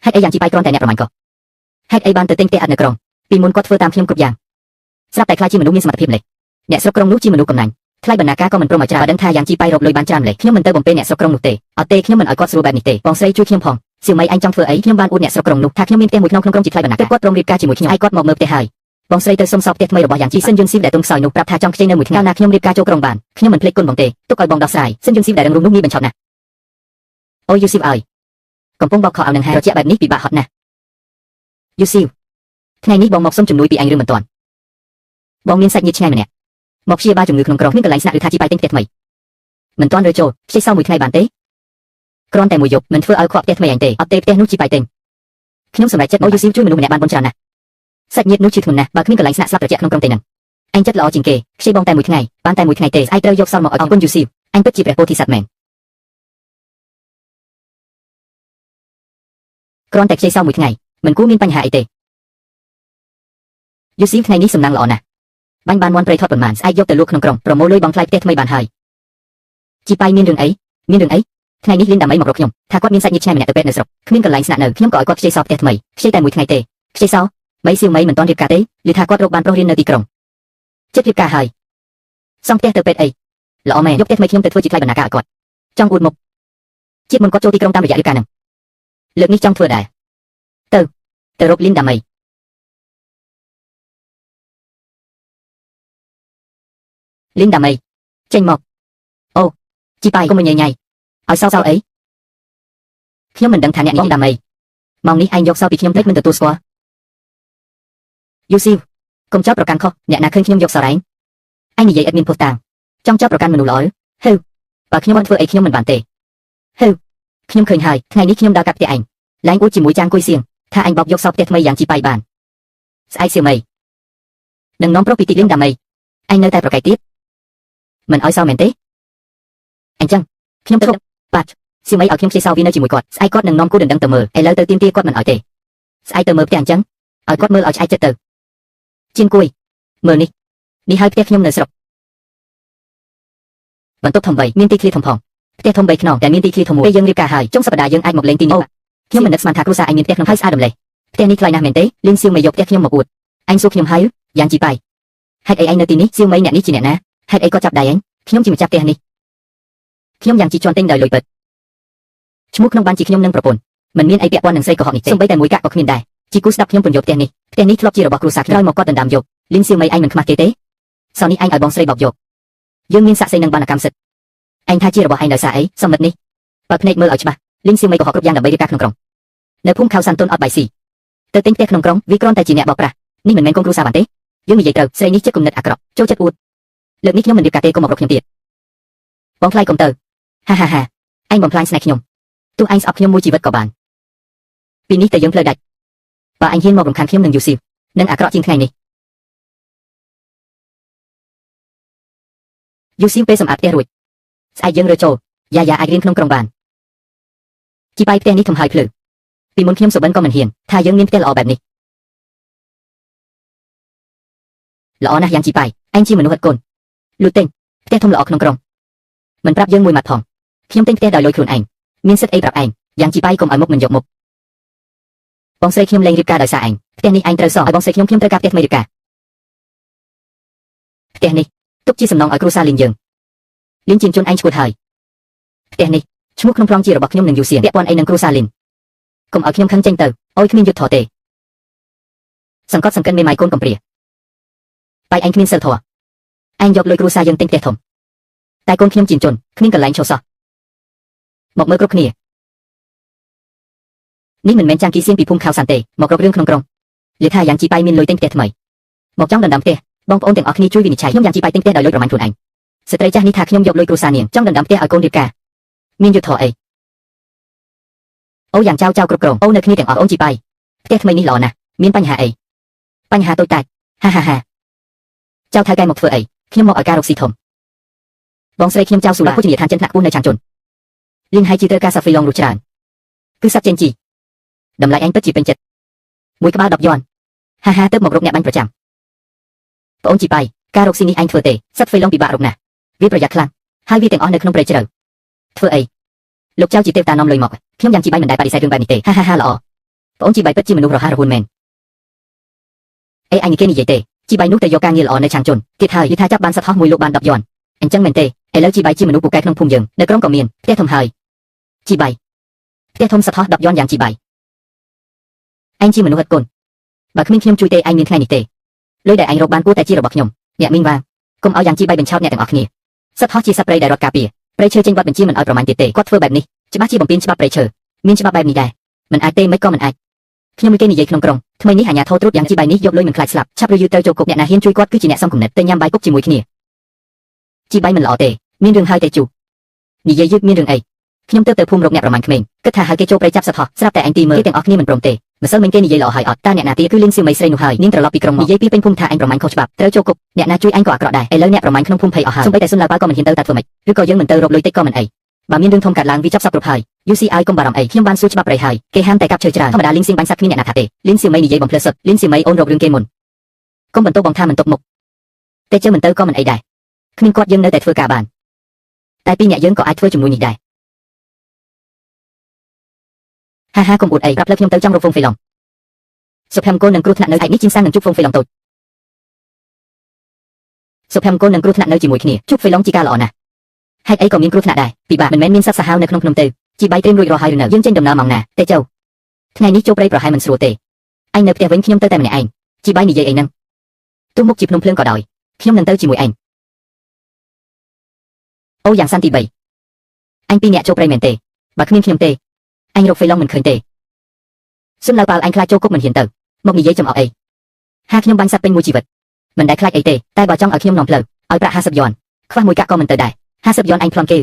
ហេតុអីយ៉ាងជីបៃគ្រាន់តែអ្នកប្រមាញ់ក៏ហេតុអីបានទៅទិញផ្ទះឥតនៅក្រុងពីមុនគាត់ធ្វើតាមខ្ញុំគ្រប់យ៉ាងស្រាប់តែខ្លាចជាមនុស្សមានសមត្ថភាពម្លេះអ្នកស្រុកក្រុងនោះជាមនុស្សកំណាញ់ ថ្លៃបណ្ណាការក៏មិនព្រមឲ្យច្រើនដឹងថាយ៉ាងជីប៉ៃរកលុយបានច្រើនម្លេះខ្ញុំមិនទៅបំពេអ្នកស្រុកក្រុងនោះទេអត់ទេខ្ញុំមិនឲ្យគាត់ស្រួលបែបនេះទេបងស្រីជួយខ្ញុំផងសៀវម៉ៃអញចង់ធ្វើអីខ្ញុំបានអួតអ្នកស្រុកក្រុងនោះថាខ្ញុំមានផ្ទះមួយក្នុងក្រុងជាថ្លៃបណ្ណាការគាត់ព្រមរៀបការជាមួយខ្ញុំឲ្យគាត់មកមើលផ្ទះហើយបងស្រីទៅសុំសោកផ្ទះថ្មីរបស់យ៉ាងជីសិនយន្តស៊ីវដែលទុំខ្សោយនោះប្រាប់ថាចង់ខ្ចីនៅមួយថ្ងៃណាខ្ញុំរៀបការចូលក្រុងបានខ្ញុំមិនភ្លេចគុណបងទេទុកឲ្យបងដោះស្រាយសិនយន្តស៊ីវដែលរងនោះងាយបញ្ឆោតណាស់អូយយូស៊ីវអើយកំពុងបោកខោឲ្យនឹងហាត្រជាក់បែបនេះពិបាកហត់ណាស់យូស៊ីវថ្ងៃនេះបងមកសុំជំនួយពីអញរឿងមិនទាន់បងមានសាច់ញាតិឆ្ងាយម្នាក់មកព្យាបាលជំងឺក្នុងក្រុងមានកន្លែងស្នាក់ឬថាជីប៉ៃទិញផ្ទះថ្មីមិនទាន់រើចូលខ្ចីសោមួយថ្ងៃបានទេគ្រាន់តែមួយយប់មិនធ្វើឲ្យខកផ្ទះថ្មីអញទេអត់ទេផ្ទះនោះជីប៉ៃទិញខ្ញុំសម្រេចចិត្តអូយូស៊ីវជួយមនុស្សម្នាក់បានបុណ្យច្រើនណាស់សាច់ញាតិនោះជឿធ្ងន់ណាស់បើគ្មានកន្លែងស្នាក់ស្លាប់ត្រជាក់ក្នុងក្រុងទេនឹងអញចិត្តល្អជាងគេខ្ចីបងតែមួយថ្ងៃបានតែមួយថ្ងៃទេស្អែកត្រូវយកសល់មកឲ្យអរគុណយូស៊ីវអញពិតជាព្រះពោធិសត្វមែនគ្រាន់តែខ្ចីសោមួយថ្ងៃមិនគួរមានបញ្ហាអីទេយូស៊ីវថ្ងៃនេះសំណាងល្អណាស់បាញ់បានមន់ព្រៃថតប៉ុន្មានស្អែកយកទៅលក់ក្នុងក្រុងប្រមូលលុយបងថ្លៃផ្ទះថ្មីបានហើយជីប៉ៃមានរឿងអីថ្ងៃនេះលីនដាមីមករកខ្ញុំថាគាត់មានសាច់ញាតិឆ្ងាយម្នាក់ទៅពេទ្យនៅស្រុកគ្មានកន្លែងស្នាក់នៅខ្ញុំក៏ឲ្យគាត់ខ្ចីសោផ្ទះថ្មីខ្ចីតែមួយថ្ងៃទេខ្ចីសោមីសៀវមីមិនទាន់រៀបការទេឮថាគាត់រកបានប្រុសរៀននៅទីក្រុងចិត្តរៀបការហើយសង់ផ្ទះទៅពេទ្យអីល្អមែនយកផ្ទះថ្មីខ្ញុំទៅធ្វើជាថ្លៃបណ្ណាការឲ្យគាត់ចង់អួតមុខជាតិមុនគាត់ចូលទីក្រុងតាមរយៈរៀបការនឹងលើកនេះចង់ធ្វើដែរទៅរកលីនដាមីចេញមកអូជីប៉ៃកុំញ៉ៃញ៉ៃឲ្យសោអីខ្ញុំមិនដឹងថាអ្នកនេះដាមីម៉ោងនេះឯងយកសោពីខ្ញុំភ្លេចមិនទទួលស្គាល់យូស៊ីវកុំចោទប្រកាន់ខុសអ្នកណាឃើញខ្ញុំយកសោឯងនិយាយឥតមានភ័ស្តុតាងចង់ចោទប្រកាន់មនុស្សល្អហឺបើខ្ញុំមិនធ្វើអីខ្ញុំមិនបានទេហឺខ្ញុំឃើញហើយថ្ងៃនេះខ្ញុំដើរកាត់ផ្ទះឯងឡើងអួតជាមួយចាងគុយសៀងថាឯងបោកយកសោផ្ទះថ្មីយ៉ាងជីប៉ៃបានស្អែកសៀវមីនឹងនាំប្រុសពីទីលីនដាមីឯងនៅតែប្រកែកទៀតមិនឲ្យសោមែនទេអញ្ចឹងខ្ញុំទៅបាត់សៀវមីឲ្យខ្ញុំខ្ចីសោវានៅជាមួយគាត់ស្អែកគាត់នឹងនាំគូដណ្ដឹងទៅមើលឥឡូវទៅទៀមទាគាត់មិនឲ្យទេស្អែកទៅមើលផ្ទះអញ្ចឹងឲ្យគាត់មើលឲ្យឆ្អែកចិត្តទៅជាងគួយមើលនេះហើយផ្ទះខ្ញុំនៅស្រុកបន្ទប់ធំ3មានទីធ្លាធំផងផ្ទះធំ3ខ្នងតែមានទីធ្លាធំមួយពេលយើងរៀបការហើយចុងសប្តាហ៍យើងអាចមកលេងទីនេះខ្ញុំមិននឹកស្មានថាគ្រួសារឯងមានផ្ទះក្នុងហើយស្អាតរំលេះផ្ទះនេះថ្លៃណាស់មែនទេលីនសៀវមីយកផ្ទះខ្ញុំមកអួតអញសួរខ្ញុំហើយយ៉ាងជីប៉ៃហេតុអីឯងនៅទីនេះសៀវមីអ្នកនេះជាអ្នកណាហេតុអីគាត់ចាប់ដៃឯងខ្ញុំជាម្ចាស់ផ្ទះនេះខ្ញុំយ៉ាងជីជន់ទិញដោយលុយពិតឈ្មោះក្នុងបានជាខ្ញុំនឹងប្រពន្ធមិនមានអីពាក់ព័ន្ធនឹងស្រីកុហកនេះទេសូម្បីតែមួយកាក់ក៏គ្មានដែរជីគូស្ដាប់ខ្ញុំពន្យល់ផ្ទះនេះធ្លាប់ជារបស់គ្រួសារក្រោយមកគាត់ដណ្ដើមយកលីនសៀវមីឯងមិនខ្មាស់គេទេសោះនេះឯងឲ្យបងស្រីបោកយកយើងមានស័ក្តិសិទ្ធិនឹងបានកម្មសិទ្ធិឯងថាជារបស់ឯងដោយសារអីសម្បត្តិនេះបើភ្នែកមើលឲ្យច្បាស់លីនសៀវមីកុហកគ្រប់យ៉ាងដើម្បីរៀបការក្នុងក្រុងនៅភូមិខៅសាន់តុនអត់បាយស៊ីទៅទិញផ្ទះក្នុងក្រុងវាគ្រាន់តែជាអ្នកបោកប្រាស់នេះមិនមែនកូនគ្រួសារបានទេយើងនិយាយត្រូវស្រីនេះចិត្តគំនិតអាក្រក់ចូលចិត្តអួតលើកនេះខ្ញុំមិនរៀបការទេកុំមករកខ្ញុំទៀតបងថ្លៃកុំទៅហាឯងបំផ្លាញស្នេហ៍ខ្ញុំទោះឯងស្អប់ខ្ញុំមួយជីវិតក៏បានពីនេះទៅយើងផ្លូវដាច់បើឯងហ៊ានមករំខានខ្ញុំនឹងយូស៊ីវនឹងអាក្រក់ជាងថ្ងៃនេះយូស៊ីវពេលសម្អាតផ្ទះរួចស្អែកយើងរើចូលយ៉ាអាចរៀនក្នុងក្រុងបានជីប៉ៃផ្ទះនេះធំហើយភ្លឺពីមុនខ្ញុំសុបិនក៏មិនហ៊ានថាយើងមានផ្ទះល្អបែបនេះល្អណាស់យ៉ាងជីប៉ៃឯងជាមនុស្សឥតគន់លូតទិញផ្ទះធំល្អក្នុងក្រុងមិនប្រាប់យើងមួយម៉ាត់ផងខ្ញុំទិញផ្ទះដោយលុយខ្លួនឯងមានសិទ្ធិអីប្រាប់ឯងយ៉ាងជីប៉ៃកុំឲ្យមុខមិនយកមុខបងស្រីខ្ញុំលែងរៀបការដោយសារឯងផ្ទះនេះឯងត្រូវសងឲ្យបងស្រីខ្ញុំត្រូវការផ្ទះថ្មីរៀបការផ្ទះនេះទុកជាសំណងឲ្យគ្រួសារលីនយើងលីនជាជនឯងឈួតហើយផ្ទះនេះឈ្មោះក្នុងប្លង់ជារបស់ខ្ញុំនឹងយូសៀនពាក់ព័ន្ធអីនឹងគ្រួសារលីនកុំឲ្យខ្ញុំខឹងចេញទៅអុយគ្មានយុទ្ធធរទេសង្កត់សង្កិនមេម៉ាយកូនកំព្រាបាយឯងគ្មានសិលធម៌ឯងយកលុយគ្រួសារយើងទិញផ្ទះធំតែកូនខ្ញុំជាជនគ្មានកន្លែងឈរសោះមកមើលគ្រប់គ្នានេះមិនមែនចាំងគីសៀងពីភូមិខៅសាន់ទេមករករឿងក្នុងក្រុងនិយាយថាយ៉ាងជីប៉ៃមានលុយទិញផ្ទះថ្មីមកចង់ដណ្ដើមផ្ទះបងប្អូនទាំងអស់គ្នាជួយវិនិច្ឆ័យខ្ញុំយ៉ាងជីប៉ៃទិញផ្ទះដោយលុយប្រមាណខ្លួនឯងស្ត្រីចាស់នេះថាខ្ញុំយកលុយគ្រួសារនាងចង់ដណ្ដើមផ្ទះឲ្យកូនរៀបការមានយុទ្ធធរអីអូយ៉ាងចៅគ្រប់គ្រងអូនៅគ្នាទាំងអស់អូនជីប៉ៃផ្ទះថ្មីនេះល្អណាស់មានបញ្ហាអីបញ្ហាតូចតាចហាចៅថៅកែមកធ្វើអីខ្ញុំមកឲ្យការរកស៊ីធំបងស្រីខ្ញុំចៅស៊ូឡាភោជនីយដ្ឋានចិនថ្នាក់ខ្ពស់នៅឆាងជុនលៀងហើយជីត្រូវការសាហ្វ្រីឡងរូច្រើនគឺសាប់ចេញជីតម្លៃឯងពិតជាពេញចិត្តមួយក្បាល10យន់ហាទៅមករកអ្នកបាញ់ប្រចាំបងអូនជីប៉ៃការរកស៊ីនេះឯងធ្វើទេសាហ្វ្រីឡងពិបាករកណាស់វាប្រយ័ត្នខ្លាំងហើយវាទាំងអស់នៅក្នុងព្រៃជ្រៅធ្វើអីលោកចៅជាទេវតានាំលុយមកខ្ញុំយ៉ាងជីប៉ៃមិនដែលបដិសេធរឿងបែបនេះទេហាល្អបងអូនជីប៉ៃពិតជាមនុស្សរហ័សរហួនមែនអីអញគេនិយាយទេជីប៉ៃនោះទៅយកការងារល្អនៅឆាងជុនទៀតហើយយីថាចាប់បានសត្វហោះមួយលោកបាន10យន់ អញ្ចឹងមែនទេឥឡូវជីបៃជាមនុស្សពូកែក្នុងភូមិយើងនៅក្រុងក៏មានផ្ទះធំហើយជីបៃផ្ទះធំសតហ10យន់យ៉ាងជីបៃអញជាមនុស្សឥតគុណបើគ្មានខ្ញុំជួយទេអញមានថ្ងៃនេះទេលុយដែលអញរកបានគួរតែជារបស់ខ្ញុំអ្នកមីងវ៉ាងកុំឲ្យយ៉ាងជីបៃបញ្ឆោតអ្នកទាំងអស់គ្នាសត្វហោះជាសត្វព្រៃដែលរត់ការពារព្រៃឈើចេញបទបញ្ជាមិនឲ្យប្រមាញ់ទៀតទេគាត់ធ្វើបែបនេះច្បាស់ជាបំពានច្បាប់ព្រៃឈើមានច្បាប់បែបនេះដែរមិនអាចទេមិនក៏មិនអាចខ្ញុំមានគេនិយាយក្នុងក្រុងថ្មីនេះអាញាធរត្រួតយ៉ាងជីបៃនេះយកលុយមិនខ្លាចស្លាប់ឆាប់ឬយឺតទៅចូលគុកអ្នកណាហ៊ានជួយគាត់គឺជាអ្នកសំគំនិតទៅញ៉ាំបាយគុកជាមួយគ្នាជីបៃមិនល្អទេមានរឿងហើយទេជូនិយាយយឺតមានរឿងអីខ្ញុំទៅភូមិរកអ្នកប្រមាញ់ក្មេងគិតថាហើយគេចូលព្រៃចាប់សត្វហោះស្រាប់តែអញទីមើលគេទាំងអស់គ្នាមិនព្រមទេម្សិលមិញគេនិយាយល្អហើយអត់តើអ្នកណាទៀតគឺលីនសៀវមីស្រីនោះហើយនាងត្រឡប់ពីក្រុងមកនិយាយពីពេញភូមិថាអញប្រមាញ់ខុសច្បាប់ត្រូវចូលគុកអ្នកណាជួយអញក៏អាក្រក់ដែរឥឡូវអ្នកប្រមាញ់ក្នុងភូមិភ័យអស់ហើយសូម្បីតែសុនឡាវប៉ាក៏មិនហ៊ានទៅតែធ្វើម៉េចឬក៏យើងមិនទៅរកលុយតិចក៏មិនអីបើមានរឿងធំកើតឡើងវាចាប់សពគ្រប់ហើយយូស៊ីឲ្យកុំបារម្ភអីខ្ញុំបានសួរច្បាប់ព្រៃហើយគេហាមតែកាប់ឈើច្រើនធម្មតាលីនសៀងបាញ់សត្វគ្មានអ្នកណាថាទេលីនសៀវមីនិយាយបំភ្លើសុទ្ធលីនសៀវមីអូនរករឿងគេមុនកុំបន្ទោបងថាមិនຕົកមុខតែជើមិនទៅក៏មិនអីដែរគ្មានគាត់យើងនៅតែធ្វើការបានតែពីរអ្នកយើងក៏អាចធ្វើជំនួយនេះដែរហាកុំអួតអីប្រាប់លើខ្ញុំទៅចង់រកហ្វុងហ្វេឡុងសុភមង្គលនឹងគ្រោះថ្នាក់នៅឯនេះជីនសាំងនឹងជួបហ្វុងហ្វេឡុងតូចសុភមង្គលនឹងគ្រោះថ្នាក់នៅជាមួយគ្នាជួបហ្វេឡុងជាការល្អណាស់ហេតុអីក៏មានគ្រោះថ្នាក់ដែរពិបាកមិនមែនមានសត្វសាហាវនៅក្នុងភ្នំទេជីបៃត្រៀមរួចរាល់ហើយឬនៅយើងចេញដំណើរម៉ោងណាទេចៅថ្ងៃនេះចូលព្រៃប្រហែលមិនស្រួលទេអញនៅផ្ទះវិញខ្ញុំទៅតែម្នាក់ឯងជីបៃនិយាយអីហ្នឹងទោះមុខជាភ្នំភ្លើងក៏ដោយខ្ញុំនឹងទៅជាមួយឯងអូយ៉ាងសាន់ទី3អញពីរអ្នកចូលព្រៃមែនទេបើគ្មានខ្ញុំទេអញរកហ្វេឡុងមិនឃើញទេសុនឡៅប៉ាល់អញខ្លាចចូលគុកមិនហ៊ានទៅមកនិយាយចំអកអីហាខ្ញុំបាញ់សត្វពេញមួយជីវិតមិនដែលខ្លាចអីទេតែបើចង់ឲ្យខ្ញុំនាំផ្លូវឲ្យប្រាក់50យន់ខ្វះមួយកាក់ក៏មិនទៅដែរ50យន់អញប្លន់គេ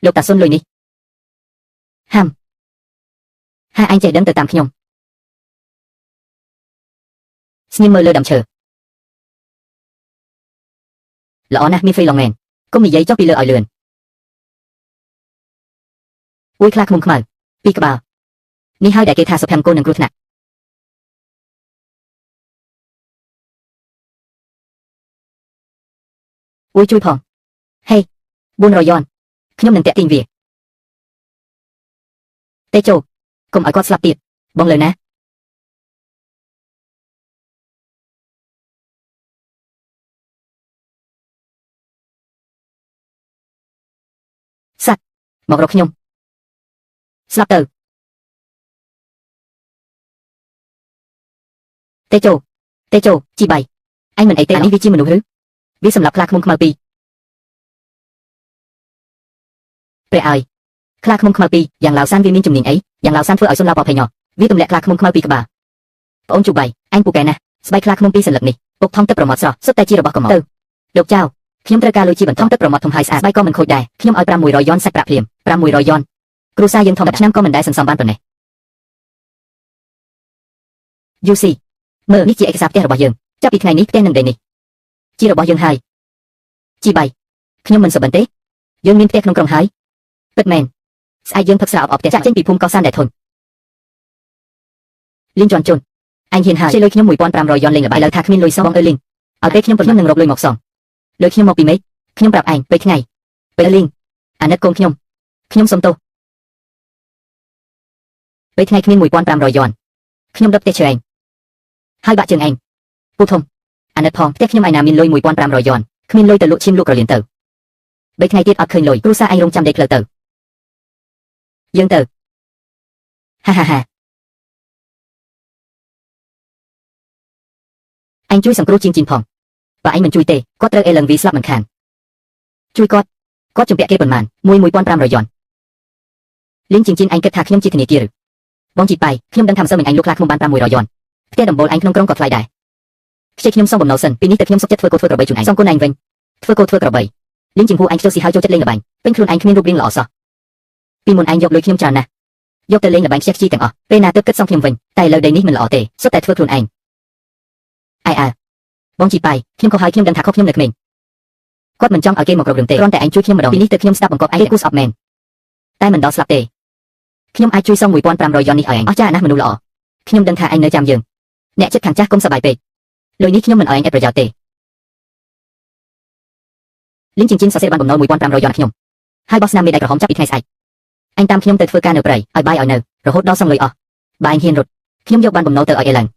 លោកតាសុនលុយនេះហាំហាអញចេះដឹងទៅតាមខ្ញុំស្ងៀមមើលលើដើមឈើល្អណាស់មានហ្វេឡុងមែនកុំនិយាយចុះពីលើឲ្យលឿនអួយខ្លាឃ្មុំខ្មៅពីក្បាលនេះហើយដែលគេថាសុភមង្គលនឹងគ្រោះថ្នាក់អួយជួយផងហេ400យន់ខ្ញុំនឹងតាក់ទាញវាទេជោកុំឲ្យគាត់ស្លាប់ទៀតបងលើណាសត្វមករកខ្ញុំស្លាប់ទៅទេជោជីបៃអញមិនអីទេអានេះវាជាមនុស្សឬវាសម្រាប់ខ្លាឃ្មុំខ្មៅពីរព្រះអើយខ្លាឃ្មុំខ្មៅពីរយ៉ាងឡាវសានវាមានជំនាញអីយ៉ាងឡាវសានធ្វើឲ្យសុនឡាប៉ភ័យញោវាទម្លាក់ខ្លាឃ្មុំខ្មៅពីរក្បាលប្អូនជូបៃអញពូកែណាស់ស្បែកខ្លាឃ្មុំពីរសន្លឹកនេះពុកថងទឹកប្រមាត់ស្រស់សុទ្ធតែជារបស់កំមកទៅលោកចៅខ្ញុំត្រូវការលុយជាបន្ថងទឹកប្រមាត់ធំហើយស្អាតស្បែកក៏មិនខូចដែរខ្ញុំឲ្យ500យន់សាច់ប្រាក់ភ្លាម500យន់គ្រូសាយើងធំ10ឆ្នាំក៏មិនដែលសន្សំបានប៉ុណ្ណេះយូស៊ីមើលនេះជាឯកសារផ្ទះរបស់យើងចាប់ពីថ្ងៃនេះផ្ទះនឹងដីនេះជារបស់យើងហើយជីបៃខ្ញុំមិនសុបិនទេយើងមានផ្ទះក្នុងក្រុងហើយពិតមែនស្អែកយើងផឹកស្រាអបផ្ទះចាក់ចេញពីភូមិកោសានដែលធន់លីងជន់ជន់អញហ៊ានហើយជិះលុយខ្ញុំ1500យន់លេងល្បែឥឡូវថាគ្មានលុយសងបងអើលីងឲ្យពេលខ្ញុំប្រខ្ញុំនឹងរកលុយមកសងលុយខ្ញុំមកពីមេឃខ្ញុំប្រាប់ឯងពេលថ្ងៃពេលលីងអាណិតកូនខ្ញុំសុំទោសពេលថ្ងៃគ្មាន1500យន់ខ្ញុំដុតផ្ទះឈើឯងហើយបាក់ជើងឯងពូធំអាណិតផងផ្ទះខ្ញុំឯណាមានលុយ1500យន់គ្មានលុយទៅលក់ឈាមលក់ក្រលៀនទៅបីថ្ងៃទៀតអត់ឃើញលុយគ្រូសាឯងរងចាំដេកផ្លូវទៅយើងទៅហាអញជួយសង្គ្រោះជាងជីនផងបើឯងមិនជួយទេគាត់ត្រូវអេលឹងវីស្លាប់មិនខានជួយគាត់ជំពាក់គេប៉ុន្មាន1500យន់លីងជាងជីនអញគិតថាខ្ញុំជាធនាគារឬបងជីប៉ៃខ្ញុំដឹងថាម្សិលមិញអញលក់ខ្លាឃ្មុំបាន500យន់ផ្ទះដំបូលអញក្នុងក្រុងក៏ថ្លៃដែរខ្ចីខ្ញុំសងបំណុលសិនពីនេះទៅខ្ញុំសុខចិត្តធ្វើកោធ្វើក្របីជូនឯងសងគុណឯងវិញធ្វើកោធ្វើក្របីលីងជាងហួរអញចូលស៊ីហើយចូលចិត្តលេងល្បែងពេញខ្លួនឯងគ្មានរូបរាងល្អសោះពីមុនឯងយកលុយខ្ញុំច្រើនណាស់យកទៅលេងល្បែងខ្ជិះខ្ជីទាំងអស់ពេលណាទៅគិតសងខ្ញុំវិញតែឥឡូវដីនេះមិនល្អទេសុទ្ធតែធ្វើខ្លួនឯងបងជីប៉ៃខ្ញុំក៏ហើយខ្ញុំដឹងថាខុសខ្ញុំនៅក្មេងគាត់មិនចង់ឲ្យគេមករករឿងទេគ្រាន់តែឯងជួយខ្ញុំម្ដងពីនេះទៅខ្ញុំស្ដាប់បង្គាប់ឯងគូស្អប់មែនតែមិនដល់ស្លាប់ទេខ្ញុំអាចជួយសង1500យន់នេះឲ្យឯងអស់ចាស់ណាស់មនុស្សល្អខ្ញុំដឹងថាឯងនៅចាំយើងអ្នកចិត្តខាងចាស់កុំសប្បាយពេកលុយនេះខ្ញុំមិនឲ្យឯងឥតប្រយោជន៍ទេលីងជីនសរសេរបានបំណុល1500យន់ខ្ញុំហើយបោះស្នាមមេដៃក្រហមចាប់ពីថ្ងៃស្អែកអញតាមខ្ញុំទៅធ្វើការនៅព្រៃឲ្យបាយឲ្យនៅរហូតដល់សងលុយអស់បើឯងហ៊ានរត់ខ្ញុំយកបានបំណុលទៅឲ្យឯឡើង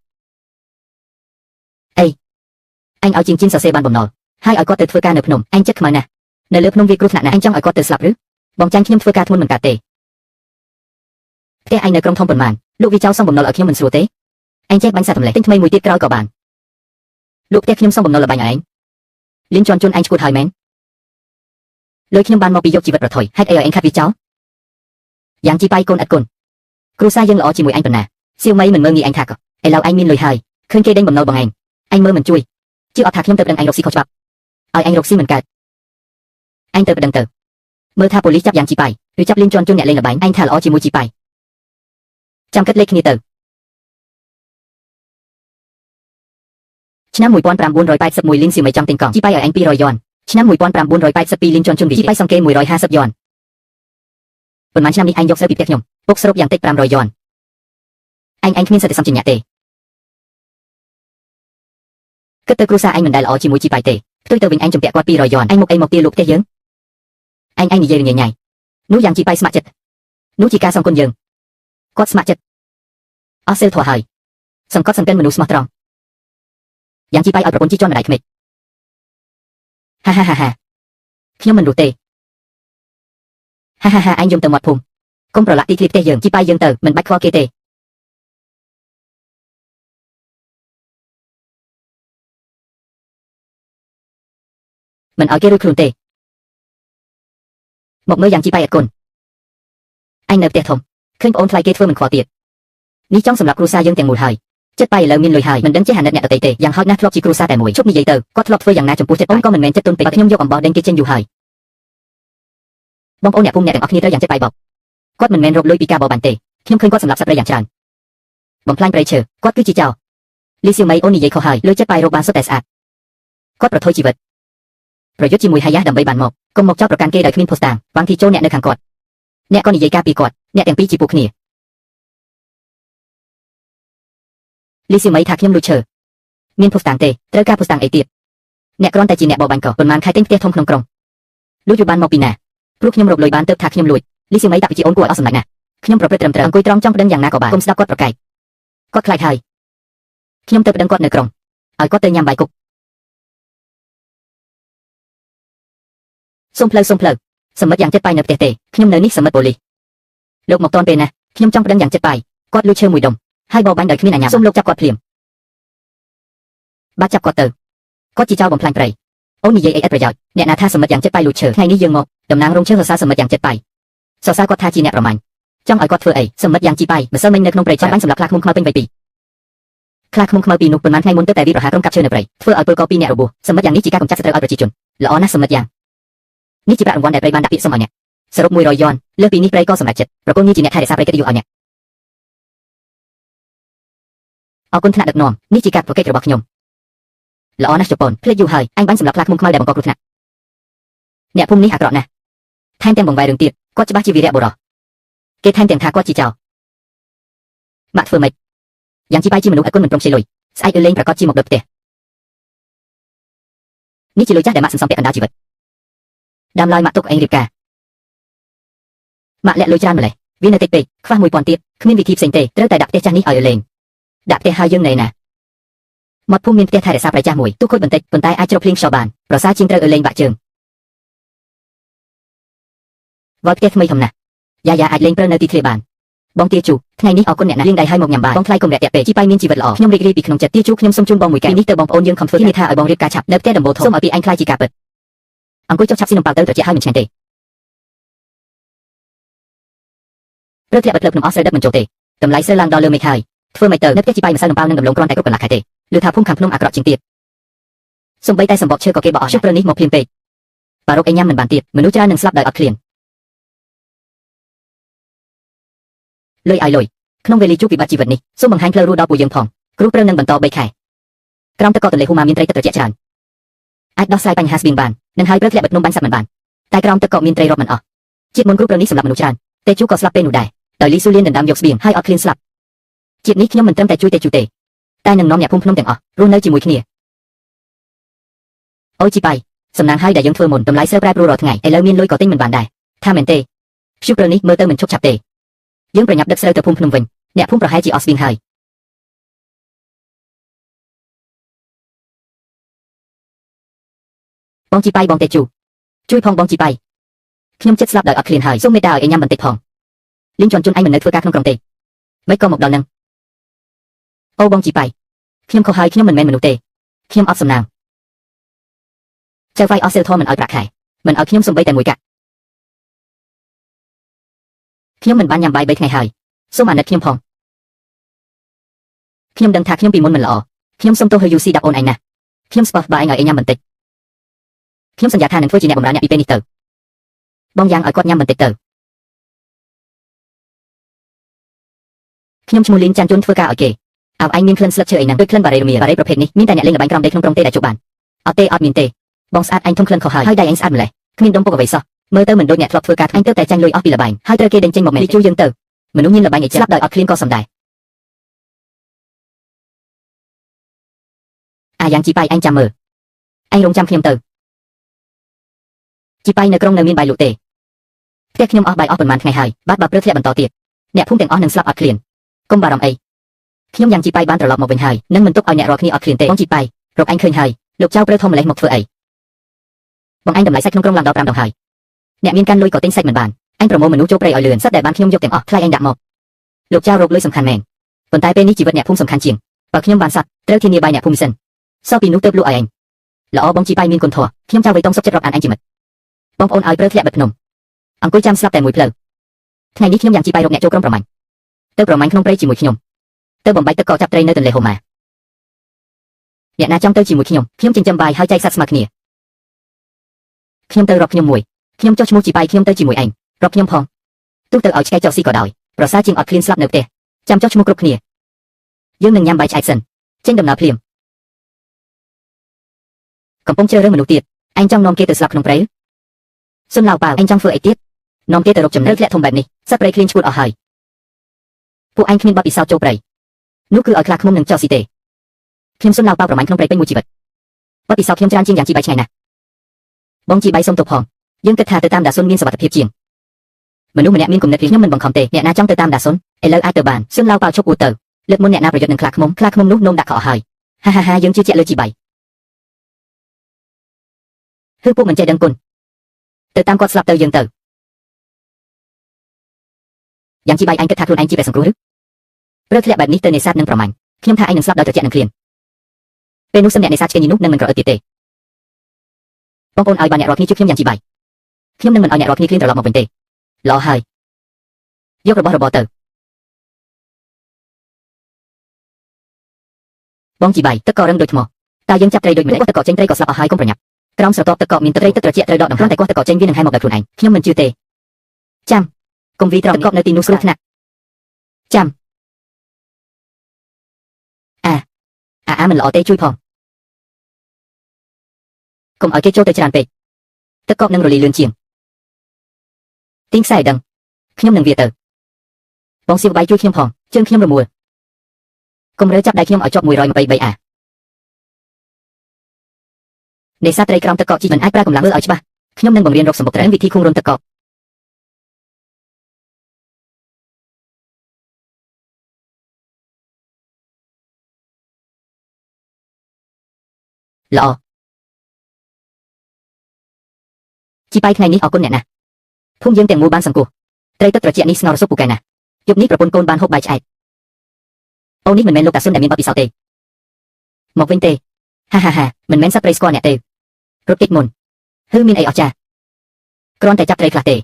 អញឲ្យជីនសរសេរបានបំណុល ហើយឲ្យគាត់ទៅធ្វើការនៅភ្នំអញចិត្តខ្មៅណាស់នៅលើភ្នំវាគ្រោះថ្នាក់ណាស់អញចង់ឲ្យគាត់ទៅស្លាប់ឬបងចាញ់ខ្ញុំធ្វើការធ្ងន់មិនកើតទេផ្ទះអញនៅក្រុងធំប៉ុន្មានលោកវាចោលសុំបំណុលឲ្យខ្ញុំមិនស្រួលទេអញចេះបាញ់សត្វទម្លេះទិញថ្មីមួយទៀតក្រោយក៏បានលោកផ្ទះខ្ញុំសុំបំណុលឲ្យបាញ់ឲ្យឯងលៀនជន់ជន់អញឈួតហើយមែនលុយខ្ញុំបានមកពីយកជីវិតប្រថុយហេតុអីឲ្យឯងខាត់វាចោលយ៉ាងជីប៉ៃកូនឥតគុណគ្រូសាយើងល្អជាមួយអញប៉ុណ្ណាសៀវមីមិនមើងងាយអញថាក៏ឥឡូវអញមានលុយហើយឃើញគេដេញបំណុលបងឯងអញមើលមិនជួយជឿអត់ថាខ្ញុំទៅប្តឹងអញរកស៊ីខុសច្បាប់ឲ្យអញរកស៊ីមិនកើតអញទៅប្តឹងទៅមើលថាប៉ូលីសចាប់យ៉ាងជីប៉ៃឬចាប់លៀនជន់ជន់អ្នកលេងល្បែងអញថាល្អជាមួយជីប៉ៃចាំគិតលេខគ្នាទៅឆ្នាំ1981លីនសៀវមីចង់ទិញកង់ជីប៉ៃឲ្យអញ200យ៉នឆ្នាំ1982លីនជន់ជន់ជីប៉ៃសង្កេ150យ៉នប៉ុន្មានឆ្នាំនេះអញយកស្រូវពីផ្ទះខ្ញុំពុកសរុបយ៉ាងតិច500យ៉នអញគ្មានសិទ្ធិសម្ញ្ញៈទេគិតទៅគ្រូសាអញមិនដែលល្អជាមួយជីប៉ៃទេផ្ទុយទៅវិញអញជំពាក់គាត់200យ៉នអញមកអីមកទាលោកផ្ទះយើងអញនិយាយរញ៉ៃនោះយ៉ាងជីប៉ៃស្ម័គ្រចិត្តនោះជាការសងគុណយើងគាត់ស្ម័គ្រចិត្តអស់សិលធម៌ហើយសង្កត់សង្កិនមនុស្សស្មោះត្រង់យ៉ាងជីប៉ៃឲ្យប្រពន្ធជីជន់ម្ដាយក្មេកហាខ្ញុំមិនรู้ទេហាអញយំទៅមាត់ភូមិកុំប្រឡាក់ទីធ្លាផ្ទះយើងជីប៉ៃយើងទៅមិនបាច់ខកគេទេមិនឲ្យគេរួចខ្លួនទេមកមើលយ៉ាងជីប៉ៃអត់គុណអញនៅផ្ទះធំឃើញប្អូនថ្លៃគេធ្វើមិនខ្វល់ទៀតនេះចង់សម្រាប់គ្រូសាយើងទាំងមូលហើយចិត្តប៉ៃឥឡូវមានលុយហើយមិនដឹងចេះអាណិតអ្នកដទៃទេយ៉ាងហោចណាស់ធ្លាប់ជាគ្រូសាតែមួយជប់និយាយទៅគាត់ធ្លាប់ធ្វើយ៉ាងណាចំពោះចិត្តអូនក៏មិនមែនចិត្តទុនពេកខ្ញុំយកអំបោះដេញគេចេញយូរហើយបងប្អូនអ្នកភូមិអ្នកទាំងអស់គ្នាត្រូវយ៉ាងចិត្តប៉ៃបោកគាត់មិនមែនរកលុយពីការបរបាញ់ទេខ្ញុំឃើញគាត់សម្រាប់សត្វព្រៃយ៉ាងច្រើនបំផ្លាញព្រៃឈើគាត់គឺជាចោរលីសៀវមីអូននិយាយខុសហើយលុយចិត្តប៉ៃរកបានសុទ្ធតែស្អាតគាត់ប្រថុយជីវិតប្រយុទ្ធជាមួយហាយ៉ាដើម្បីបានមកកុំមកចោទប្រកាន់គេដោយគ្មានភស្តុតាងបางทีចូលអ្នកនៅខាងគាត់អ្នកក៏និយាយការពីគាត់អ្នកទាំងពីរជាពួកគ្នាលីសៀវមីថាខ្ញុំលួចឈើមានភស្តុតាងទេត្រូវការភស្តុតាងអីទៀតអ្នកគ្រាន់តែជាអ្នកបរបាញ់ក៏ប៉ុន្មានខែទិញផ្ទះធំក្នុងក្រុងលួចយូរបានមកពីណាព្រោះខ្ញុំរកលុយបានទៅថាខ្ញុំលួចលីសៀវមីតាក់ពីជាអូនគួរឲ្យអស់សម្ដេចណាស់ខ្ញុំប្រព្រឹត្តត្រឹមត្រូវអង្គុយត្រង់ចង់ប្តឹងយ៉ាងណាក៏បានកុំស្ដាប់គាត់ប្រកែកគាត់ខ្លាចហើយខ្ញុំទៅប្តឹងគាត់នៅក្រុងឲ្យគាត់ទៅញ៉ាំបាយគុកសុំផ្លូវសមិទ្ធយ៉ាងចិត្តប៉ៃនៅផ្ទះទេខ្ញុំនៅនេះសមិទ្ធប៉ូលីសលោកមកតនពេលណាខ្ញុំចង់ប្តឹងយ៉ាងចិត្តប៉ៃគាត់លួចឈើមួយដុំហើយបោបាញ់ដោយគ្មានអាជ្ញាសុំលោកចាប់គាត់ភ្លាមបាទចាប់គាត់ទៅគាត់ជាចោរបំផ្លាញព្រៃអូននិយាយអីឥតប្រយោជន៍អ្នកណាថាសមិទ្ធយ៉ាងចិត្តប៉ៃលួចឈើថ្ងៃនេះយើងមកតំណាងរងឈើសរសើរសមិទ្ធយ៉ាងចិត្តប៉ៃសរសើរគាត់ថាជាអ្នកប្រមាញ់ចង់ឲ្យគាត់ធ្វើអីសមិទ្ធយ៉ាងជីប៉ៃម្សិលមិញនៅក្នុងព្រៃចាំបាញ់សម្រាប់ខ្លាឃ្មុំខ្មៅពេញវ័យពីរខ្លាឃ្មុំខ្មៅពីរនោះប៉ុន្មានថ្ងៃមុនទៅតែវាប្រហារក្រុមកាប់ឈើនៅព្រៃធ្វើឲ្យពលករពីរអ្នករបួសសមិទ្ធយ៉ាងនេះជាការកម្ចាត់សត្រូវឲ្យប្រជាជនល្អណាស់សមិទ្ធយ៉ាងនេះជាប្រាក់រង្វាន់ដែលព្រៃបានដាក់ពាក្យសុំឲ្យអ្នកសរុប100យ៉នលើសពីនេះព្រៃក៏សម្រេចចិត្តប្រគល់ងារជាអ្នកថែរក្សាព្រៃកិត្តិយសឲ្យអ្នកអរគុណថ្នាក់ដឹកនាំនេះជាការប្រកេករបស់ខ្ញុំល្អណាស់ជប៉ុនភ្លេចយូរហើយអញបាញ់សម្រាប់ខ្លាឃ្មុំខ្មៅដែលបង្កគ្រោះថ្នាក់អ្នកភូមិនេះអាក្រក់ណាស់ថែមទាំងបង្វែររឿងទៀតគាត់ច្បាស់ជាវីរៈបុរសគេថែមទាំងថាគាត់ជាចោរម៉ាក់ធ្វើម៉េចយ៉ាងជីប៉ៃជាមនុស្សឥតគុណមិនព្រមខ្ចីលុយស្អែកលេងប្រកាសជាមកដល់ផ្ទះនេះជាលុយចាស់ដែលម៉ាក់សន្សំពាក់អណ្ដាលជីវិតដើមឡើយម៉ាក់ទុកឯងរៀបការម៉ាក់លាក់លុយច្រើនម្លេះវានៅតិចពេកខ្វះ1000ទៀតគ្មានវិធីផ្សេងទេត្រូវតែដាក់ផ្ទះចាស់នេះឲ្យលេងដាក់ផ្ទះហើយយើងណែណាមាត់ភូមិមានផ្ទះថែរក្សាព្រៃចាស់មួយទូខូចបន្តិចប៉ុន្តែអាចជ្រកភ្លៀងខ្យល់បានប្រសើរជាងត្រូវលេងបាក់ជើងវល់ផ្ទះថ្មីធំណាស់យ៉ាអាចលេងព្រើនៅទីធ្លាបានបងទាជូថ្ងៃនេះអរគុណអ្នកណាលាងដៃឲ្យមកញ៉ាំបាយបងថ្លៃកុំរាក់ទាក់ពេកជីប៉ៃមានជីវិតល្អខ្ញុំរីករាយពីក្នុងចិត្តទាជូខ្ញុំសូមជូនបងមួយកែវនេះទៅបងប្អូនយើងខំធ្វើនេះថាឲ្យបងរៀបការឆាប់នៅផ្ទះដំបូលធំសូមឲ្យពីអញខ្លាចជាការពិតអង្គុយចុះឆាប់ស៊ីនំប៉ាវទៅត្រជាក់ហើយមិនឆ្ងាញ់ទេព្រឹកធ្លាក់បិទភ្លើភ្នំអស់ស្រូវដឹកមិនចូលទេតម្លៃស្រូវឡើងដល់លើមេឃហើយធ្វើមិនទៅនៅផ្ទះជីប៉ៃម្សៅនំប៉ាវនិងដំឡូងគ្រាន់តែគ្រប់កន្លះខែទេឮថាភូមិខាងភ្នំអាក្រក់ជាងទៀតសំបីតែសម្បកឈើក៏គេបោះអស់ឈើព្រឹកនេះមកភ្លាមពេកបារកឯញ៉ាំមិនបានទៀតមនុស្សច្រើននឹងស្លាប់ដោយអត់ឃ្លានលុយឲ្យលុយក្នុងវេលាជួបវិបត្តិជីវិតនេះសូមបង្ហាញផ្លូវរស់ដល់ពួកយើងផងគ្រូព្រឹងនឹងបន្ត3ខែក្រោមទឹកកកទន្លេហូម៉ាមានត្រីទឹកត្រជាក់ច្រើនអាចដោះស្រាយបញ្ហាស្បៀងបាននឹងហើយព្រឹកធ្លាក់បិទភ្នំបាញ់សត្វមិនបានតែក្រោមទឹកកកមានត្រីរាប់មិនអស់ជាតិមុនគ្រូព្រឹងនេះសម្រាប់មនុស្សច្រើនតែជូក៏ស្លាប់ពេលនោះដែរដោយលីស៊ូលៀនដណ្ដើមយកស្បៀងហើយអត់ឃ្លានស្លាប់ជាតិនេះខ្ញុំមិនត្រឹមតែជួយទេជូទេតែនឹងនាំអ្នកភូមិភ្នំទាំងអស់រស់នៅជាមួយគ្នាអូជីប៉ៃសំណាងហើយដែលយើងធ្វើមុនតម្លៃស្រូវប្រែប្រួលរាល់ថ្ងៃឥឡូវមានលុយក៏ទិញមិនបានដែរថាមែនទេព្យុះព្រឹងនេះមើលទៅមិនឈប់ឆាប់ទេយើងប្រញាប់ដឹកស្រូវទៅភូមិភ្នំវិញអ្នកភូមិប្រហែលជាអស់ស្បៀងហើយ បងជីប៉ៃបងទេជូជួយផងបងជីប៉ៃខ្ញុំចិត្តស្លាប់ដោយអត់ឃ្លានហើយសូមមេត្តាឲ្យឯងញ៉ាំបន្តិចផងលីងជន់ជន់ឯងមិននៅធ្វើការក្នុងក្រុងទេមិនក៏មកដល់នឹងអូបងជីប៉ៃខ្ញុំខុសហើយខ្ញុំមិនមែនមនុស្សទេខ្ញុំអត់សំណាងចៅវាយអស់សិលធម៌មិនឲ្យប្រាក់ខែមិនឲ្យខ្ញុំសំបីតែមួយកាក់ខ្ញុំមិនបានញ៉ាំបាយ3ថ្ងៃហើយសូមអាណិតខ្ញុំផងខ្ញុំដឹងថាខ្ញុំពីមុនមិនល្អខ្ញុំសុំទោសឲ្យយូស៊ីដាក់អូនឯងណាខ្ញុំស្ពឹសបើឯងឲ្យឯងញ៉ាំបន្តិចខ្ញុំសន្យាថានឹងធ្វើជាអ្នកបម្រើអ្នកពីពេលនេះទៅបងយ៉ាងឲ្យគាត់ញ៉ាំបន្តិចទៅខ្ញុំឈ្មោះលីងចាន់ជុនធ្វើការឲ្យគេអើឯងមានក្លិនស្លឹកឈើអីហ្នឹងដូចក្លិនបារេរ៉ូមៀបារេប្រភេទនេះមានតែអ្នកលេងល្បែងក្រំដេកក្នុងក្រុងទេដែលជប់បានអត់ទេអត់មានទេបងស្អាតអញធំក្លិនខុសហើយដៃអញស្អាតម្លេះគ្មានដុំពុកអ្វីសោះមើលទៅមិនដូចអ្នកធ្លាប់ធ្វើការអញទៅតែចាញ់លុយអស់ពីល្បែងហើយត្រូវគេដេញចេញមកមែនជួយយើងទៅមនុស្សមានល្បែងឯស្លាប់ដោយអត់ឃ្លានក៏សំដែរអាយ៉ាងជីប៉ៃអញចាំមើលអញរងចាំខ្ញុំទៅជីប៉ៃនៅក្រុងនៅមានបាយលក់ទេផ្ទះខ្ញុំអស់បាយអស់ប៉ុន្មានថ្ងៃហើយបាត់បើព្រឹកធ្លាក់បន្តទៀតអ្នកភូមិទាំងអស់នឹងស្លាប់អត់ឃ្លានកុំបារម្ភអីខ្ញុំយ៉ាងជីប៉ៃបានត្រឡប់មកវិញហើយនឹងមិនទុកឲ្យអ្នករាល់គ្នាអត់ឃ្លានទេបងជីប៉ៃរកអញឃើញហើយលោកចៅព្រឺធំម្លេះមកធ្វើអីបងអញតម្លៃសាច់ក្នុងក្រុងឡើងដល់5ដងហើយអ្នកមានកាន់លុយក៏ទិញសាច់មិនបានអញប្រមូលមនុស្សចូលព្រៃឲ្យលឿនសិតតែបានខ្ញុំយកទាំងអស់ថ្លៃអញដាក់មកលោកចៅរកលុយសំខាន់មែនប៉ុន្តែពេលនេះជីវិតអ្នកភូមិសំខាន់ជាងបើខ្ញុំបានសត្វត្រូវធានាបាយអ្នកភូមិសិនសោះពីនោះទៅលក់ឲ្យអញល្អបងជីប៉ៃមានគុណធម៌ខ្ញុំចៅវៃតងសុខចិត្តរាប់អានអញជាមិត្តបងប្អូនឲ្យព្រឺធ្លាក់បិទភ្នំអង្គុយចាំស្លាប់តែមួយផ្លូវថ្ងៃនេះខ្ញុំយ៉ាងជីប៉ៃរកអ្នកចូលក្រុមប្រមាញ់ទៅប្រមាញ់ក្នុងព្រៃជាមួយខ្ញុំទៅបំបែកទឹកកកចាប់ត្រីនៅទន្លេហូម៉ាអ្នកណាចង់ទៅជាមួយខ្ញុំចិញ្ចឹមបាយហើយចែកសាច់ស្មើគ្នាខ្ញុំទៅរកខ្ញុំមួយខ្ញុំចុះឈ្មោះជីប៉ៃខ្ញុំទៅជាមួយឯងរកខ្ញុំផងទោះទៅឲ្យឆ្កែចោលស៊ីក៏ដោយប្រសើរជាងអត់ឃ្លានស្លាប់នៅផ្ទះចាំចុះឈ្មោះគ្រប់គ្នាយើងនឹងញ៉ាំបាយឆ្អែតសិនចេញដំណើរភ្លាមកំពុងជ្រើសរើសមនុស្សទៀតឯងចង់នាំគេទៅស្លាប់ក្នុងព្រៃសុនឡាវប៉ាវឯងចង់ធ្វើអីទៀតនាំគេទៅរកចំណើធ្លាក់ធំបែបនេះសត្វព្រៃឃ្លានឈួតអស់ហើយពួកឯងគ្មានបទពិសោធន៍ចូលព្រៃនោះគឺឲ្យខ្លាឃ្មុំនឹងចោលស៊ីទេខ្ញុំសុនឡាវប៉ាវប្រមាញ់ក្នុងព្រៃពេញមួយជីវិតបទពិសោធន៍ខ្ញុំច្រើនជាងយ៉ាងជីបៃឆ្ងាយណាស់បងជីបៃសុំទោសផងយើងគិតថាទៅតាមដាសុនមានសុវត្ថិភាពជាងមនុស្សម្នាក់មានគំនិតខ្ញុំមិនបង្ខំទេអ្នកណាចង់ទៅតាមដាសុនឥឡូវអាចទៅបានសុនឡាវប៉ាវឈប់អួតទៅលើកមុនអ្នកណាប្រយុទ្ធនឹងខ្លាឃ្មុំនោះនោមដាក់ខោអស់ហើយហាយើងជឿជាក់លើជីបៃគឺពួកមិនចេះដឹងគុណទៅតាមគាត់ស្លាប់ទៅយើងទៅយ៉ាងជីបៃអញគិតថាខ្លួនឯងជាព្រះសង្គ្រោះឬព្រឹកធ្លាក់បែបនេះទៅនេសាទនឹងប្រមាញ់ខ្ញុំថាឯងនឹងស្លាប់ដោយត្រជាក់នឹងឃ្លានពេលនោះសឹមអ្នកនេសាទឆ្កេញនោះនឹងមិនក្រអឺតទៀតទេបងប្អូនឲ្យបានអ្នករាល់គ្នាជួយខ្ញុំយ៉ាងជីបៃខ្ញុំនឹងមិនឲ្យអ្នករាល់គ្នាឃ្លានត្រឡប់មកវិញទេល្អហើយយករបស់របរទៅបងជីបៃទឹកក៏រឹងដូចថ្មតើយើងចាប់ត្រីដូចម្លេះទឹកក៏ចេញត្រីក៏ស្លាប់អស់ហើយកុំប្រញាប់ក្រោមស្រទាប់ទឹកក៏មានត្រីទឹកត្រជាក់ត្រូវដកដង្ហើមតែគាត់ទឹកក៏ចេញវានឹងហែមកដល់ខ្លួនឯងខ្ញុំមិនជឿទេចាំកុំវីត្រកកប់នៅទីនោះស្រួលថ្នាក់ចាំអាមិនល្អទេជួយផងកុំឲ្យគេចូលទៅច្រើនពេកទឹកកកនឹងរលាយលឿនជាងទីងខ្សែដឹងខ្ញុំនឹងវាទៅបងសៀវបាយជួយខ្ញុំផងជើងខ្ញុំរមួលកុំរើចាប់ដៃខ្ញុំឲ្យជាប់123នេសាទត្រីក្រោមទឹកកកជីមិនអាចប្រើកម្លាំងមើលឲ្យច្បាស់ខ្ញុំនឹងបង្រៀនរកសម្បុកត្រែងវិធីឃុំរុនទឹកកកល្អជីប៉ៃថ្ងៃនេះអរគុណអ្នកណាភូមិយើងទាំងមូលបានសង្គ្រោះត្រីទឹកត្រជាក់នេះស្ងោរស៊ុបពូកែណាស់យប់នេះប្រពន្ធកូនបានហូបបាយឆ្អែតអូននេះមិនមែនលោកតាស៊ុនដែលមានបទពិសោធន៍ទេមកវិញទេហាមិនមែនសត្វព្រៃស្គាល់អ្នកទេរត់គេចមុនមានអីអស្ចារ្យគ្រាន់តែចាប់ត្រីខ្លះទេរ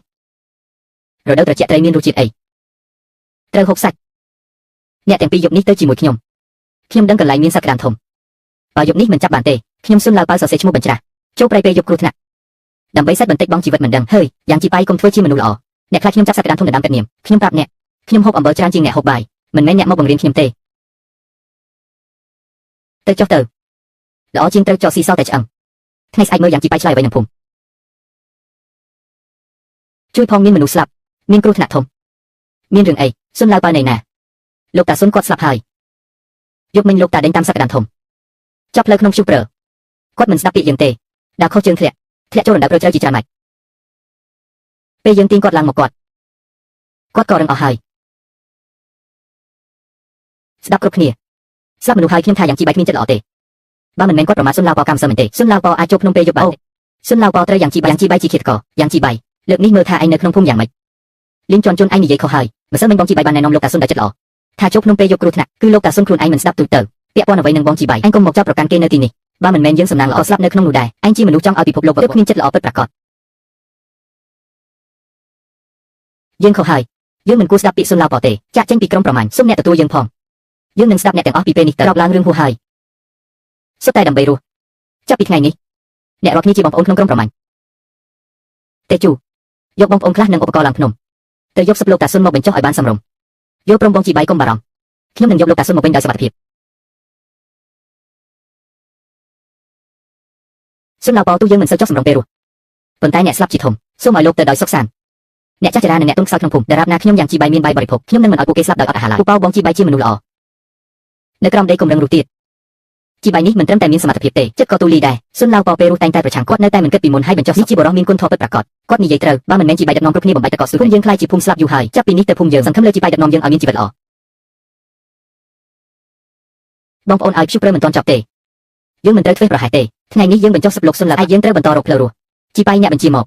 ដូវត្រជាក់ត្រីមានរសជាតិអីត្រូវហូបសាច់អ្នកទាំងពីរយប់នេះទៅជាមួយខ្ញុំដឹងកន្លែងមានសត្វក្តាមធំបើយប់នេះមិនចាប់បានទេខ្ញុំសុនឡាវប៉ៅសរសេរឈ្មោះបញ្ច្រាស់ចូលព្រៃពេលយប់គ្រោះថ្នាក់ដើម្បីសេះបន្តិចបងជីវិតមិនដឹងហើយយ៉ាងជីប៉ៃកុំធ្វើជាមនុស្សល្អអ្នកខ្លាចខ្ញុំចាប់សត្វក្តាមធំដណ្ដើមទឹកនាមខ្ញុំប្រាប់អ្នកខ្ញុំហូបអំបិលច្រើនជាងអ្នកហូបបាយមិនមែនអ្នកមកបង្រៀនខ្ញុំទេទៅចុះទៅល្អជាងត្រូវចោលស៊ីសតែឆ្អឹងថ្ងៃស្អែកមើលយ៉ាងជីប៉ៃឆ្លើយអ្វីនឹងភូមិជួយផងមានមនុស្សស្លាប់មានគ្រោះថ្នាក់ធំមានរឿងអីសុនឡាវប៉ៅណៃណាលោកតាសុនគាត់ស្លាប់ហើយយប់មិញលោកតាដេញតាមសក្តានធំចាប់ផ្លូវក្នុងឈូព្រឺគាត់មិនស្ដាប់ពាក្យយើងទេដើរខុសជើងធ្លាក់ចូលរណ្ដៅព្រឺជ្រៅជាច្រើនម៉េចពេលយើងទាញគាត់ឡើងមកគាត់ក៏រឹងអស់ហើយស្ដាប់គ្រប់គ្នាស្លាប់មនុស្សហើយខ្ញុំថាយ៉ាងជីបៃគ្មានចិត្តល្អទេបើមិនមែនគាត់ប្រមាថសុនឡាវប៉ៅកម្មសើមែនទេសុនឡាវប៉ៅអាចចូលភ្នំពេលយប់បាន សុនឡៅប៉ត្រូវយ៉ាងជីបៃជីឃាតកយ៉ាងជីបៃលើកនេះមើលថាឯងនៅក្នុងភូមិយ៉ាងម៉េចលៀនជន់ជន់ឯងនិយាយខុសហើយបើសិនមិនបងជីបៃបានណែនាំលោកតាសុនដោយចិត្តល្អថាចូលក្នុងពេលយកគ្រោះថ្នាក់គឺលោកតាសុនខ្លួនឯងមិនស្ដាប់ទូទៅពាក់ព័ន្ធអ្វីនឹងបងជីបៃឯងកុំមកចាប់ប្រកាន់គេនៅទីនេះបើមិនមែនយើងសំណាងល្អស្លាប់នៅក្នុងនោះដែរឯងជាមនុស្សចង់ឲ្យពិភពលោកគ្មានចិត្តល្អពិតប្រាកដយើងខុសហើយយើងមិនគួរស្ដាប់ពាក្យសុនឡៅប៉ទេចាក់ចេញពីក្រុមប្រមាញ់សុំអ្នកទទួលយើងផងយើងនឹងស្ដាប់អ្នកទាំងអស់ពីពេលនេះទៅរកឡើងរឿងហួសហើយសុទ្ធតែដើម្បីរស់ចាប់ពីថ្ងៃនេះអ្នករាល់គ្នាជាបងប្អូនក្នុងក្រុមប្រមាញ់តេជូយកបងប្អូនខ្លះនិងឧបករណ៍ឡើងភ្នំទៅយកសឹកលោកតាសុនមកបញ្ចុះឲ្យបានសមរម្យយកព្រមបងជីបៃកុំបារម្ភខ្ញុំនឹងយកលោកតាសុនមកវិញដោយសុវត្ថិភាពសុនឡៅប៉ទូយើងមិនសូវចុះសម្រងពេលរស់ប៉ុន្តែអ្នកស្លាប់ជាធំសូមឲ្យលោកទៅដោយសុខសាន្តអ្នកចាស់ចរានិងអ្នកទុំខ្សោយក្នុងភូមិដែលរាប់ណាខ្ញុំយ៉ាងជីបៃមានបាយបរិភោគខ្ញុំនឹងមិនឲ្យពួកគេស្លាប់ដោយអត់អាហារឡើយពូប៉ៅបងជីបៃជាមនុស្សល្អនៅក្រោមដីគំរឹងរស់ទៀតជីបៃនេះមិនត្រឹមតែមានសមត្ថភាពទេចិត្តក៏ទូលីដែរសុនឡៅប៉ពេលរស់តែងតែប្រឆាំងគាត់នៅតែមិនគិតពីមុនហើយបញ្ចុះនេះជាបរិះមានគុណធម៌ពិតប្រាកដគាត់និយាយត្រូវបើមិនមែនជីបៃដឹកនាំគ្រប់គ្នាបំបីតកស៊ូភូមិយើងខ្លាយជាភូមិស្លាប់យូរហើយចាប់ពីនេះទៅភូមិយើងសង្ឃឹមលើជីបៃដឹកនាំយើងឲ្យមានជីវិតល្អបងប្អូនឲ្យព្យុះព្រឺមិនទាន់ចប់ទេយើងមិនត្រូវធ្វើប្រហែសទេថ្ងៃនេះយើងបញ្ចុះសឹកលោកសុនឡៅឯយើងត្រូវបន្តរកផ្លូវរស់ជីបៃអ្នកបញ្ជាមក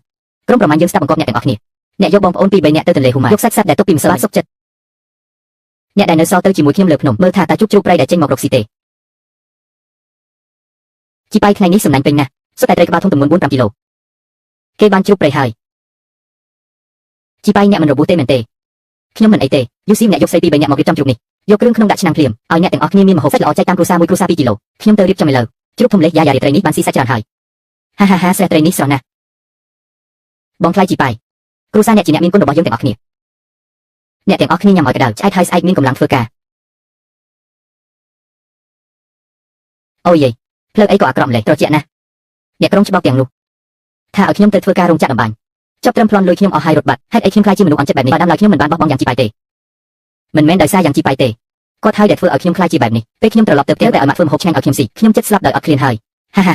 ក្រុមប្រមាណយើងស្ដាប់បង្គាប់អ្នកទាំងអស់គ្នាអ្នកយកបងប្អូនពី3នាក់ទៅទន្លេហ៊ូម៉ាយកសាច់សត្វដែលទុកពីម្សិលបានសុខចិត្តអ្នកដែលនៅសល់ទៅជាមួយខ្ញុំលើភ្នំមើលថាតើជុកជ្រូកព្រៃដែលចេញមករកស៊ីទេជីបៃថ្ងៃនេះសំណាញ់ពេញណាស់សុទ្ធតែត្រីក្បាលធំទម្ងន់ 4-5 គីឡូគេបានជ្រូកព្រៃហើយជីបៃអ្នកមិនរបួសទេមែនទេខ្ញុំមិនអីទេយូស៊ីអ្នកយកស្រីពី3នាក់មករៀបចំជ្រូកនេះយកគ្រឿងក្នុងដាក់ឆ្នាំងភ្លាមឲ្យអ្នកទាំងអស់គ្នាមានម្ហូបសាច់ល្អចែកតាមគ្រួសារមួយគ្រួសារ2គីឡូខ្ញុំទៅរៀបចំឥឡូវជ្រូកធំលេខយ៉ារីត្រីនេះបានស៊ីសាច់ច្រើនហើយហាស្រះត្រីនេះស្រស់ណាស់បងថ្លៃជីបៃគ្រួសារអ្នកជាអ្នកមានគុណរបស់យើងទាំងអស់គ្នាអ្នកទាំងអស់គ្នាញ៉ាំឲ្យកដៅឆ្អែតហើយស្អែកមានកម្លាំងធ្វើការអូយេផ្លូវអីក៏អាក្រក់ម្លេះត្រជាក់ណាស់អ្នកក្រុងច្បាប់ទាំងនោះថាឲ្យខ្ញុំទៅធ្វើការរោងចក្រតម្បាញចាប់ត្រឹមប្លន់លុយខ្ញុំអស់ហើយរត់បាត់ហេតុអីខ្ញុំខ្លាចជាមនុស្សអន់ចិត្តបែបនេះបើតាមឡើយខ្ញុំមិនបានបោះបង់យ៉ាងជីបៃទេមិនមែនដោយសារយ៉ាងជីបៃទេគាត់ហើយដែលធ្វើឲ្យខ្ញុំខ្លាចជាបែបនេះពេលខ្ញុំត្រឡប់ទៅផ្ទះតែឲ្យម៉ាក់ធ្វើម្ហូបឆ្ងាញ់ឲ្យខ្ញុំស៊ីខ្ញុំចិត្តស្លាប់ដោយអត់ឃ្លានហើយហ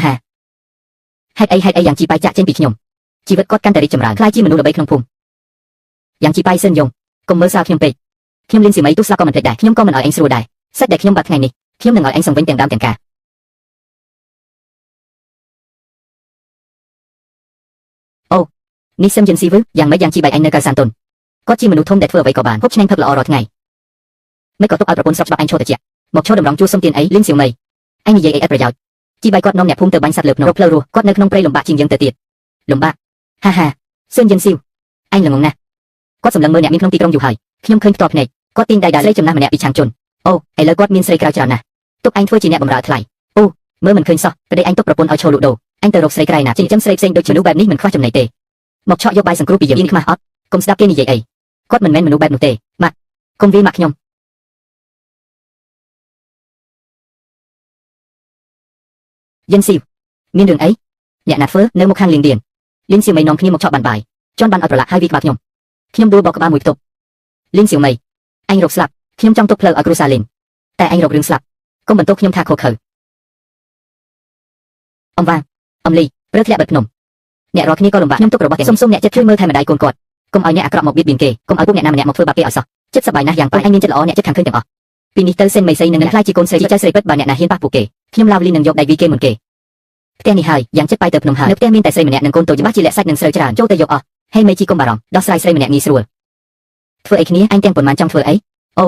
ាហេតុអីយ៉ាងជីបៃចាក់ចេញពីខ្ញុំជីវិតគាត់កាន់តែរីកចម្រើនខ្លាចជាមនុស្សល្បីក្នុងភូមិយ៉ាងជីបៃសិនយងកុំមើលសើខ្ញុំពេកខ្ញុំលៀនសៀមីទូស្លាប់ក៏មិនភ្លេចដែរខ្ញុំក៏មិនឲ្យឯងស្រួលដែរសាច់ដែលខ្ញុំបាត់ថ្ងៃនេះខ្ញុំនឹងឲ្យឯងសង្វិញទាំងដើមទាំងការអូនេះសឹមយិនស៊ីវឺយ៉ាងម៉េចយ៉ាងជីបៃឯងនៅកៅសានតុនគាត់ជាមនុស្សធំដែលធ្វើអ្វីក៏បានហូបឆ្ងាញ់ផឹកល្អរាល់ថ្ងៃមិនក៏ទុកឲ្យប្រពន្ធស្របច្បាប់ឯងឈរទៅជាមកឈរតម្រង់ជួសុំទានអីលៀនសៀមីឯងនិយាយអីឥតប្រយោជន៍ជីបៃគាត់នាំអ្នកភូមិទៅបាញ់សត្វលើភ្នំរកផ្លូវរស់គាត់នៅក្នុងព្រៃលំបាកជាងយើងទៅទៀតលំបាកហាសឹមយិនស៊ីវឯងល្ងងណាស់គាត់សម្លឹងមើលអ្នកមានក្នុងទីក្រុងយូរហើយខ្ញុំឃើញផ្ទាល់ភ្នែកគាត់ទាញដៃដាក់ស្រីចំណាស់ម្នាក់ពីឆាងជន់អូឥឡូវគាត់មានស្រីក្រៅច្រើនណាស់ទុកឯងធ្វើជាអ្នកបម្រើថ្លៃអូមើលមិនឃើញសោះប្តីឯងទុកប្រពន្ធឲ្យឈរលក់ដូរឯងទៅរកស្រីក្រៃណាចិញ្ចឹមស្រីផ្សេងដូចមនុស្សបែបនេះមិនខ្វះចំណីទេមកឆក់យកបាយសង្គ្រោះពីយើងខ្មាស់អត់កុំស្ដាប់គេនិយាយអីគាត់មិនមែនមនុស្សបែបនោះទេម៉ាក់កុំវាយម៉ាក់ខ្ញុំយិនស៊ីវមានរឿងអីអ្នកណាធ្វើនៅមុខខាងលៀងឌៀនលៀនសៀមីនាំគ្នាមកឆក់បានបាយជន់បានឲ្យប្រឡាក់ហើយវាក្បាលខ្ញុំដួលបោកក្បាលមួយផ្ទប់លៀនសៀមីអញរកស្លាប់ខ្ញុំចង់ទុកផ្លូវឲ្យគ្រូសាលេងតែអញរករឿងស្លាប់កុំបន្ទោសខ្ញុំថាខុសខើអំវ៉ាអំលីព្រឹកធ្លាក់បិទភ្នំអ្នករាល់គ្នាក៏លំបាកខ្ញុំទុករបស់ទាំងសុំអ្នកចិត្តជួយមើលថែម្ដាយកូនគាត់កុំឲ្យអ្នកអាក្រក់មកបៀតបៀនគេកុំឲ្យពួកអ្នកណាម្នាក់មកធ្វើបាបគេឲ្យសោះចិត្តសប្បាយណាស់យ៉ាងប៉ិនឯងមានចិត្តល្អអ្នកចិត្តខាងឃើញទាំងអស់ពីនេះទៅសេនមេសីនឹងខ្លាចជាកូនស្រីចៅស្រីពិតបើអ្នកណាហ៊ានប៉ះពួកគេខ្ញុំឡាវលីនឹងយកដៃវីគេមុនគេផ្ទះនេះហើយយ៉ាងចិត្តបាយទៅភ្នំហើយនៅផ្ទះមានតែស្រីម្នាក់និងកូនតូចច្បាស់ជាលាក់សាច់នឹងស្រូវច្រើនចូលទៅយកអស់ហេមេជីកុំបារម្ភដោះស្រាយស្រីម្នាក់ងាយស្រួលធ្វើអីគ្នាអញទាំងប៉ុន្មានចង់ធ្វើអីអូ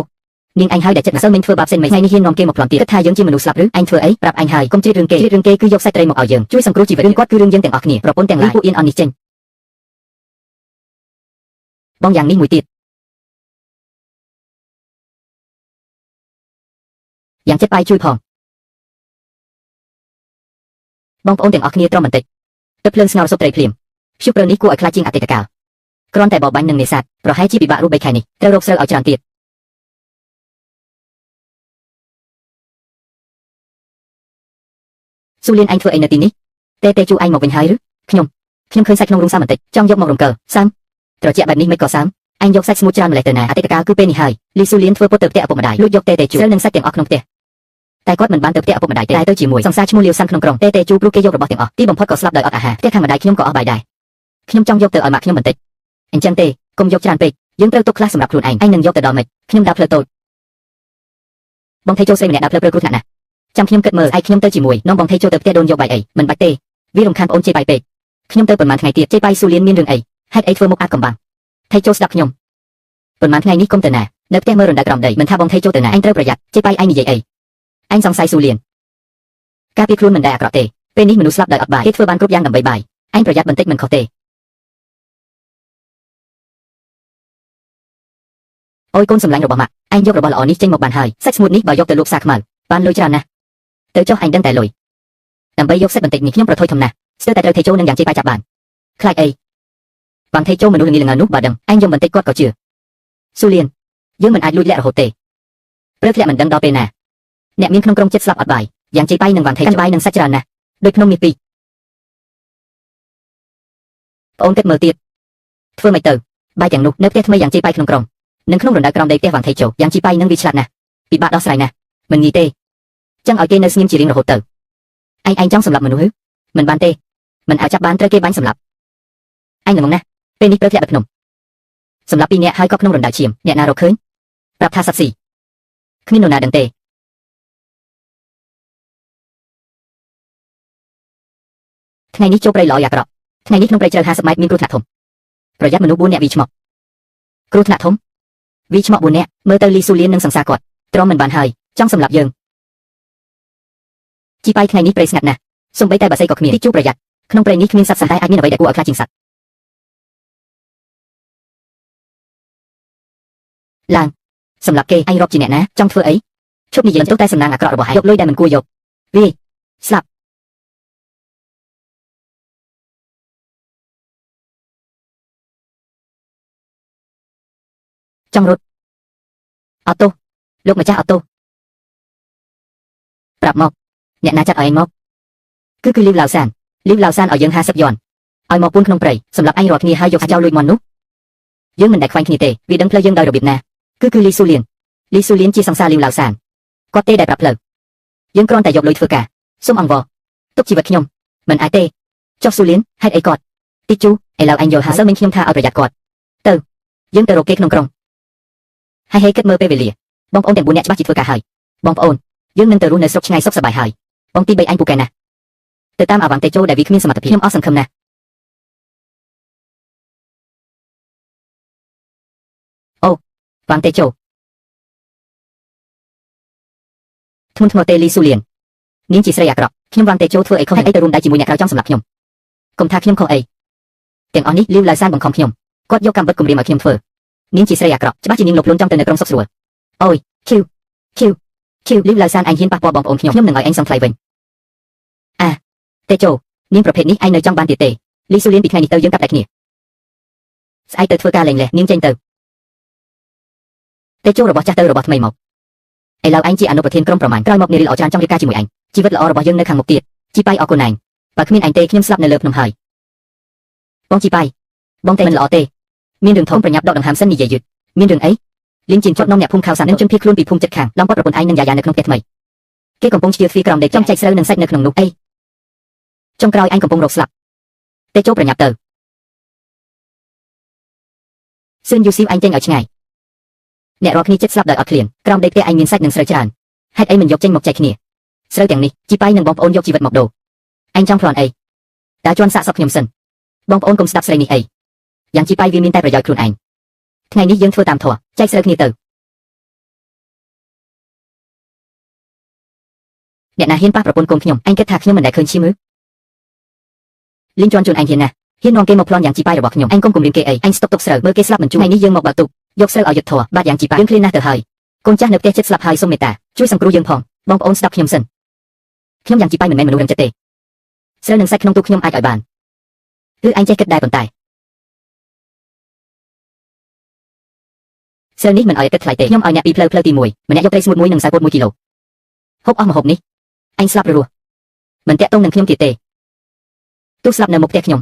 នាងអញហើយដែលចិត្តមិនសូវមិញធ្វើបាបសេនមេថ្ងៃនេះហ៊ាននាំគេមកប្លន់ទៀតគិតថាយើងជាមនុស្សស្លាប់ឬអញធ្វើអីប្រាប់អញហើយកុំជ្រៀតរឿងគេគឺយកសាច់ត្រីមកឲ្យយើងជួយសង្គ្រោះជីវិតរឿងគាត់គឺរឿងយើងទាំងអស់គ្នាប្រពន្ធទាំងឡាយពួកអៀនអននេះចេញបងយ៉ាងនេះមួយទៀតយ៉ាងចិត្តបាយជួយផងបងប្អូនទាំងអស់គ្នាទ្រាំបន្តិចទឹកភ្លើងស្ងោរសុបត្រីភ្លាមព្យុះព្រឹងនេះគួរឲ្យខ្លាចជាងអតីតកាលគ្រាន់តែបបបាញ់នឹងនេសាទប្រហែលជាពិបាករស់3ខែនេះត្រូវរកស្រូវឲ្យច្រើនទៀតស៊ូលៀនអញធ្វើអីនៅទីនេះទេជួឯងមកវិញហើយឬខ្ញុំឃើញសាច់ក្នុងរូងសាមបន្តិចចង់យកមករំកិលសាមត្រជាក់បែបនេះមិនក៏សាមអញយកសាច់ស្ងួតច្រើនម្លេះទៅណាអតីតកាលគឺពេលនេះហើយលីស៊ូលៀនធ្វើពុតទៅផ្ទះឪពុកម្ដាយលួចយកទេជួស្រូវនឹងសាច់ទាំងអស់ក្នុងផ្ទះតែគាត់មិនបានទៅផ្ទះឪពុកម្ដាយទេតែទៅជាមួយសង្សារឈ្មោះលាវសាន់ក្នុងក្រុងទេជួព្រោះគេយករបស់ទាំងអស់ទីបំផុតក៏ស្លាប់ដោយអត់អាហារផ្ទះខាងម្ដាយខ្ញុំក៏អស់បាយដែរខ្ញុំចង់យកទៅឲ្យម៉ាក់ខ្ញុំបន្តិចអញ្ចឹងទេកុំយកច្រើនពេកយើងត្រូវទុកខ្លះសម្រាប់ខ្លួនឯងនឹងយកទៅដល់ម៉េចខ្ញុំដើរផ្លូវតូចបងថៃចូលស្រីម្នាក់ដើរផ្លូវព្រឺគ្រោះថ្នាក់ណាស់ចាំខ្ញុំគិតមើលឯខ្ញុំទៅជាមួយនាំបងថៃចូលទៅផ្ទះដូនយកបាយអីមិនបាច់ទេវារំខានបងអូនជេរបាយពេក ខ្ញុំទៅប៉ុន្មានថ្ងៃទៀតជ័យបាយស៊ូលៀនមានរឿងអីហេតុអីធ្វើមុខអាកំបាំងថៃចូលស្ដាប់ខ្ញុំប៉ុន្មានថ្ងៃនេះកុំទៅណានៅផ្ទះមើលរណ្ដៅក្រោមដីមិនថាបងថៃចូលទៅណាអញត្រូវប្រយ័ត្នជ័យបាយឯងនិយាយអីអញសង្ស័យស៊ូលៀនការពារខ្លួនមិនដែលអាក្រក់ទេពេលនេះមនុស្សស្លាប់ដោយអត់បាយគេធ្វើបានគ្រប់យ៉ាងដើម្បីបាយអញប្រយ័ត្នបន្តិចមិនខុសទេអូយកូនសម្លាញ់របស់ម៉ាក់អញយករបស់ល្អនេះចេញមកបានហើយសាច់ស្ងួតនេះបើយកទៅលក់ផ្សារខ្មៅបានលុយច្រើនណាស់ទៅចុះអញដឹងតែលុយដើម្បីយកសិទ្ធិបន្តិចនេះខ្ញុំប្រថុយធំណាស់ស្ទើរតែត្រូវថៃចូលនឹងយ៉ាងជ័យបាយចាប់បានខ្លាចអីបានថៃចូលមនុស្សល្ងីល្ងើនោះបើដឹងអញយកបន្តិចគាត់ក៏ជឿស៊ូលៀនយើងមិនអាចលួចលាក់រហូតទេព្រឹកធ្លាក់មិនដឹងដល់ពេលណាអ្នកមានក្នុងក្រុមចិត្តស្លាប់អត់បាយយ៉ាងជ័យបាយនឹងបានថៃកាន់បាយនឹងសាច់ច្រើនណាស់ដូចភ្នំមាសពីរប្អូនគិតមើលទៀតធ្វើមិនទៅបាយទាំងនោះនៅផ្ទះថ្មីយ៉ាងជ័យបាយក្នុងក្រុមនិងក្នុងរណ្ដៅក្រោមដីផ្ទះវ៉ាងថៃចូលយ៉ាងជ័យបាយនឹងវាឆ្លាតណាស់ពិបាកដោះស្រាយណាស់មិនងាយទេចឹងឲ្យគេនៅស្ងៀមជារៀងរហូតទៅឯងចង់សម្លាប់មនុស្សឬមិនបានទេមិនអាចចាប់បានត្រូវគេបាញ់សម្លាប់អញល្ងងណាស់ពេលនេះព្រឹកធ្លាក់ទៅភ្នំសម្លាប់ពីរនាក់ហើយក៏ក្នុងរណ្ដៅឈាមអ្នកណារកឃើញប្រាប់ថាសັດស៊ីគ្មាននរណាដឹងទេថ្ងៃនេះចូលព្រៃល្អអាក្រក់ថ្ងៃនេះក្នុងព្រៃជ្រៅ50ម៉ែត្រមានគ្រោះថ្នាក់ធំប្រយ័ត្នមនុស្ស4នាក់វីឆ្មក់គ្រោះថ្នាក់ធំវីឆ្មក់4នាក់មើលទៅលីស៊ូលៀននឹងសង្សារគាត់ទ្រាំមិនបានហើយចង់សម្លាប់យើងជីបាយថ្ងៃនេះព្រៃស្ងាត់ណាស់សូម្បីតែបក្សីក៏គ្មានទីជួបប្រយ័ត្នក្នុងព្រៃនេះគ្មានសត្វសត្វតែអាចមានអ្វីដែលគួរឲ្យខ្លាចជាងសត្វឡើងសម្រាប់គេអញរាប់ជាអ្នកណាចង់ធ្វើអីឈប់និយាយបន្ទោសតែសំណាងអាក្រក់របស់ឯងយកលុយដែលមិនគួរយកវាស្លាប់ចង់រត់អត់ទោសលោកម្ចាស់អត់ទោសប្រាប់មកអ្នកណាចាត់ឲ្យឯងមកគឺលីវឡាវសានឲ្យយើង50យន់ឲ្យមកពួនក្នុងព្រៃសម្រាប់ឯងរាល់គ្នាហើយយកចោលលួចមន់នោះយើងមិនដែលខ្វាញ់គ្នាទេវាដឹងផ្លូវយើងដោយរបៀបណាគឺលីស៊ូលៀនជាសង្សារលីវឡាវសានគាត់ទេដែលប្រាប់ផ្លូវយើងគ្រាន់តែយកលុយធ្វើការសូមអង្វរទុកជីវិតខ្ញុំមិនអាចទេចុះស៊ូលៀនហេតុអីគាត់ទីជូឥឡូវអញយល់ហើយសិលមិញខ្ញុំថាឲ្យប្រយ័ត្នគាត់ទៅយើងទៅរកគេក្នុងក្រុងហើយគិតមើលពេលវេលាបងប្អូនទាំង4នាក់ច្បាស់ជាធ្វើការហើយបងប្អូនយើងនឹងទៅរស់នៅស្រុកឆ្ងាយសុខសប្បាយហើយបងទី3អញពូកែណាស់ទៅតាមអាវ៉ាន់តេជោដែលវាគ្មានសមត្ថភាពខ្ញុំអស់សង្ឃឹមណាស់អូវ៉ាន់តេជោធ្ងន់ធ្ងរទេលីស៊ូលៀននាងជាស្រីអាក្រក់ខ្ញុំវ៉ាន់តេជោធ្វើអីខុសអីទៅរួមដៃជាមួយអ្នកក្រៅចង់សម្លាប់ខ្ញុំកុំថាខ្ញុំខុសអីទាំងអស់នេះលីវឡាវសានបង្ខំខ្ញុំគាត់យកកម្មវិធីគំរាមឲ្យខ្ញុំធ្វើនាងជាស្រីអាក្រក់ច្បាស់ជានាងលុបលន់ចង់ទៅនៅក្រុងសុខស្រួលអូយឈឺលីវឡាវសានឯងហ៊ានប៉ះពាល់បងប្អូនខ្ញុំនឹងឲ្យឯងសងថ្លៃវិញតេជោនាងប្រភេទនេះឯងនៅចង់បានទៀតទេលីស៊ូលៀនពីថ្ងៃនេះទៅយើងកាប់ដៃគ្នាស្អែកទៅធ្វើការលេងលេះនាងចេញទៅតេជោរបស់ចាស់ទៅរបស់ថ្មីមកឥឡូវឯងជាអនុប្រធានក្រុមប្រមាញ់ក្រោយមកនារីល្អច្រើនចង់រៀបការជាមួយឯងជីវិតល្អរបស់យើងនៅខាងមុខទៀតជីប៉ៃអរគុណឯងបើគ្មានឯងទេខ្ញុំស្លាប់នៅលើភ្នំហើយបងជីប៉ៃបងតែមិនល្អទេមានរឿងធំប្រញាប់ដកដង្ហើមសិននិយាយយឺតមានរឿងអីលីងជាជាប់នាំអ្នកភូមិខៅសាននឹងជនភៀសខ្លួនពីភូមិជិតខាងឡំពត់ប្រពន្ធឯងនឹងយ៉ាយ៉ានៅក្នុងផ្ទះថ្មីគេកំពុងជ្រៀតទ្វារក្រំដេកចំចែកស្រូវនិងសាច់នៅក្នុងនោះអីចុងក្រោយអញកំពុងរកស្លាប់តេជោប្រញាប់ទៅសឿនយូស៊ីវអញចេញឲ្យឆ្ងាយអ្នករាល់គ្នាចិត្តស្លាប់ដោយអត់ឃ្លានក្រោមដីផ្ទះឯងមានសាច់និងស្រូវច្រើនហេតុអីមិនយកចេញមកចែកគ្នាស្រូវទាំងនេះជីប៉ៃនិងបងប្អូនយកជីវិតមកដូរអញចង់ប្លន់អីតើជន់សាកសពខ្ញុំសិនបងប្អូនកុំស្ដាប់ស្រីនេះអីយ៉ាងជីប៉ៃវាមានតែប្រយោជន៍ខ្លួនឯងថ្ងៃនេះយើងធ្វើតាមធម៌ចែកស្រូវគ្នាទៅអ្នកណាហ៊ានប៉ះប្រពន្ធកូនខ្ញុំអញគិតថាខ្ញុំមិនដែលឃើញឈាមឬលីងជន់ជួនឯងហ៊ានណាស់ហ៊ាននាំគេមកប្លន់យ៉ាងជីប៉ៃរបស់ខ្ញុំអញកុំគំរាមគេអីអញស្តុកទុកស្រូវមើលគេស្លាប់មិនជួយថ្ងៃនេះយើងមកបើកទុកយកស្រូវឲ្យយុទ្ធធរបាត់យ៉ាងជីប៉ៃយើងឃ្លានណាស់ទៅហើយកូនចាស់នៅផ្ទះចិត្តស្លាប់ហើយសូមមេត្តាជួយសង្គ្រោះយើងផងបងប្អូនស្ដាប់ខ្ញុំសិនខ្ញុំយ៉ាងជីប៉ៃមិនមែនមនុស្សរឹងចិត្តទេស្រូវនឹងសាច់ក្នុងទូខ្ញុំអាចឲ្យបានគឺអញចេះគិតដែរប៉ុន្តែស្រូវនេះមិនឲ្យគិតថ្លៃទេខ្ញុំឲ្យអ្នកពីផ្លូវទី1ម្នាក់យកត្រីស្ងួត1និងខ្សែពោត1គីឡូហូបអស់ម្ហូបនេះអញស្លាប់រស់មិនតាក់ទងនឹងខ្ញុំទៀតទេទោះស្លាប់នៅមុខផ្ទះខ្ញុំ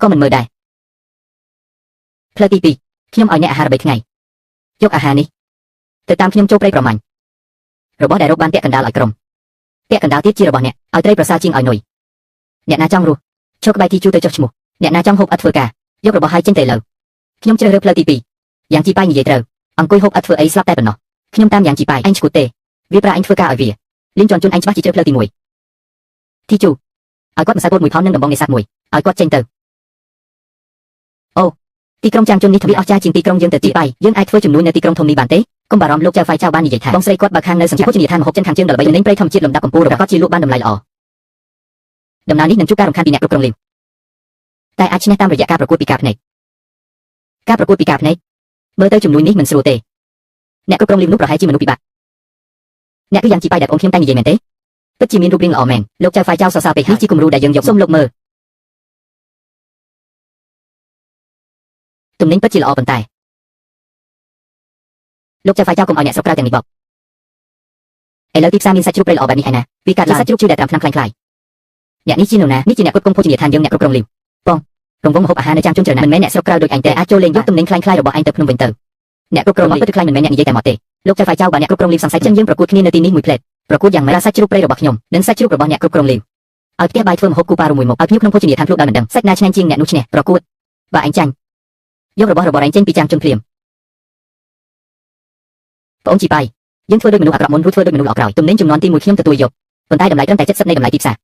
ក៏មិនមើលដែរផ្លូវទី2ខ្ញុំឲ្យអ្នកអាហារ3ថ្ងៃយកអាហារនេះទៅតាមខ្ញុំចូលព្រៃប្រមាញ់របស់ដែលរកបានពាក់កណ្ដាលឲ្យក្រុមពាក់កណ្ដាលទៀតជារបស់អ្នកឲ្យត្រីប្រសើរជាងឲ្យនុយអ្នកណាចង់រស់ឈរក្បែរទីជួទៅចុះឈ្មោះអ្នកណាចង់ហូបឥតធ្វើការយករបស់ឲ្យចេញទៅលើខ្ញុំជ្រើសរើសផ្លូវទី2យ៉ាងជីប៉ៃនិយាយត្រូវអង្គុយហូបឥតធ្វើអីស្លាប់តែប៉ុណ្ណោះខ្ញុំតាមយ៉ាងជីប៉ៃអញឈួតទេវាប្រាអញធ្វើការឲ្យវាលីងជន់ជូនអញច្បាស់ជាជ្រើសផ្លូវទី1ទីជូឲ្យគាត់ម្សៅពោត1ថននិងដំបងនេសាទ1 ឲ្យគាត់ចេញទៅអូទីក្រុងចាំងជុននេះទ្វីអស្ចារ្យជាងទីក្រុងយើងទៅទៀតបាយយើងអាចធ្វើជំនួយនៅទីក្រុងធំនេះបានទេកុំបារម្ភលោកចៅហ្វាយចៅបាននិយាយថាបងស្រីគាត់បើខាងនៅសង្ឃភោជនីយដ្ឋានម្ហូបចិនខាងជើងដល់3ចំណេញព្រៃធម្មជាតិលំដាប់កំពូលរបស់គាត់ជាលក់បានតម្លៃល្អដំណើរនេះនឹងជួបការរំខានពីអ្នកគ្រប់គ្រងលីវតែអាចឈ្នះតាមរយៈការប្រកួតពីការភ្នែកមើលទៅជំនួយនេះមិនស្រួលទេអ្នកគ្រប់គ្រងលីវនោះប្រហែលជាមនុស្សពិបាកអ្នកគឺយ៉ាងជីប៉ៃដែលបងខ្ញុំតែនិយាយមែនទេពិតជាមានរូបរាងល្អមែនលោកចៅហ្វាយចៅសរសើរពេកនេះជាគំរូដែលយើងយកសុំលោកមើលទំនិញពិតជាល្អប៉ុន្តែលោកចៅហ្វាយចៅកុំឲ្យអ្នកស្រុកក្រៅទាំងនេះបោកឥឡូវទីផ្សារមានសាច់ជ្រូកព្រៃល្អបែបនេះហើយណាវាកាត់ឡើងសាច់ជ្រូកជឿដែលត្រាំថ្នាំខ្លាំងៗអ្នកនេះជានរណានេះជាអ្នកគ្រប់គ្រងភោជនីយដ្ឋានយើងអ្នកគ្រប់គ្រងលីវបងរង្វង់ម្ហូបអាហារនៅចាំងជុនច្រើនណាស់មិនមែនអ្នកស្រុកក្រៅដូចឯងទេអាចចូលលេងយកទំនិញខ្លាំងៗរបស់ឯងទៅភ្នំវិញទៅអ្នកគ្រប់គ្រងមកពិតខ្លាំងមិនមែនអ្នកនិយាយតែមកទេលោកចៅហ្វាយចៅបើអ្នកគ្រប់គ្រងលីវសង្ស័យចឹងយើងប្រកួតគ្នានៅទីនេះមួយផ្លេតប្រកួតយ៉ាងម៉េចសាច់ជ្រូកព្រៃរបស់ខ្ញុំនិងសាច់ជ្រូករបស់អ្នកគ្រប់គ្រងលីវឲ្យផ្ទះបាយធ្វើម្ហូបគូប៉ារួមមួយមុខឲ្យភ្ញៀវក្នុងភោជនីយដ្ឋានភ្លុកដោយមិនដឹងសាច់ណាឆ្ងាញ់ជាងអ្នកនោះឈ្នះប្រកួតបើឯងចាញ់យករបស់របរឯងចេញពីចាំងជុនភ្លាមបងអូនជីប៉ៃយើងធ្វើដូចមនុស្សអាក្រក់មុនរួចធ្វើដូចមនុស្សល្អក្រោយទំនិញចំនួនទី1ខ្ញុំទទួលយកប៉ុន្តែតម្លៃត្រឹមតែ70នៃតម្លៃទីផ្សារ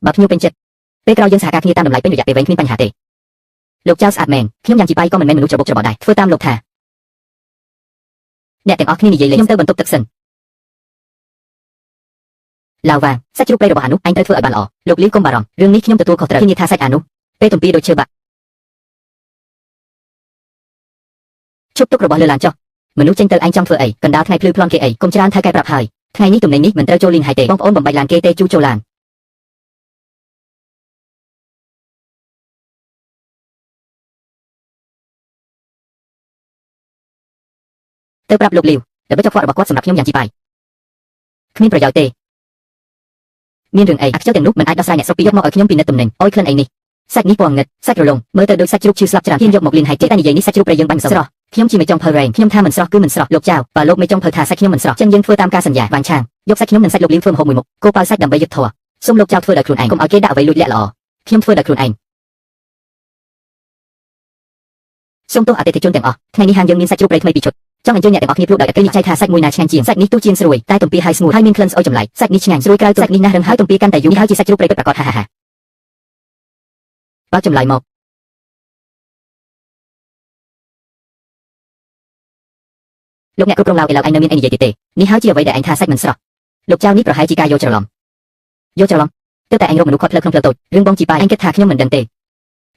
បើភ្ញៀវពេញចិត្តពេលក្រោយយើងសហការគ្នាតាមតម្លៃពេញរយៈពេលវែងគ្មានបញ្ហាទេលោកចៅស្អាតមែនខ្ញុំយ៉ាងជីប៉ៃក៏មិនមែនមនុស្សច្របូកច្របល់ដែរធ្វើតាមលោកថាអ្នកទាំងអស់គ្នានិយាយលេងខ្ញុំទៅបន្ទប់ទឹកសិនឡាវវ៉ាសាច់ជ្រូកព្រៃរបស់អានោះអញត្រូវធ្វើឲ្យបានល្អលោកលីវកុំបារម្ភរឿងនេះខ្ញុំទទួលខុសត្រូវធានាថាសាច់អានោះពេលទំពីដូចឈើបាក់ឈប់ទុករបស់លើឡានចុះមនុស្សចេញទៅឯងចង់ធ្វើអីកណ្ដាលថ្ងៃភ្លឺប្លន់គេអីកុំច្រើនថៅកែប្រាប់ហើយថ្ងៃនេះទំនិញនេះមិនត្រូវចូលលីនហើយទេបងប្អូនបំបីឡានគេទេជូចូលឡានទៅប្រាប់លោកលីវដើម្បីចុះខ្វក់របស់គាត់សម្រាប់ខ្ញុំយ៉ាងជីប៉ៃគ្មានប្រយោជន៍ទេមានរឿងអីអាខ្ជិលទាំងនោះមិនអាចដោះស្រាយអ្នកស្រុកពីយកមកឲ្យខ្ញុំពិនិត្យទំនិញអុយក្លិនអីនេះសាច់នេះពណ៌ងឹតសាច់រលោងមើលទៅដូចសាច់ជ្រូកឈឺស្លាប់ច្រើនហ៊ានយកមកលីនហើយចេះតែនិយាយនេះសាច់ជ្រូកប្រៃយើងបាញ់ស្រស់ខ្ញុំជាមេចុងភៅរែងខ្ញុំថាមិនស្រស់គឺមិនស្រស់លោកចៅបើលោកមេចុងភៅថាសាច់ខ្ញុំមិនស្រស់ចឹងយើងធ្វើតាមការសន្យាបាញ់ឆាងយកសាច់ខ្ញុំនិងសាច់លោកលីវធ្វើម្ហូបមួយមុខគោប៉ៅសាច់ដើម្បីយុទ្ធធរសូមលោកចៅធ្វើដោយខ្លួនឯងកុំឲ្យគេដាក់អ្វីលួចលាក់ល្អខ្ញុំធ្វើដោយខ្លួនឯងសូមទោសអតិថិជនទាំងអស់ថ្ងៃនេះហាងយើងមានសាច់ជ្រូកព្រៃថ្មីពីរឈុតចង់អញ្ជើញអ្នកទាំងអស់គ្នាភ្លក់ដោយឥតគេនិយាយថាសាច់មួយណាឆ្ងាញ់ជាងសាច់នេះទូជាងស្រួយតែទំពាហើយស្ងួតហើយមានក្លិនស្អុយចម្លែកសាច់នេះឆ្ងាញ់ស្រួយក្រៅសាច់នេះណាស់រឹងហើយទំពាកាន់តែយូរនេះហើយជាសាច់ជ្រូកព្រៃពិតប្រាកដហាហាបើចម្លើយមកលោកអ្នកគ្រប់គ្រងឡាវឥឡូវឯងនៅមានអីនិយាយទៀតទេនេះហើយជាអ្វីដែលឯងថាសាច់មិនស្រស់លោកចៅនេះប្រហែលជាការយកច្រឡំទើបតែឯងរកមនុស្សខាត់ផ្លូវក្នុងផ្លូវតូចរឿងបងជីប៉ាឯងគិតថាខ្ញុំមិនដឹងទេ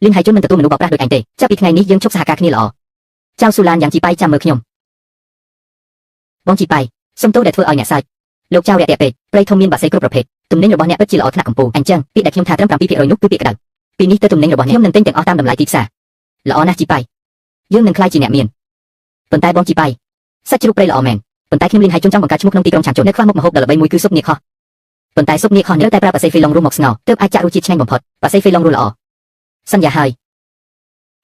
លីនហើយជុនមិនទទួលមនុស្សបោកប្រាស់ដូចឯងទេចាប់ពីថ្ងៃនេះយើងជប់សហការគ្នាល្អចៅស៊ូឡានយ៉ាងជីប៉ៃចាំមើលខ្ញុំបងជីប៉ៃសុំទោសដែលធ្វើឲ្យអ្នកសើចលោកចៅរាក់ទាក់ពេកព្រៃធំមានបាក់សីគ្រប់ប្រភេទទំនិញរបស់អ្នកពិតជាល្អថ្នាក់កម្ពុជាអញ្ចឹងពាក្យដែលខ្ញុំថាត្រឹម 7% នោះគឺពាក្យក្តៅពីនេះទៅទំនិញរបស់អ្នកខ្ញុំនឹងទិញទាំងអស់តាមតម្លៃទីផ្សារល្អណាស់ជីប៉ៃយើងនឹងក្លាយជាអ្នកមានប៉ុន្តែបងជីប៉ៃសាច់ជ្រូកព្រៃល្អមែនប៉ុន្តែខ្ញុំលីនហើយជុនចង់បង្កើតឈ្មោះក្នុងទីក្រុងឆាងជុននៅខ្វះមុខម្ហូបដ៏ល្បីមួយគឺស៊ុបនៀកខោះប៉ុន្តែស៊ុបនៀកខោះនេះតែប្រើប៉ាសីហ្វីឡុងរួមមកស្ងោរទើបអាចចាក់រសជាតិឆ្ងាញ់បំផុតប៉ាសីហ្វីឡុងរស់ល្អសន្យាហើ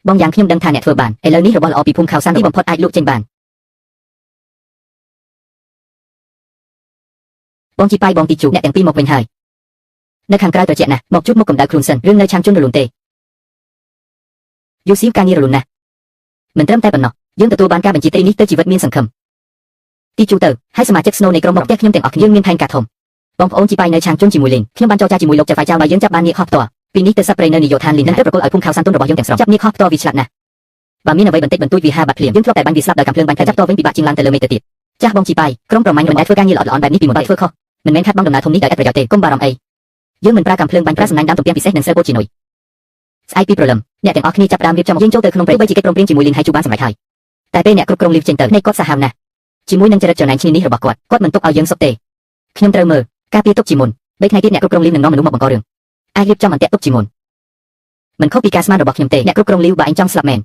យបងយ៉ាងខ្ញុំដឹងថាអ្នកធ្វើបានឥឡូវនេះរបស់ល្អពីភូមិខៅសានទីបំផុតអាចលក់ចេញបានបងជីប៉ៃបងទីជួបអ្នកទាំងពីរមកវិញហើយនៅខាងក្រៅត្រជាក់ណាស់មកជួបមុខកម្ដៅខ្លួនសិនរឿងនៅឆាងជុនរលូនទេយូស៊ីវការងាររលូនណាស់មិនត្រឹមតែប៉ុណ្ណោះយើងទទួលបានការបញ្ជាត្រីនេះទៅជីវិតមានសង្ឃឹមទីជួទៅហើយសមាជិកស្នូនៃក្រុមមកផ្ទះខ្ញុំទាំងអស់គ្នាមានផែនការធំបងប្អូនជីប៉ៃនៅឆាងជុនជាមួយលេងខ្ញុំបានចរចាជាមួយលោកចៅហ្វាយចៅបើយើងចាប់បាននៀកខោះផ្ទាល់ពីនេះទៅសັບព្រៃនៅនាយកដ្ឋានលីននឹងទៅប្រកួតឲ្យភូមិខៅសានទុនរបស់យើងទាំងស្រុងចាប់នៀកខោះផ្ទាល់វាឆ្លាតណាស់បើមានអ្វីបន្តិចបន្តួចវាហាបាត់ភ្លាមយើងធ្លាប់តែបាញ់វាស្លាប់ដោយកាំភ្លើងបាញ់តែចាប់តវិញពិបាកជាងឡើងទៅលើមេទៅទៀតចាស់បងជីប៉ៃក្រុមប្រមាញ់មិនដែលធ្វើការងារល្អិតល្អន់បែបនេះពីមុនធ្វើខុសមិនមែនខាត់បងដំណើរធំនេះដោយឥតប្រយោជន៍ទេកុំបារម្ភអីយើងមិនប្រើកាំភ្លើងបាញ់ប្រើសំណាញ់ដាំទំពាំងពិសេសនិងស្រូវពោតជាមួយស្អែកពីព្រលឹមអ្នកទាំងអស់គ្នាចាប់ផ្ដើមរៀបចំយើងចូលទៅក្នុងព្រៃបីជាកិច្ចព្រមព្រៀងជាមួយលីនហើយជួបបានសម្រេចហើយតែពេលអ្នកគ្រប់គ្រងលីវចេញទៅនៃគាត់សាហាវណាស់ជាមួយនឹងចរិតចំណែងឈ្នានេះរបស់គាត់មិនទុកឲ្យយើងសុខទេខ្ញុំត្រូវមើលការពារទុកជាមុន3ថ្ងៃទៀតអ្នកគ្រប់គ្រងលីវនឹងនាំមនុស្សមកបង្ករឿងអាចរៀបចំអន្ទាក់ទុកជាមុនមិនខុសពីការស្មានរបស់ខ្ញុំទេអ្នកគ្រប់គ្រងលីវបើឯងចង់ស្លាប់មែន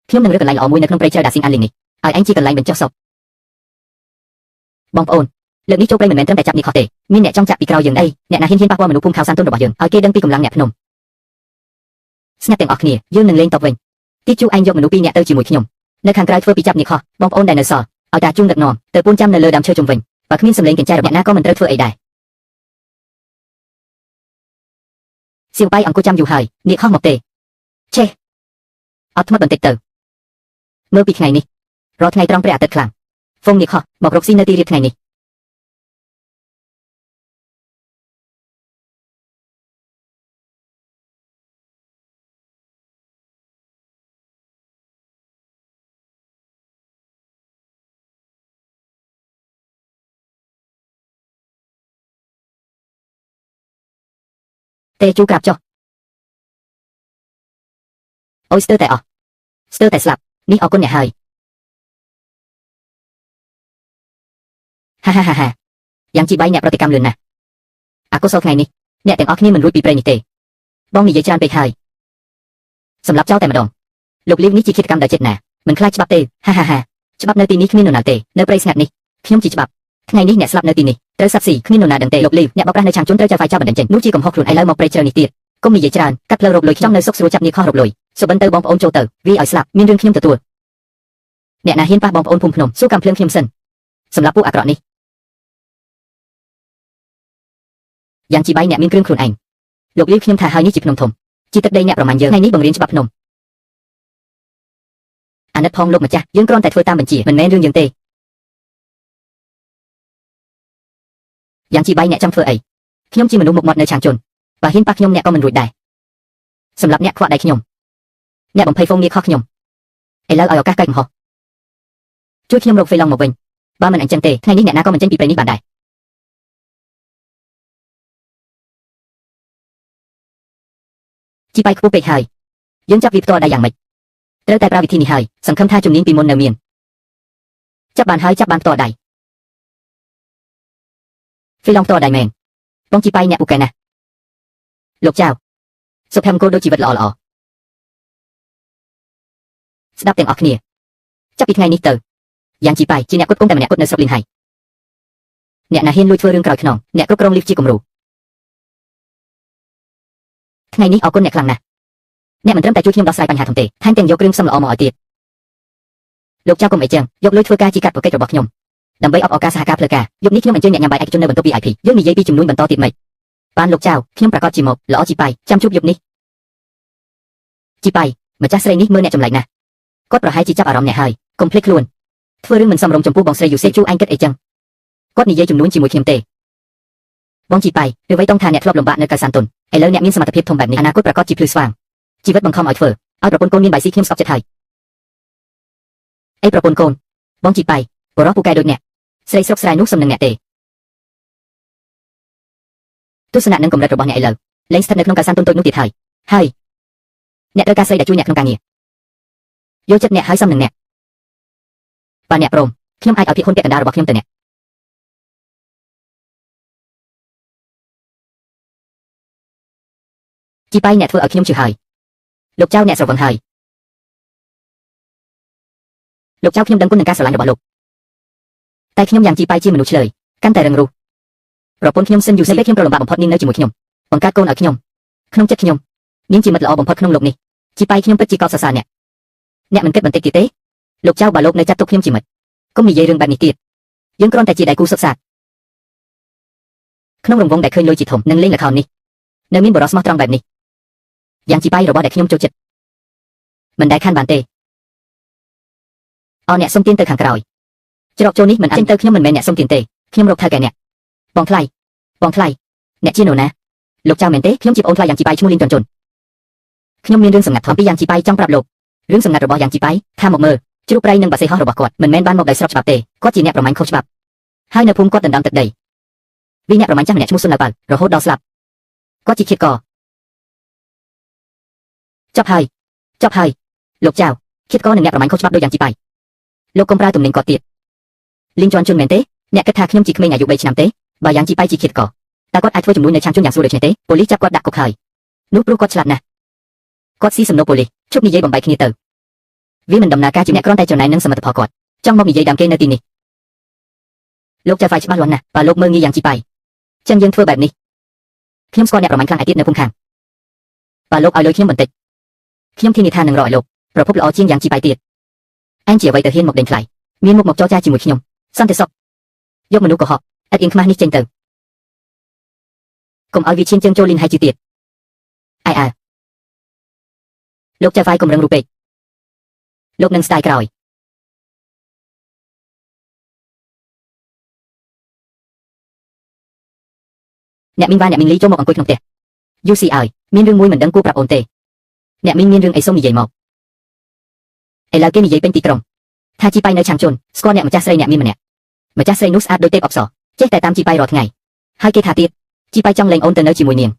ខ្ញុំនឹងរើសកន្លែងល្អមួយនៅក្នុងព្រៃជ្រៅដាស៊ីងអាលីងនេះឲ្យឯងជាកន្លែងបញ្ចុះសពបងប្អូនលើកនេះចូលព្រៃមិនមែនត្រឹមតែចាប់នេះខុសទេមានអ្នកចង់ចាក់ពីក្រោយយើងអីអ្នកណាហ៊ានប៉ះពាល់មនុស្សភូមិខៅសានទុនរបស់យើងឲ្យគេដឹងពីកម្លាំងអ្នកភ្នំស្ងាត់ទាំងអស់គ្នាយើងនឹងលេងតបវិញទីជួឯងយកមនុស្ស2នាក់ទៅជាមួយខ្ញុំនៅខាងក្រៅធ្វើពីចាប់នេះខុសបងប្អូនដែលនៅសល់ឲ្យតាជួងដឹកនាំទៅពួនចាំនៅលើដើមឈើជុំវិញបើគ្មានសម្លេងកញ្ចែរបស់អ្នកណាក៏មិនត្រូវធ្វើអីដែរសៀវប៉ៃអង្គុយចាំយូរហើយនាគខុសមកទេឆេះអត់ថ្មិតបន្តិចទៅមើលពីថ្ងៃនេះរាល់ថ្ងៃត្រង់ព្រះអាទិត្យខ្លាំងហ្វុងនាគខុសមករកស៊ីនៅទីរៀបថ្ងៃនេះ ទេជូក្រាបចុះអូយស្ទើរតែអស់ស្ទើរតែស្លាប់នេះអរគុណអ្នកហើយហាយ៉ាងជីបៃអ្នកប្រតិកម្មលឿនណាស់អកុសលថ្ងៃនេះអ្នកទាំងអស់គ្នាមិនរួចពីព្រៃនេះទេបងនិយាយច្រើនពេកហើយសម្រាប់ចោលតែម្ដងលោកលីវនេះជាឃាតកម្មដែលចិត្តណាមិនខ្លាចច្បាប់ទេហាច្បាប់នៅទីនេះគ្មាននរណាទេនៅព្រៃស្ងាត់នេះខ្ញុំជាច្បាប់ថ្ងៃនេះអ្នកស្លាប់នៅទីនេះត្រូវសាប់ស៊ីគ្មាននរណាដឹងទេលោកលីវអ្នកបោកប្រាស់នៅឆាងជន់ត្រូវចាយចោលបណ្ដឹងចេញនោះជាកំហុសខ្លួនឥឡូវមកព្រៃជ្រៅនេះទៀតកុំនិយាយច្រើនកាត់ផ្លូវរកលុយចង់នៅសុខស្រួលចាប់នេះខុសរកលុយសុបិនទៅបងប្អូនចូលទៅវាឲ្យស្លាប់មានរឿងខ្ញុំទទួលអ្នកណាហ៊ានប៉ះបងប្អូនភូមិភ្នំសួរកំភ្លើងខ្ញុំសិនសម្រាប់ពួកអាក្រក់នេះយ៉ាងជីបៃអ្នកមានគ្រឿងខ្លួនឯងលោកលីវខ្ញុំថាហើយនេះជាភ្នំធំជាទឹកដីអ្នកប្រមាញ់យើងថ្ងៃនេះបង្រៀនច្បាប់ភ្នំអាណិតផងលោកម្ចាស់យើងគ្រាន់តែធ្វើតាមបញ្ជាមិនមែនរឿងយើងទេយ៉ាងជីបៃអ្នកចង់ធ្វើអីខ្ញុំជាមនុស្សមុខមាត់នៅឆាងជន់បើហ៊ានប៉ះខ្ញុំអ្នកក៏មិនរួចដែរសម្រាប់អ្នកខ្វក់ដៃខ្ញុំអ្នកបំភ័យហ្វូងងារខុសខ្ញុំឥឡូវឲ្យឱកាសកែកំហុសជួយខ្ញុំរកហ្វេឡង់មកវិញបើមិនអញ្ចឹងទេថ្ងៃនេះអ្នកណាក៏មិនចេញពីព្រៃនេះបានដែរជីបៃខ្ពស់ពេកហើយយើងចាប់វាផ្ទាល់ដៃយ៉ាងម៉េចត្រូវតែប្រើវិធីនេះហើយសង្ឃឹមថាជំនាញពីមុននៅមានចាប់បានហើយចាប់បានផ្ទាល់ដៃហ្វេឡង់ផ្ទាល់ដៃមែនបងជីបៃអ្នកពូកែណាស់លោកចៅសុភមង្គលដូចជីវិតល្អស្ដាប់ទាំងអស់គ្នាចាប់ពីថ្ងៃនេះទៅយ៉ាងជីបៃជាអ្នកគ្រប់គ្រងតែម្នាក់គត់នៅស្រុកលីនហៃអ្នកណាហ៊ានលួចធ្វើរឿងក្រោយខ្នងអ្នកគ្រប់គ្រងលីវជាគំរូថ្ងៃនេះអរគុណអ្នកខ្លាំងណាស់អ្នកមិនត្រឹមតែជួយខ្ញុំដោះស្រាយបញ្ហាធំទេថែមទាំងយកគ្រឿងផ្សំល្អមកឲ្យទៀតលោកចៅកុំអីចឹងយកលុយធ្វើការជាកាត់ប្រកិច្ចរបស់ខ្ញុំដើម្បីអបអរការសហការផ្លូវការយប់នេះខ្ញុំអញ្ជើញអ្នកញ៉ាំបាយឯកជននៅបន្ទប់ VIP យើងនិយាយពីជំនួយបន្តទៀតមិនបានលោកចៅខ្ញុំប្រកាសជាមកល្អជីបៃចាំជួបយប់នេះជីបៃម្ចាស់ស្រីនេះមើលអ្នកចម្លែកណាស់គាត់ប្រហែលជាចាប់អារម្មណ៍អ្នកហើយកុំភ្លេចខ្លួនធ្វើរឿងមិនសមរម្យចំពោះបងស្រីយូសេជូឯងគិតអីចឹងគាត់និយាយជំនួយជាមួយខ្ញុំទេបងជីបៃឬវៃតង់ថាអ្នកធ្លាប់លំបាកនៅកៅសានតុនឥឡូវអ្នកមានសមត្ថភាពធំបែបនេះអនាគតប្រកាសជាភ្លឺស្វាងជីវិតបង្ខំឲ្យធ្វើឲ្យប្រពន្ធកូនមានបាយស៊ីខ្ញុំស្អប់ចិត្តហើយអីប្រពន្ធកូនបងជីបៃបរោះពូកែដូចអ្នកស្រីស្រុកស្រែនោះសំនឹងអ្នកទេទស្សនៈនិងកម្រិតរបស់អ្នកឥឡូវលែងស្ថិតនៅក្នុងកៅសានតុនតូចនោះទៀតហើយអ្នកត្រូវការស្រីដែលជួយអ្នកក្នុងការងារយកចិត្តអ្នកហើយសំនឹងអ្នកបើអ្នកព្រមខ្ញុំអាចឲ្យភាគហ៊ុនពាក់កណ្ដាលរបស់ខ្ញុំទៅអ្នកជីបៃអ្នកធ្វើឲ្យខ្ញុំជឿហើយលោកចៅអ្នកស្រវឹងហើយលោកចៅខ្ញុំដឹងគុណនឹងការស្រឡាញ់របស់លោកតែខ្ញុំយ៉ាងជីបៃជាមនុស្សឆ្លើយកាន់តែរឹងរូសប្រពន្ធខ្ញុំសិនយូស៊ីខ្ញុំប្រលំបាកបំផុតនាងនៅជាមួយខ្ញុំបង្កើតកូនឲ្យខ្ញុំក្នុងចិត្តខ្ញុំនាងជាមិត្តល្អបំផុតក្នុងលោកនេះជីបៃខ្ញុំពិតជាកោតសរសើរអ្នកមិនគិតបន្តិចទៀតទេលោកចៅបើលោកនៅចាត់ទុកខ្ញុំជាមិត្តកុំនិយាយរឿងបែបនេះទៀតយើងគ្រាន់តែជាដៃគូសិក្សាក្នុងរង្វង់ដែលឃើញលុយជាធំនិងលេងល្ខោននេះនៅមានបរិសុទ្ធស្មោះត្រង់បែបនេះយ៉ាងជីបៃរបស់ដែលខ្ញុំចូលចិត្តមិនដែលខានបានទេអរអ្នកសុំទានទៅខាងក្រោយច្រកចូលនេះមិនអាចទៅខ្ញុំមិនមែនអ្នកសុំទានទេខ្ញុំរកថៅកែអ្នកបងថ្លៃអ្នកជានរណាលោកចៅមែនទេខ្ញុំជាប្អូនថ្លៃយ៉ាងជីបៃឈ្មោះលីនចន់ជន់ខ្ញុំមានរឿងសម្ងាត់ធំពីយ៉ាងជីបៃចង់ប្រាប់លោករឿងសម្ងាត់របស់យ៉ាងជីបៃថាមកមើលជ្រូកព្រៃនិងបក្សីហោះរបស់គាត់មិនមែនបានមកដោយស្របច្បាប់ទេគាត់ជាអ្នកប្រមាញ់ខុសច្បាប់ហើយនៅភូមិគាត់ដណ្ដើមទឹកដីវាអ្នកប្រមាញ់ចាស់ម្នាក់ឈ្មោះសុនឡាប៉ាល់រហូតដល់ស្លាប់គាត់ជាឃាតករចប់ហើយលោកចៅឃាតករនិងអ្នកប្រមាញ់ខុសច្បាប់ដូចយ៉ាងជីបៃលោកកុំប្រើទំនិញគាត់ទៀតលីងជន់ជន់មែនទេអ្នកគិតថាខ្ញុំជាក្មេងអាយុ3ឆ្នាំទេបើយ៉ាងជីបៃជាឃាតករតើគាត់អាចធ្វើជំនួយនៅឆាងជន់យ៉ាងស្រួលដូចនេះទេប៉ូលីសចាប់គាត់ដាក់គុកហើយនោះព្រោះគាត់ឆ្លាតណាស់គាត់ស៊ីសំណុកប៉ូលីសជប់និយាយបំបីគ្នាទៅវាមិនដំណើរការជាអ្នកគ្រាន់តែចំណែននឹងសមិទ្ធផលគាត់ចង់មកនិយាយដើមគេនៅទីនេះលោកចៅហ្វាយច្បាស់លាស់ណាស់បើលោកមើលងាយយ៉ាងជីបៃចឹងយើងធ្វើបែបនេះខ្ញុំស្គាល់អ្នកប្រមាញ់ខ្លាំងឯទៀតនៅភូមិខាងបើលោកឲ្យលុយខ្ញុំបន្តិចខ្ញុំធានាថានឹងរកឲ្យលោកប្រភពល្អជាងយ៉ាងជីបៃទៀតអញជាអ្វីទៅហ៊ានមកដេញថ្លៃមានមុខមកចរចាជាមួយខ្ញុំសន្តិសុខយកមនុស្សកុហកឥតអៀងខ្មាស់នេះចេញទៅកុំឲ្យវាឈានជើងចូលលីនហើយជឿទៀតលោកចៅហ្វាយកុំរឹងរូបពេកលោកនឹងស្ដាយក្រោយអ្នកមីងវ៉ាអ្នកមីងលីចូលមកអង្គុយក្នុងផ្ទះយូស៊ីឲ្យមានរឿងមួយមិនដឹងគួរប្រាប់អូនទេអ្នកមីងមានរឿងអីសូមនិយាយមកឥឡូវគេនិយាយពេញទីក្រុងថាជីបៃនៅឆាងជន់ស្គាល់អ្នកម្ចាស់ស្រីអ្នកមានម្នាក់ម្ចាស់ស្រីនោះស្អាតដូចទេពអប្សរចេះតែតាមជីបៃរាល់ថ្ងៃហើយគេថាទៀតជីបៃចង់លែងអូនទៅនៅជាមួយនាង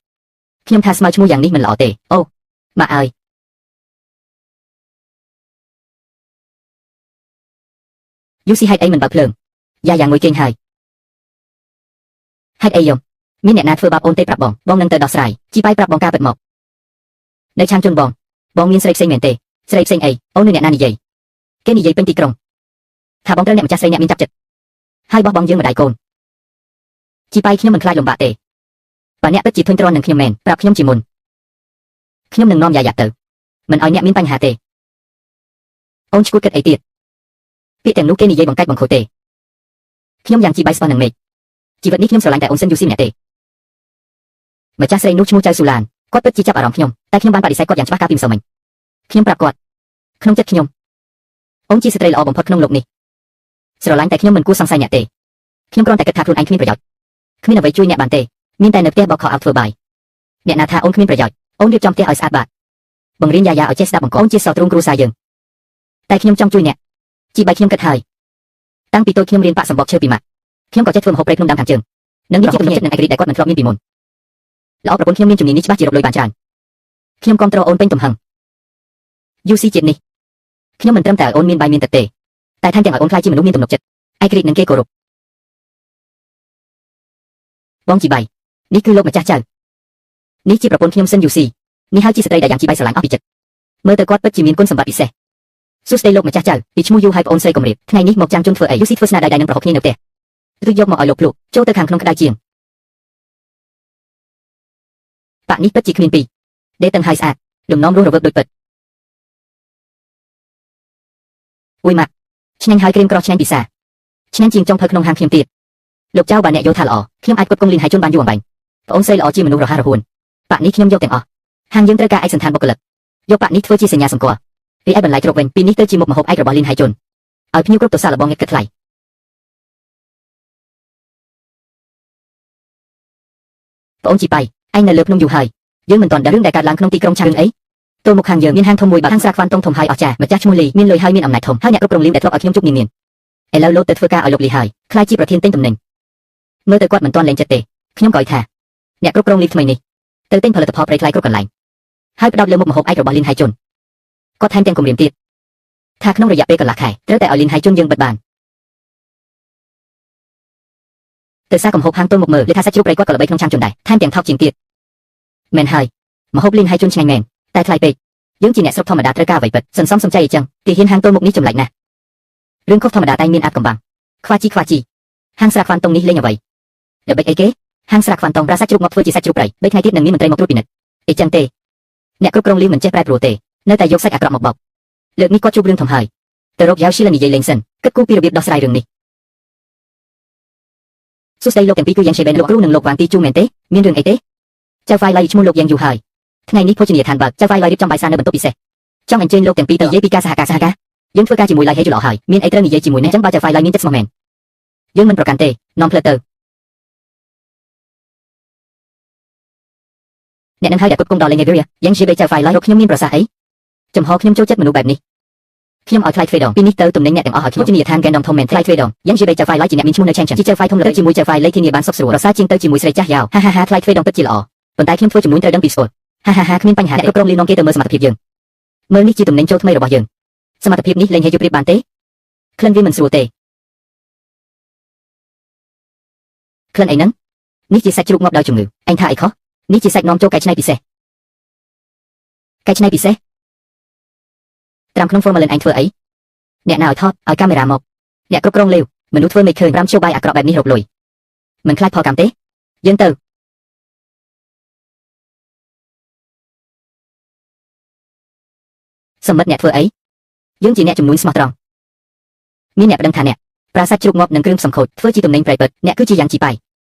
ខ្ញុំថាស្មៅឈ្មោះយ៉ាងនេះមិនល្អទេអូម៉ាក់អើយយូស៊ីហេតុអីមិនបើកភ្លើងយ៉ាយ៉ាងងុយគេងហើយហេតុអីយំមានអ្នកណាធ្វើបាបអូនទេប្រាប់បងនឹងទៅដោះស្រាយជីប៉ៃប្រាប់បងការពិតមកនៅឆាងជន់បងមានស្រីផ្សេងមែនទេស្រីផ្សេងអីអូននឹងអ្នកណានិយាយគេនិយាយពេញទីក្រុងថាបងត្រូវអ្នកម្ចាស់ស្រីអ្នកមានចាប់ចិត្តហើយបោះបង់យើងម្ដាយកូនជីប៉ៃខ្ញុំមិនខ្លាចលំបាកទេបើអ្នកពិតជាធុញទ្រាន់នឹងខ្ញុំមែនប្រាប់ខ្ញុំជាមុនខ្ញុំនឹងនាំយ៉ាយ៉ាទៅមិនឲ្យអ្នកមានបញ្ហាទេអូនឈួតគិតអីទៀតពាក្យទាំងនោះគេនិយាយបង្កាច់បង្ខូចទេខ្ញុំយ៉ាងជីប៉ៃស្បោះនឹងមេឃជីវិតនេះខ្ញុំស្រឡាញ់តែអូនសិនយូស៊ីម្នាក់ទេម្ចាស់ស្រីនោះឈ្មោះចៅស៊ូឡានគាត់ពិតជាចាប់អារម្មណ៍ខ្ញុំតែខ្ញុំបានបដិសេធគាត់យ៉ាងច្បាស់កាលពីម្សិលមិញខ្ញុំប្រាប់គាត់ក្នុងចិត្តខ្ញុំអូនជាស្ត្រីល្អបំផុតក្នុងโลกនេះស្រឡាញ់តែខ្ញុំមិនគួរសង្ស័យអ្នកទេខ្ញុំគ្រាន់តែគិតថាខ្លួនឯងគ្មានប្រយោជន៍គ្មានអ្វីជួយអ្នកបានទេមានតែនៅផ្ទះបោកខោអាវធ្វើបាយអ្នកណាថាអូនគ្មានប្រយោជន៍អូនរៀបចំផ្ទះឲ្យស្អាតបាតបង្រៀនយ៉ាយ៉ាឲ្យចេះស្ដាប់បង្គាប់អូនជាសោតទ្រូងគ្រួសារយើងតែខ្ញុំចង់ជួយអ្នកជីបៃខ្ញុំគិតហើយតាំងពីតូចខ្ញុំរៀនបាក់សម្បកឈើពីម៉ាក់ខ្ញុំក៏ចេះធ្វើម្ហូបព្រៃក្នុងដើមខាងជើងនិងនេះជាទំនាក់ទំនងឯករាជ្យដែលគាត់មិនធ្លាប់មានពីមុនល្អប្រពន្ធខ្ញុំមានជំនាញនេះច្បាស់ជារកលុយបានច្រើនខ្ញុំគ្រប់គ្រងអូនពេញទំហឹងយូស៊ីជាតិនេះខ្ញុំមិនត្រឹមតែឲ្យអូនមានបាយមានទឹកទេតែថែមទាំងឲ្យអូនខ្លាចជាមនុស្សមានទំនុកចិត្តឯករាជ្យនឹងគេគោរពបងជីបៃនេះគឺលោកម្ចាស់ចៅនេះជាប្រពន្ធខ្ញុំសិនយូស៊ីនេះហើយជាស្ត្រីដែលយ៉ាងជីបៃស្រឡាញ់អស់ពីចិត្តមើលទៅគាត់ពិតជាមានគុណសម្បត្តិពិសេសសួស្ដីលោកម្ចាស់ចៅពីឈ្មោះយូហើយប្អូនស្រីកំរៀបថ្ងៃនេះមកចាំជន់ធ្វើអីយូស៊ីធ្វើស្នាដៃនឹងប្រហុកគ្នានៅផ្ទះឬយកមកឲ្យលោកភ្លក់ចូលទៅខាងក្នុងក្តៅជាងប៉ានេះពិតជាគ្មានពីរដេតឹងហើយស្អាតលំនាំរស់រវើកដូចពិតអ៊ុយម៉ាក់ឆ្ងាញ់ហើយក្រៀមក្រោះឆ្ងាញ់ពិសាឆ្ងាញ់ជាងចុងភៅក្នុងហាងខ្ញុំទៀតលោកចៅបានអ្នកយកថាល្អខ្ញុំអាចផ្គត់ផ្គង់លីនហើយជន់បានយូរអង្វែងប្អូនស្រីល្អជាមនុស្សរហ័សរហួនប៉ានេះខ្ញុំយកទាំងអស់ហាងយើងត្រូវការឯកសណ្ឋានបុគ្គលិកយកប៉ានេះធ្វើជាសញ្ញាសម្គាល់រីឯបន្លែជ្រកវិញពីនេះទៅជាមុខម្ហូបឯករបស់លីនហើយជន់ឲ្យភ្ញៀវគ្រប់ទសាលបងអ្នកគិតថ្លៃប្អូនជីប៉ៃឯងនៅលើភ្នំយូហើយយើងមិនទាន់ដឹងរឿងដែលកើតឡើងក្នុងទីក្រុងឆាងអីទៅមុខខាងយើងមានហាងធំមួយបើហាងស្រាខ្វាន់តុងធំហើយអស្ចារ្យម្ចាស់ឈ្មោះលីមានលុយហើយមានអំណាចធំហើយអ្នកគ្រប់គ្រងលីដែលធ្លាប់ឲ្យខ្ញុំជុំនានាឥឡូវលោកទៅធ្វើការឲ្យលោកលីហើយខ្លាចជាប្រធានទិញតំណែងមើលទៅគាត់មិនទាន់លែងចិត្តទេខ្ញុំក៏ឲ្យថាអ្នកគ្រប់គ្រងលីថ្មីនេះទៅទិញផលិតផលប្រៃថ្លៃគ្រប់កន្លែងហើយផ្ដោតលើមុខម្ហូបឯករបស់លីនហើយជន់គាត់ថែមទាំងគម្រាមទៀតថាក្នុងរយៈពេលកន្លះខែត្រូវតែឲ្យលីនហើយជន់យើងបិទបានទៅសារកំហុសហាងទុនមកមើលលេថាសាច់ជ្រូកប្រៃគាត់ក៏ល្បីក្នុងឆាងជន់ដែរថែមទាំងថោកជាងទៀតមែនហើយម្ហូបលីនហើយជន់ឆ្ងាញ់មែនតែថ្លៃពេកយើងជាអ្នកស្រុកធម្មតាត្រូវការអ្វីពិតសន្សំសំចៃអីចឹងទីហ៊ានហាងទុនមុខនេះចម្លែកណាស់រឿងខុសធម្មតាតែមានអាចកំបាំងខ្វាជីហាងស្រាខ្វាន់តុងនេះលេងអ្វីល្បិចអីគេហាងស្រាខ្វាន់តុងប្រើសាច់ជ្រូកមកធ្វើជាសាច់ជ្រូកប្រៃ3ថ្ងៃទៀតនឹងមានមន្ត្រីមកត្រួតពិនិត្យអីចឹងទេអ្នកគ្រប់គ្រងលីមិនចេះប្រែប្រួលទេនៅតែយកសាច់អាក្រក់មកបោកលើកនេះគាត់ជួបរឿងធំហើយទៅរកយ៉ាវឈីឡានិយាយលេងសិនគិតគូរពីរបៀបដោះស្រាយរឿងនេះសួស្ដីលោកទាំងពីរគឺយ៉ាងឆេបេនលោកគ្រូនិងលោកវ៉ាងទីជូមែនទេមានរឿងអីទេចៅហ្វាយឡៃឈ្មោះលោកយ៉ាងយូហើយថ្ងៃនេះភោជនីយដ្ឋានបើកចៅហ្វាយឡៃរៀបចំបាយសារនៅបន្ទប់ពិសេសចង់អញ្ជើញលោកទាំងពីរទៅនិយាយពីការសហការយើងធ្វើការជាមួយឡៃហេជូល្អហើយមានអីត្រូវនិយាយជាមួយអ្នកចឹងបើចៅហ្វាយឡៃមានចិត្តស្មោះមែនយើងមិនប្រកាន់ទេនាំផ្លិតទៅអ្នកនឹងហើយដែលគ្រប់គង់ដល់លេងឯវាយ៉ាងជាបេចៅហ្វាយឡៃរកខ្ញុំមានប្រសាសន៍អីចំហខ្ញុំចូលចិត្តមនុស្សបែបនេះខ្ញុំឲ្យថ្លៃទ្វេដងពីនេះទៅទំនិញអ្នកទាំងអស់ឲ្យខ្ញុំជានិយាយឋានកែនដងធំមែនថ្លៃទ្វេដងយ៉ាងជាបេចៅហ្វាយឡៃជាអ្នកមានឈ្មោះនៅឆេងជាចៅហ្វាយធំលើជាមួយចៅហ្វាយឡៃធានាបានសុខស្រួលប្រសាជាងទៅជាមួយស្រីចាស់យ៉ាវហាថ្លៃទ្វេដងពិតជាល្អប៉ុន្តែខ្ញុំធ្វើជំនួយត្រូវដឹងពីស្គាល់ហាគ្មានបញ្ហាអ្នកគ្រប់គ្រងលីនាំគេទៅមើលសមត្ថភាពយើងមើលនេះជាទំនិញចូលថ្មីរបស់យើងសមត្ថភាពនេះលែងហេជូប្រៀបបានទេក្លិនវាមិនស្រួលទេក្លិនអីហ្នឹងនេះជាសាច់ជ្រូកងាប់ដោយជំងឺអញថាអីខុសនេះជាសាច់នាំចូលកែច្នៃពិសេសត្រាំក្នុង formalin អញធ្វើអីអ្នកណាឲ្យថតឲ្យកាមេរ៉ាមកអ្នកគ្រប់គ្រងលេវមនុស្សធ្វើមិនឃើញ5ជោបាយអាក្រក់បែបនេះរកលុយមិនខ្លាចផលកម្មទេយើងទៅសម្បត្តិអ្នកធ្វើអីយើងជាអ្នកជំនួយស្មោះត្រង់មានអ្នកប្តឹងថាអ្នកប្រាសាទជ្រូកងាប់នឹងគ្រឿងសំខូចធ្វើជាទំនិញប្រៃពិតអ្នកគឺជាយ៉ាងជីប៉ៃ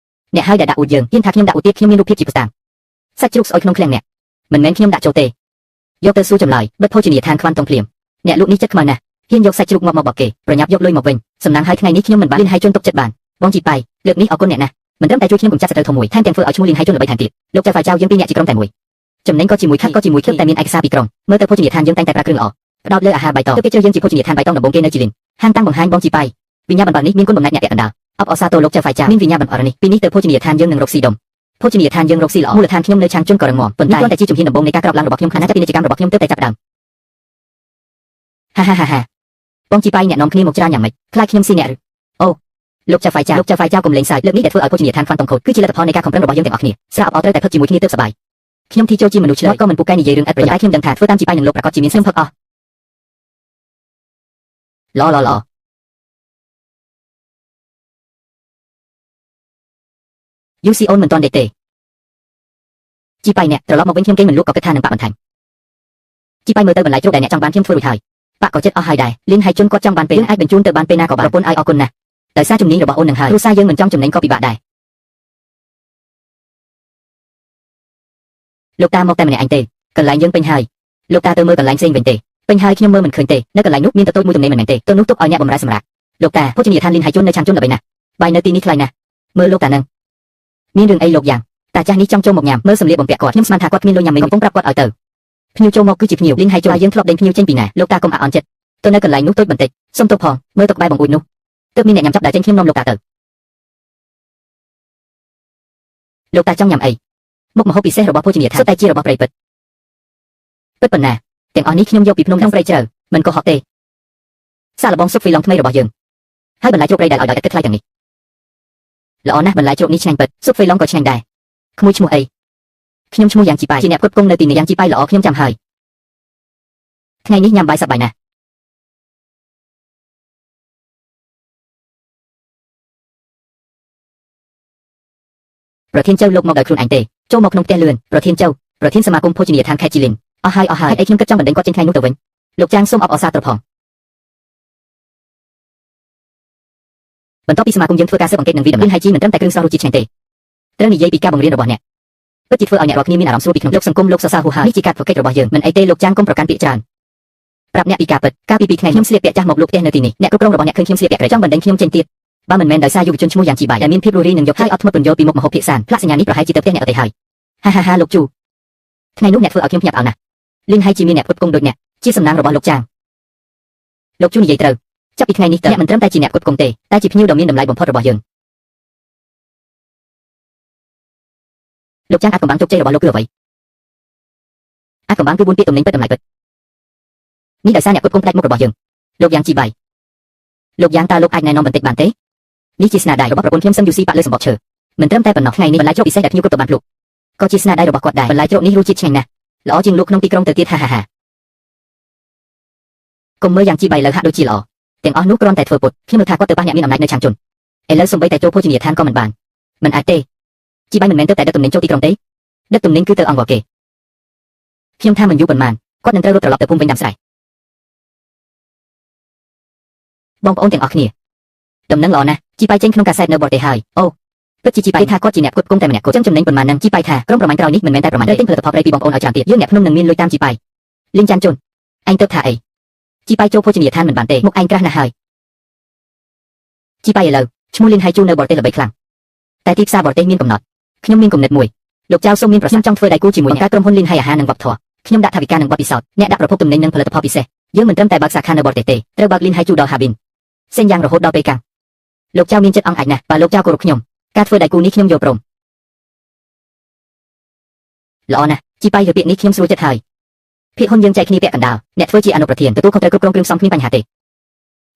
អ្នកហើយដែលដាក់អួតយើងហ៊ានថាខ្ញុំដាក់អួតទៀតខ្ញុំមានរូបភាពជាប្រតាមសាច់ជ្រូកស្អុយក្នុងឃ្លាំងអ្នកមិនមែនខ្ញុំដាក់ចូលទេយកទៅសួរចម្លើយបិទភោជនីយដ្ឋានខ្វាន់តុងភ្លាមអ្នកលក់នេះចិត្តខ្មៅណាស់ហ៊ានយកសាច់ជ្រូកងាប់មកបោកគេប្រញាប់យកលុយមកវិញសំណាងហើយថ្ងៃនេះខ្ញុំមិនបានលៀនហើយជន់ទុកចិត្តបានបងជីប៉ៃលើកនេះអរគុណអ្នកណាស់មិនត្រឹមតែជួយខ្ញុំកំចាត់សត្រូវធំមួយថែមទាំងធ្វើឲ្យឈ្មោះលៀនហើយជន់ល្បីថែមទៀតលោកចៅហ្វាយចៅយើងពីរអ្នកជាក្រុមតែមួយចំណេញក៏ជាមួយខាត់ក៏ជាមួយខ្ញុំតែមានឯកសារពីក្រុងមើលទៅភោជនីយដ្ឋានយើងតែងតែប្រើគ្រឿងល្អផ្ដោតលើអាហារបៃតងទៅគេជឿយើងជាភោជនីយដ្ឋានបៃតងដំបូងគេនៅជីលីនហាងតាំងបង្ហាញបងជីប៉ៃវិញ្ញាបននេះមានគុណបំណាច់អ្នកពាក់កណ្ដាលអបអសាទរលោកចៅហ្វាយចៅមានវិញ្ញាបនអរនេះពីនេះទៅភោជនីយដ្ឋានយើងនឹងរកស៊ីដុំ ភោជនីយដ្ឋានយើងរកស៊ីល្អមូលដ្ឋានខ្ញុំនៅឆាងជន់ក៏រងមាំប៉ុន្តែគ្រាន់តែជាជំហានដំបូងនៃការក្រោកឡើងរបស់ខ្ញុំខ្លាចតែពាណិជ្ជកម្មរបស់ខ្ញុំទើបតែចាប់ផ្ដើមហាបងជីប៉ៃអ្នកនាំគ្នាមកច្រើនយ៉ាងម៉េចខ្លាចខ្ញុំស៊ីអ្នកឬអូលោកចាហ្វៃចាកុំលេងសើចលើកនេះដែលធ្វើឲ្យភោជនីយដ្ឋានខ្វាន់តុងខូចគឺជាលទ្ធផលនៃការខំប្រឹងរបស់យើងទាំងអស់គ្នាស្រាប់អត់ត្រូវតែផឹកជាមួយគ្នាទើបសប្បាយខ្ញុំធីចូលជាមនុស្សឆ្លើយក៏មិនពូកែនិយាយរឿងឥតប្រយោជន៍ខ្ញុំដឹងថាធ្វើតាមជីប៉ៃនឹងលោកប្រកាសជាមានស្ទឹមផឹកអស់ល្អយូស៊ីអូនមិនទាន់ដេកទេជីប៉ៃអ្នកត្រឡប់មកវិញខ្ញុំគេមិនលក់ក៏គិតថានឹងបាក់បន្ថែមជីប៉ៃមើលទៅបន្លែជ្រូកដែលអ្នកចង់បានខ្ញុំធ្វើរួចហើយបាក់ក៏ចិត្តអស់ហើយដែរលៀនហើយជន់គាត់ចង់បានពេលអាចបញ្ជូនទៅបានពេលណាក៏បានប្រពន្ធឲ្យអរគុណណាស់ដោយសារជំនាញរបស់អូននឹងហើយគ្រួសារយើងមិនចង់ចំណេញក៏ពិបាកដែរលោកតាមកតែម្នាក់ឯងទេកន្លែងយើងពេញហើយលោកតាទៅមើលកន្លែងផ្សេងវិញទេពេញហើយខ្ញុំមើលមិនឃើញទេនៅកន្លែងនោះមានតូចមួយទំនេរមិនមែនទេទៅនោះទុកឲ្យអ្នកបម្រើសម្រាប់លោកតាភោជនីយដ្ឋានលៀនហើយជន់នៅឆាងជន់ល្បីណាស់បាយនៅទីនេះថ្លៃណាស់មើលលោកតានឹងមានរឿងអីលោកយ៉ាងតាចាស់នេះចង់ចូលមកញ៉ាំមើលសម្លៀកបំពាក់គាត់ខ្ញុំស្មានថាគាត់គ្មានលុយញ៉ាំមិនកំពុងប្រាប់គាត់ឲ្យទៅភ្ញៀវចូលមកគឺជាភ្ញៀវលីងហើយចូលយើងធ្លាប់ដេញភ្ញៀវចេញពីណាលោកតាកុំអាក់អន់ចិត្តទៅនៅកន្លែងនោះតូចបន្តិចសុំទោសផងមើលទៅក្បែរបង្អួចនោះទើបមានអ្នកញ៉ាំចាប់ដើរចេញខ្ញុំនាំលោកតាទៅលោកតាចង់ញ៉ាំអីមុខម្ហូបពិសេសរបស់ភោជនីយដ្ឋានសុទ្ធតែជារបស់ព្រៃពិតប៉ុណ្ណាទាំងអស់នេះខ្ញុំយកពីភ្នំក្នុងព្រៃជ្រៅមិនកុហកទេសាកល្បងស៊ុបហ្វីឡុងថ្មីរបស់យើងហើយបន្លែជ្រូកព្រៃដែលឲ្យដល់ឥតគិតថ្លៃទាំងនេះល្អណាស់បន្លែជ្រូកនេះឆ្ងាញ់ពិតស៊ុបហ្វីឡុងក៏ឆ្ងាញ់ដែរក្មួយឈ្មោះអីខ្ញុំឈ្មោះយ៉ាងជីប៉ៃជាអ្នកផ្គត់ផ្គង់នៅទីនេះយ៉ាងជីប៉ៃល្អខ្ញុំចាំហើយថ្ងៃនេះញ៉ាំបាយសប្បាយណាស់ប្រធានចៅលោកមកដោយខ្លួនឯងទេចូលមកក្នុងផ្ទះលឿនប្រធានចៅប្រធានសមាគមភោជនីយដ្ឋានខេត្តជីលិនអស់ហើយអីខ្ញុំគិតចង់បណ្ដេញគាត់ចេញថ្ងៃនោះទៅវិញលោកចាងសូមអបអរសាទរផងបន្ទាប់ពីសមាគមយើងធ្វើការស៊ើបអង្កេតនិងវិដំណហើយជីមិនត្រឹមតែគ្រឿងស្រស់រសជាតិឆ្ងាញ់ទេត្រូវនិយាយពីការបង្រៀនរបស់អ្នកពិតជាធ្វើឲ្យអ្នករាល់គ្នាមានអារម្មណ៍ស្រួលពីក្នុងលោកសង្គមលោកសរសើរហូរហែនេះជាការប្រកេតរបស់យើងមិនអីទេលោកចាងកុំប្រកាន់ពាក្យច្រើនប្រាប់អ្នកពីការពិតកាលពី2ថ្ងៃខ្ញុំស្លៀកពាក់ចាស់មកលក់ផ្ទះនៅទីនេះអ្នកគ្រប់គ្រងរបស់អ្នកឃើញខ្ញុំស្លៀកពាក់ក្រៃចង់បណ្ដេញខ្ញុំចេញទៀតបើមិនមែនដោយសារយុវជនឈ្មោះយ៉ាងជីបាយដែលមានភាពរួសរាយនិងយកហើយអត់ធ្មត់ពន្យល់ពីមុខម្ហូបភាគសានផ្លាកសញ្ញានេះប្រហែលជាទៅផ្ទះអ្នកអត់ទេហើយហាលោកជូថ្ងៃនោះអ្នកធ្វើឲ្យខ្ញុំភ្ញាក់ផ្អើលណាស់លៀងហើយជាមានអ្នកផ្គត់ផ្គង់ដូចអ្នកជាសំណាងរបស់លោកចាងលោកជូនិយាយត្រូវចាប់ពីថ្ងៃនេះតើអ្នកមិនត្រឹមតែជាអ្នកផ្គត់ផ្គង់ទេតែជាភ្ញៀវដ៏មានតម្លៃបំផុតរបស់យើងលោកចាងអាចកំបាំងជោគជ័យរបស់លោកគឺអ្វីអាចកំបាំងគឺ4ពាក្យទំនិញពិតតម្លៃពិតនេះដោយសារអ្នកផ្គត់ផ្គង់ផ្នែកមុខរបស់យើងលោកយ៉ាងជីបាយលោកយ៉ាងតើលោកអាចណែនាំបន្តិចបានទេនេះជាស្នាដៃរបស់ប្រពន្ធខ្ញុំសឹមយូស៊ីប៉ាលើសម្បកឈើមិនត្រឹមតែប៉ុណ្ណោះថ្ងៃនេះបន្លែជ្រូកពិសេសដែលភ្ញៀវគ្រប់ទៅបានភ្លុកក៏ជាស្នាដៃរបស់គាត់ដែរបន្លែជ្រូកនេះរសជាតិឆ្ងាញ់ណាស់ល្អជាងលក់ក្នុងទីក្រុងទៅទៀតហាកុំមើលយ៉ាងជីបាយលើហាក់ដូចជាល្អទាំងអស់នោះគ្រាន់តែធ្វើពុតខ្ញុំនឹកថាគាត់ទៅប៉ះអ្នកមានអំណាចនៅឆាងជន់ឥឡូវសំបីតែចូលភោជនីយដ្ឋានក៏មិនបានមិនអាចទេជីបាយមិនមែនទៅតែដឹកទំនិញចូលទីក្រុងទេដឹកទំនិញគឺទៅអង្គរគេខ្ញុំថាមិនយូរប៉ុន្មានគាត់នឹងត្រូវរត់ត្រឡប់ទៅភូមិវិញដាំស្រែបងប្អូនទាំងអស់គ្នាដំណឹងល្អណាស់ជីប៉ៃចេញក្នុងកាសែតនៅបរទេសហើយអូពិតជាជីប៉ៃថាគាត់ជាអ្នកផ្គត់ផ្គង់តែម្នាក់គាត់ចឹងចំណេញប៉ុន្មាននឹងជីប៉ៃថាក្រុមប្រមាញ់ក្រោយនេះមិនមែនតែប្រមាញ់ទិញផលិតផលព្រៃពីបងប្អូនឲ្យច្រើនទៀតយើងអ្នកភ្នំនឹងមានលុយតាមជីប៉ៃលីងចាន់ជុនឯងទៅថាអីជីប៉ៃចូលភោជនីយដ្ឋានមិនបានទេមុខឯងក្រាស់ណាស់ហើយជីប៉ៃឥឡូវឈ្មោះលីនហើយជូនៅបរទេសល្បីខ្លាំងតែទីផ្សារបរទេសមានកំណត់ខ្ញុំមានគំនិតមួយលោកចៅសូមមានប្រសាសន៍ចង់ធ្វើដៃគូជាមួយអ្នកក្រុមហ៊ុនលីនហើយអាហារនិងវប្បធម៌ខ្ញុំដាក់ថវិកានិងបទពិសោធន៍អ្នកដាក់ប្រភពទំនិញនិងផលិតផលពិសេសយើងមិនត្រឹមតែបើកសាខានៅបរទេសទេត្រូវបើកលីនហើយជូដល់ហាប៊ីនសេញយ៉ាងរហូតដល់ពេលកាំងលោកចៅមានចិត្តអង់អាចណាស់បើលោកចៅគោរពខ្ញុំការធ្វើដៃគូនេះខ្ញុំយល់ព្រមល្អណាស់ជីប៉ៃលើពាក្យនេះខ្ញុំស្រួលចិត្តហើយភាគហ៊ុនយើងចែកគ្នាពាក់កណ្ដាលអ្នកធ្វើជាអនុប្រធានទទួលខុសត្រូវគ្រប់គ្រងគ្រឿងផ្សំគ្មានបញ្ហាទេ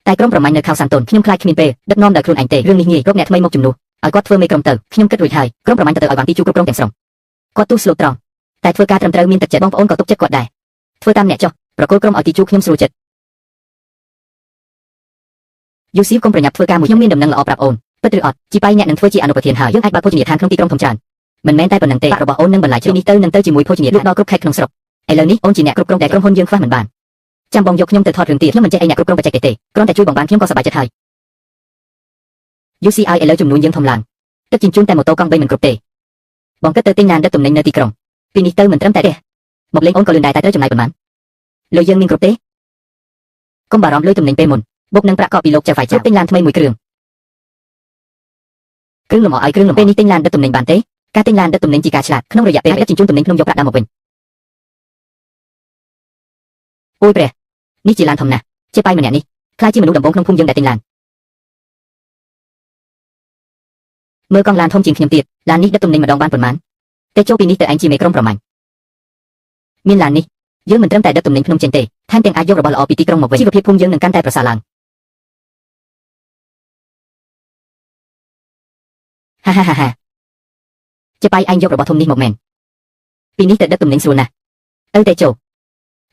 តែក្រុមប្រមាញ់នៅខោសាន់តូនខ្ញុំខ្លាចគ្មានពេលដឹកនាំដោយខ្លួនឯងទេរឿងនេះងាយរកអ្នកថ្មីមកជំនួសឲ្យគាត់ធ្វើមេក្រុមទៅខ្ញុំគិតរួចហើយក្រុមប្រមាញ់ទៅឲ្យបានទីជួគ្រប់គ្រងទាំងស្រុងគាត់ទូស្លូតត្រង់តែធ្វើការត្រឹមត្រូវមានទឹកចិត្តបងប្អូនក៏ទុកចិត្តគាត់ដែរធ្វើតាមអ្នកចុះប្រគល់ក្រុមឲ្យទីជួខ្ញុំស្រួលចិត្តយូស៊ីកុំប្រញាប់ធ្វើការមួយខ្ញុំមានដំណឹងល្អប្រាប់អូនពិតឬអត់ជីប៉ៃអ្នកនឹងធ្វើជាអនុប្រធានហើយយើងអាចបើកភោជនីយដ្ឋានក្នុងទីក្រុងធំច្រើនមិនមែនតែប៉ុណ្្នឹងទេរបស់អូននឹងបន្លាយជ្រុងនេះទៅនឹងទៅជាមួយភោជនីយដ្ឋានដល់គ្រប់ខេត្តក្នុងស្រុកឥឡូវនេះអូនជាអ្នកគ្រប់គ្រងតែក្រុមហ៊ុនយើងខ្វះមិនបានចាំបងយកខ្ញុំទៅថតរឿងទៀតខ្ញុំមិនចេះអីអ្នកគ្រប់គ្រងបច្ចេកទេសទេគ្រាន់តែជួយបងបានខ្ញុំក៏សប្បាយចិត្តហើយយូស៊ីឲ្យឥឡូវចំនួនយើងធំឡើងទឹកជញ្ជូនតែម៉ូតូកង់3មិនគ្រប់ទេបងគិតទៅទិញឡានដឹកទំនិញនៅទីក្រុងពីនេះទៅមិនត្រឹមតែទេមកលេងអូនក៏លឿនដែរតែត្រូវចំណាយប៉ុន្មានលុយយើងមានគ្រប់ទេកុំបារម្ភលុយទំនិញពេលមុនបុកនឹងប្រាក់កក់ពីលោកចៅហ្វាយចាទិញឡានថ្មីមួយគ្រឿងលំអឲ្យគ្រឿងលំពេលនេះទិញឡានដឹកទំនិញបានទេការទិញឡានដឹកទំនិញជាការឆ្លាតក្នុងរយៈពេលដឹកជញ្ជូនទំនិញខ្ញុំយកប្រាក់ដើមមកវិញអូយព្រះនេះជាឡានធំណាស់ជាប៉ៃម្នាក់នេះខ្លាចជាមនុស្សដំបងក្នុងភូមិយើងដែលទិញឡាន មើលកង់ឡានធំជាងខ្ញុំទៀតឡាននេះដឹកទំនិញម្ដងបានប៉ុន្មានតែចូលពីនេះទៅឯងជាមេក្រុមប្រមាញ់មានឡាននេះយើងមិនត្រឹមតែដឹកទំនិញភ្នំចេញទេថែមទាំងអាចយករបស់ល្អពីទីក្រុងមកវិញជីវភាពភូមិយើងនឹងកាន់តែប្រសើរឡើងហាហាហាហាជាបាយឯងយករបស់ធំនេះមកមែនពីនេះទៅដឹកទំនិញស្រួលណាស់តែចូល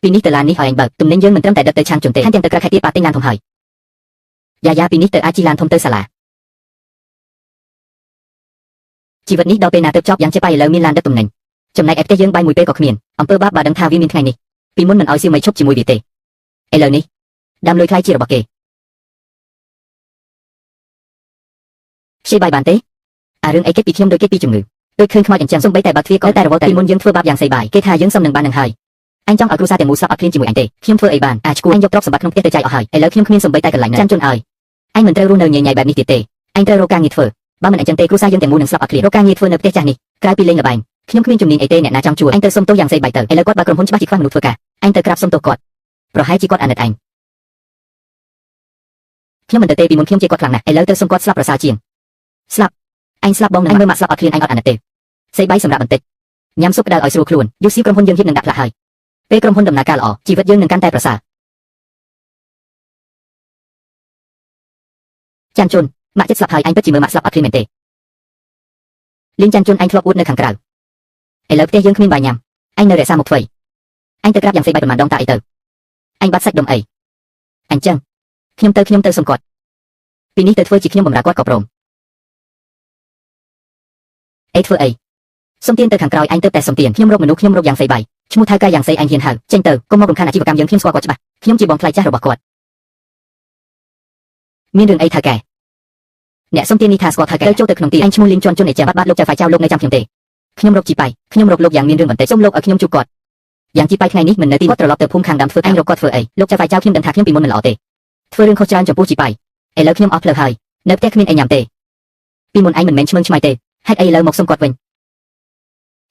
ពីនេះទៅឡាននេះឲ្យឯងបើកទំនិញយើងមិនត្រឹមតែដឹកទៅឆានជន់ទេថែមទាំងទៅក្រៅខេត្តទៀតប៉ាទិញឡានធំហើយយ៉ាពីនេះទៅអាចជិះឡានធំទៅសាលាជីវិតនេះដល់ពេលណាទៅចប់យ៉ាងជាបាយឥឡូវមានឡានដឹកទំនិញចំណែកឯផ្ទះយើងបាយមួយពេលក៏គ្មានអំពើបាបបើដឹងថាវាមានថ្ងៃនេះពីមុនមិនឲ្យសៀវមិនឈប់ជាមួយវាទេឥឡូវនេះដើមលុយខ្លាយជារបស់គេខ្ចីបាយបានទេអារឿងអីគេពីខ្ញុំដូចគេពីជំងឺដូចឃើញខ្មោចអញ្ចឹងសំបីតែបើទ្វារក៏តែរវល់តែពីមុនយើងធ្វើបាបយ៉ាងសីបាយគេថាយើងសំនឹងបាននឹងហើយអញចង់ឲ្យគ្រួសារទាំងមូលស្លាប់អត់ឃ្លានជាមួយអញទេខ្ញុំធ្វើអីបានឈ្គួរអញយកទ្រព្យសម្បត្តិក្នុងផ្ទះទៅចាយអស់ហើយឥឡូវខ្ញុំគ្មានសំបីតែកន្លែងណាចាំជន់ឲ្យអញមិនត្រូវរស់នៅញ៉ៃបែបនេះទៀតទេអញត្រូវរកការងារធ្វើបើមិនអញ្ចឹងទេគ្រួសារយើងទាំងមូលនឹងស្លាប់អត់ឃ្លានរកការងារធ្វើនៅផ្ទះចាស់នេះក្រៅពីលេងល្បែងខ្ញុំគ្មានជំនាញអីទេអ្នកណាចង់ជួយអញទៅសុំទោសយ៉ាងសីបាយទៅឥឡូវគាត់បើក្រុមហ៊ុនច្បាស់ជាខ្វះមនុស្សធ្វើការអញទៅក្រាបសុំទោសគាត់ប្រហែលជាគាត់អាណិតអញខ្ញុំមិនទៅទេពីមុនខ្ញុំជាគាត់ខ្លាំងណាស់ឥឡូវទៅសុំគាត់ស្លាប់ប្រសើរជាងស្លាប់អញស្លាប់បងនឹងមើលមកស្លាប់អត់ឃ្លានអញអត់អាណិតទេសីបាយសម្រាប់បន្តិចញ៉ាំស៊ុបក្តៅឲ្យស្រួលខ្លួនយូស៊ីក្រុមហ៊ុនយើងហ៊ាននឹងដាក់ផ្លាស់ហើយពេលក្រុមហ៊ុនដំណើរការល្អជីវិតយើងនឹងកាន់តែប្រសើរចាន់ជុនម៉ាក់ចិត្តស្លាប់ហើយអញពិតជាមើលម៉ាក់ស្លាប់អត់ឃ្លានមែនទេលីងចាន់ជុនអញធ្លាប់អួតនៅខាងក្រៅឥឡូវផ្ទះយើងគ្មានបាយញ៉ាំអញនៅរក្សាមកធ្វើអញទៅក្រាបយ៉ាងសីបាយប្រហែលដងតាអីទៅអញបាត់សាច់ដុំអីអញ្ចឹងខ្ញុំទៅសុំគាត់ពីនេះទៅធ្វើជាខ្ញុំបម្រើគាត់ក៏ព្រមធ្វើអីសុំទានទៅខាងក្រោយអញទៅតែសុំទានខ្ញុំរកមនុស្សខ្ញុំរកយ៉ាងសីបាយឈ្មោះថៅកែយ៉ាងសីអញហ៊ានហៅចេញទៅកុំមករំខានអាជីវកម្មយើងខ្ញុំស្គាល់គាត់ច្បាស់ខ្ញុំជាបងថ្លៃចាស់របស់គាត់មានរឿងអីថៅកែអ្នកសុំទាននេះថាស្គាល់ថៅកែទៅចូលទៅក្នុងទីអញឈ្មោះលីងជន់ជន់ឯចាំបាត់លោកចៅហ្វាយចៅលោកនៅចាំខ្ញុំទេខ្ញុំរកជីប៉ៃខ្ញុំរកលោកយ៉ាងមានរឿងបន្តិចសុំលោកឲ្យខ្ញុំជួបគាត់យ៉ាងជីប៉ៃថ្ងៃនេះមិននៅទីគាត់ត្រឡប់ទៅភូមិខាងដើមធ្វើអញរកគាត់ធ្វើអីលោកចៅហ្វាយចៅខ្ញុំដឹងថាខ្ញុំពីមុនមិនល្អទេធ្វើរឿងខុសច្រើនចំពោះជីប៉ៃឥឡូវខ្ញុំអស់ផ្លូវហើយនៅផ្ទះគ្មានអីញ៉ាំទេពីមុនអញមិនមែនឆ្មឹងឆ្មៃទេហេតុអីឥឡូវមកសុំគាត់វិញ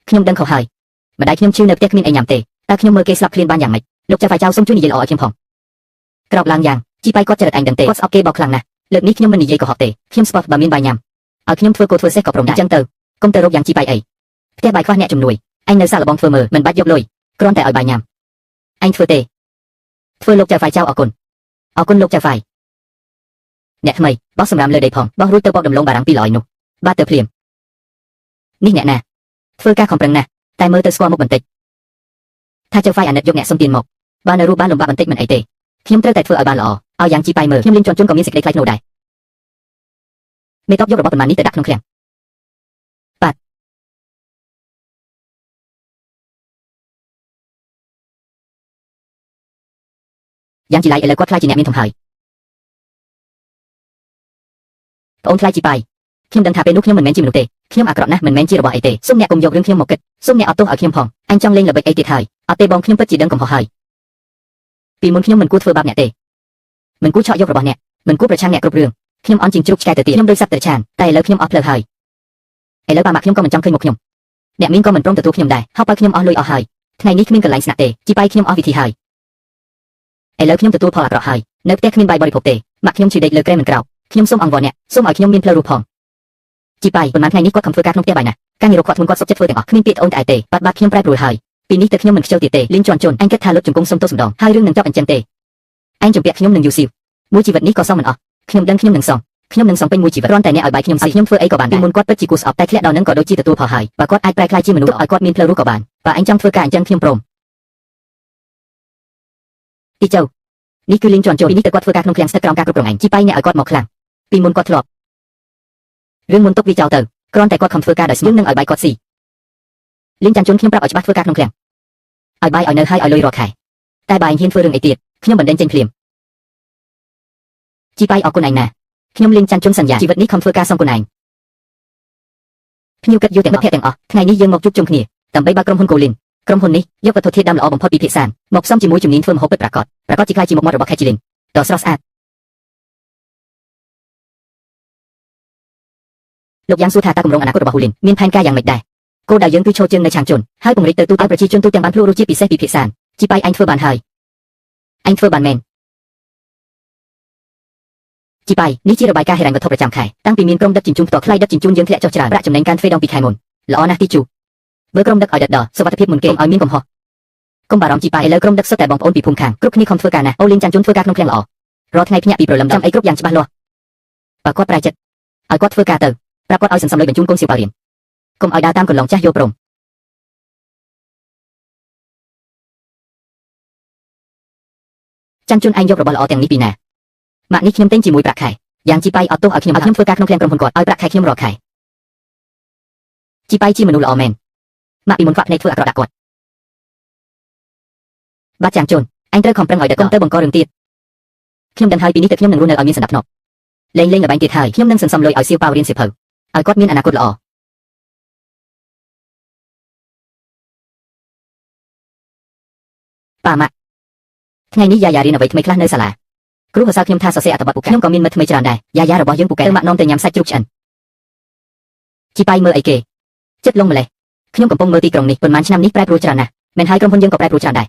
ខ្ញុំដឹងខុសហើយម្ដាយខ្ញុំជឿនៅផ្ទះគ្មានអីញ៉ាំទេតើខ្ញុំមើលគេស្លាប់ឃ្លានបានយ៉ាងម៉េចលោកចៅហ្វាយចៅសូមជួយនិយាយល្អឲ្យខ្ញុំផងក្រោកឡើងយ៉ាងជីប៉ៃគាត់ចរិតអញដឹងទេគាត់ស្អប់គេបោកខ្លាំងណាស់លើកនេះខ្ញុំមិននិយាយកុហកទេខ្ញុំស្ពតបើមានបាយញ៉ាំឲ្យខ្ញុំធ្វើគោធ្វើសេះក៏ព្រមដែរអញ្ចឹងទៅកុំទៅរកយ៉ាងជីប៉ៃអីផ្ទះបាយខ្វះអ្នកជំនួយអញនៅសាកល្បងធ្វើមើលមិនបាច់យកលុយគ្រាន់តែឲ្យបាយញ៉ាំអញធ្វើទេធ្វើលោកចៅហ្វាយចៅអរគុណលោកចៅហ្វាយអ្នកថ្មីបោះសម្រាមលើដីផងបោះរួចទៅបោកដំឡូងបារាំងពីរល្អនោះបាទទៅភ្លាមនេះអ្នកណាធ្វើការខំប្រឹងណាស់តែមើលទៅស្គាល់មុខបន្តិចថាចៅហ្វាយអាណិតយកអ្នកសុំទានមកបើនៅរស់បានលំបាកបន្តិចមិនអីទេខ្ញុំត្រូវតែធ្វើឲ្យបានល្អឲ្យយ៉ាងជីប៉ៃមើលខ្ញុំលីងជន់ជន់ក៏មានសេចក្តីខ្លាចនោះដែរមេតបយករបស់ប៉ុន្មាននេះទៅដាក់ក្នុងឃ្លាំងបាទយ៉ាងជីឡៃឥឡូវគាត់ខ្លាចជាអ្នកមានធំហើយប្អូនខ្លាចជីប៉ៃខ្ញុំដឹងថាពេលនោះខ្ញុំមិនមែនជាមនុស្សទេខ្ញុំអាក្រក់ណាស់មិនមែនជារបស់អីទេសូមអ្នកកុំយករឿងខ្ញុំមកគិតសូមអ្នកអត់ទោសឲ្យខ្ញុំផងអញចង់លេងល្បិចអីទៀតហើយអត់ទេបងខ្ញុំពិតជាដឹងកំហុសហើយពីមុនខ្ញុំមិនគួរធ្វើបាបអ្នកទេមិនគួរឆក់យករបស់អ្នកមិនគួរប្រឆាំងអ្នកគ្រប់រឿងខ្ញុំអន់ជាងជ្រូកឆ្កែទៅទៀតខ្ញុំដូចសត្វត្រឆានតែឥឡូវខ្ញុំអស់ផ្លូវហើយឥឡូវប៉ាម៉ាក់ខ្ញុំក៏មិនចង់ឃើញមុខខ្ញុំអ្នកមីងក៏មិនព្រមទទួលខ្ញុំដែរហៅបើខ្ញុំអស់លុយអស់ហើយថ្ងៃនេះគ្មានកន្លែងស្នាក់ទេជីប៉ៃខ្ញុំអស់វិធីហើយឥឡូវខ្ញុំទទួលផលអាក្រក់ហើយនៅផ្ទះគ្មានបាយបរិភោគទេម៉ាក់ខ្ញុំជិះដេកលើក្រែមិនក្រោកខ្ញុំសូមអង្វរអ្នកសូមឲ្យខ្ញុំមានផ្លូវរស់ផងជីប៉ៃប៉ុន្មានថ្ងៃនេះគាត់ខំធ្វើការក្នុងផ្ទះបាយណាស់ការងាររកគាត់ធ្ងន់គាត់សុខចិត្តធ្វើទាំងអស់គ្មានពាក្យអូនតែឯទេបាត់ខ្ញុំប្រែប្រួលហើយពីនេះទៅខ្ញុំមិនខ្ជិលទៀតទេលីងជន់ជន់អញគិតថាលោកជង្គង់សុំទោសម្ដងហើយរឿងនឹងចប់អញ្ចឹងទេអញជំពាក់ខ្ញុំនឹងយូស៊ីវមួយជីវិតនេះក៏សងមិនអស់ខ្ញុំដឹងខ្ញុំនឹងសងពេញមួយជីវិតគ្រាន់តែអ្នកឲ្យបាយខ្ញុំស៊ីខ្ញុំធ្វើអីក៏បានពីមុនគាត់ពិតជាគួរស្អប់តែធ្លាក់ដល់នឹងក៏ដូចជាទទួលផលហើយបើគាត់អាចប្រែក្លាយជាមនុស្សឲ្យគាត់មានផ្លូវរស់ក៏បានបើអញចង់ធ្វើការអញ្ចឹងខ្ញុំព្រមទីចៅនេះគឺលីងជន់ជន់ពីនេះទៅគាត់ធ្វើការក្នុងឃ្លាំងស្ថិតក្រោមការគ្រប់គ្រងអញជីប៉ៃអ្នកឲ្យគាត់មកខ្លាំងពីមុនគាត់ធ្លាប់រឿងមុនទុកវាចោលទៅគ្រាន់តែគាត់ខំធ្វើការដោយស្មយើងនឹងឲ្យបាយគាត់ស៊ីលីងចាន់ជន់ខ្ញុំប្រាប់ឲ្យច្បាស់ធ្វើការក្នុងឃ្លាំងឲ្យបាយឲ្យនៅហើយឲ្យលុយរាល់ខែតែបាយហ៊ានធ្វើរឿងអីទៀតខ្ញុំបណ្ដេញចេញភ្លាមជីប៉ៃអរគុណឯងណាខ្ញុំលីងចាន់ជន់សន្យាជីវិតនេះខំធ្វើការសងគុណឯងភ្ញៀវកិត្តិយសទាំងមិត្តភក្តិទាំងអស់ថ្ងៃនេះយើងមកជួបជុំគ្នាដើម្បីបើកក្រុមហ៊ុនកូលីនក្រុមហ៊ុននេះយកវត្ថុធាតុដើមល្អបំផុតពីភាគសានមកផ្សំជាមួយជំនាញធ្វើម្ហូបពិតប្រាកដជាខ្លាយជាមុខមាត់របស់ខេត្តជីលីនដ៏ស្រស់ស្អាតលោកយ៉ាងសួរថាតើគម្រោងអនាគតរបស់ហ៊ូលីនមានផែនការយ៉ាងម៉េចដែរគោលដៅយើងគឺឈរជើងនៅឆាងជន់ហើយពង្រីកទៅទូទាំងប្រជាជនទូទាំងបានភ្លក់រសជាតិពិសេសពីភាគសានជីប៉ៃអញធ្វើបានហើយអញធ្វើបានមែន ជីប៉ៃនេះជារបាយការណ៍ហិរញ្ញវត្ថុប្រចាំខែតាំងពីមានក្រុមដឹកជញ្ជូនផ្ទាល់ថ្លៃដឹកជញ្ជូនយើងធ្លាក់ចុះច្រើនប្រាក់ចំណេញការទ្វេដងពីខែមុនល្អណាស់ទីជូបើក្រុមដឹកឲ្យដិតដល់សុវត្ថិភាពមុនគេឲ្យមានកំហុសកុំបារម្ភជីប៉ៃឥឡូវក្រុមដឹកសុទ្ធតែបងប្អូនពីភូមិខាងគ្រប់គ្នាខំធ្វើការណាអូលីនចាន់ជូនធ្វើការក្នុងឃ្លាំងល្អរាល់ថ្ងៃភ្ញាក់ពីព្រលឹមចាំអីគ្រប់យ៉ាងច្បាស់លាស់បើគាត់ប្រែចិត្តឲ្យគាត់ធ្វើការទៅប្រាប់គាត់ឲ្យសន្សំលុយបញ្ជូនកូនសៀវប៉ារៀនកុំឲ្យដើរតាមកន្លងចាស់យកព្រមចាន់ជូនឯងយករបស់ល្អទាំងនេះពីណាម៉ាក់នេះខ្ញុំទិញជាមួយប្រាក់ខែយ៉ាងជីប៉ៃអត់ទោសឲ្យខ្ញុំធ្វើការក្នុងឃ្លាំងក្រុមហ៊ុនគាត់ឲ្យប្រាក់ខែខ្ញុំរាល់ខែជីប៉ៃជាមនុស្សល្អមែនម៉ាក់ពីមុនខ្វាក់ភ្នែកធ្វើអាក្រក់ដាក់គាត់បាទចាន់ជូនអញត្រូវខំប្រឹងឲ្យដឹកកុំទៅបង្ករឿងទៀតខ្ញុំដឹងហើយពីនេះទៅខ្ញុំនឹងរស់នៅឲ្យមានសណ្ដាប់ធ្នាប់លេងល្បែងទៀតហើយខ្ញុំនឹងសន្សំលុយឲ្យសៀវប៉ាវរៀនសៀវភៅឲ្យគាត់មានអនាគតល្អប៉ាម៉ាក់ថ្ងៃនេះយ៉ាយ៉ារៀនអ្វីថ្មីខ្លះនៅសាលាគ្រូហៅខ្ញុំថាសរសេរអត្ថបទពូកែខ្ញុំក៏មានមិត្តថ្មីច្រើនដែរយ៉ាយ៉ារបស់យើងពូកែម៉ាក់នាំទៅញ៉ាំសាច់ជ្រូកឆ្អិនជីប៉ៃមើលអីគេចិត្តលងម្លេះខ្ញុំកំពុងមើលទីក្រុងនេះប៉ុន្មានឆ្នាំនេះប្រែប្រួលច្រើនណាស់មិនហើយក្រុមហ៊ុនយើងក៏ប្រែប្រួលច្រើនដែរ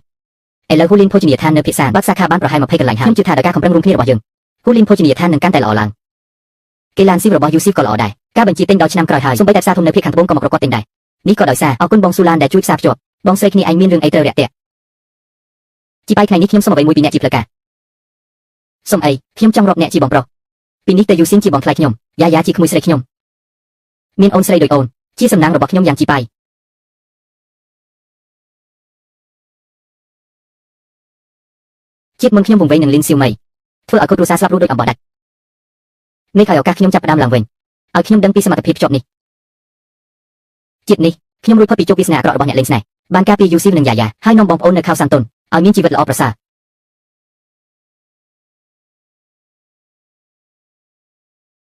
ឥឡូវហ៊ូលីនភោជនីយដ្ឋាននៅភាគសាបើកសាខាបានប្រហែល20កន្លែងហើយខ្ញុំជឿថាដោយការខំប្រឹងរួមគ្នារបស់យើងហ៊ូលីនភោជនីយដ្ឋាននឹងកាន់តែល្អឡើងគេឡានស៊ីវរបស់យូស៊ីក៏ល្អដែរការបញ្ជាទិញដល់ឆ្នាំក្រោយហើយសូម្បីតែផ្សារធំនៅភាគខាងត្បូងក៏មកប្រកបទិញដែរនេះក៏ដោយសារអរគុណបងស៊ូឡានដែលជួយផ្សារភ្ជាប់បងស្រីគ្នាឯងមានរឿងអីត្រូវរាក់ទាក់ជីប៉ៃថ្ងៃនេះខ្ញុំសុំអ្វីមួយពីអ្នកជាផ្លូវការសុំអីខ្ញុំចង់រាប់អ្នកជាបងប្រុសពីនេះទៅយូស៊ីនជាបងថ្លៃខ្ញុំយ៉ាយ៉ាជាក្មួយស្រីខ្ញុំមានអូនស្រីដូចអូនជាសំណាងរបស់ខ្ញុំយ៉ាងជីប៉ៃជាតិមុនខ្ញុំវង្វេងនឹងលីនសៀវម៉ៃធ្វើឲ្យកូនគ្រួសារស្លាប់រស់ដោយអំបោះដាច់នេះឲ្យឱកាសខ្ញុំចាប់ផ្ដើមឡើងវិញឲ្យខ្ញុំដឹងពីសមត្ថភាពភ្ជាប់នេះជាតិនេះខ្ញុំរួចផុតពីជោគវាសនាអាក្រក់របស់អ្នកលេងស្នេហ៍បានការពារយូស៊ីវនិងយ៉ាយ៉ាហើយនាំបងប្អូននៅខៅសាន់តុនឲ្យមានជីវិតល្អប្រសើរ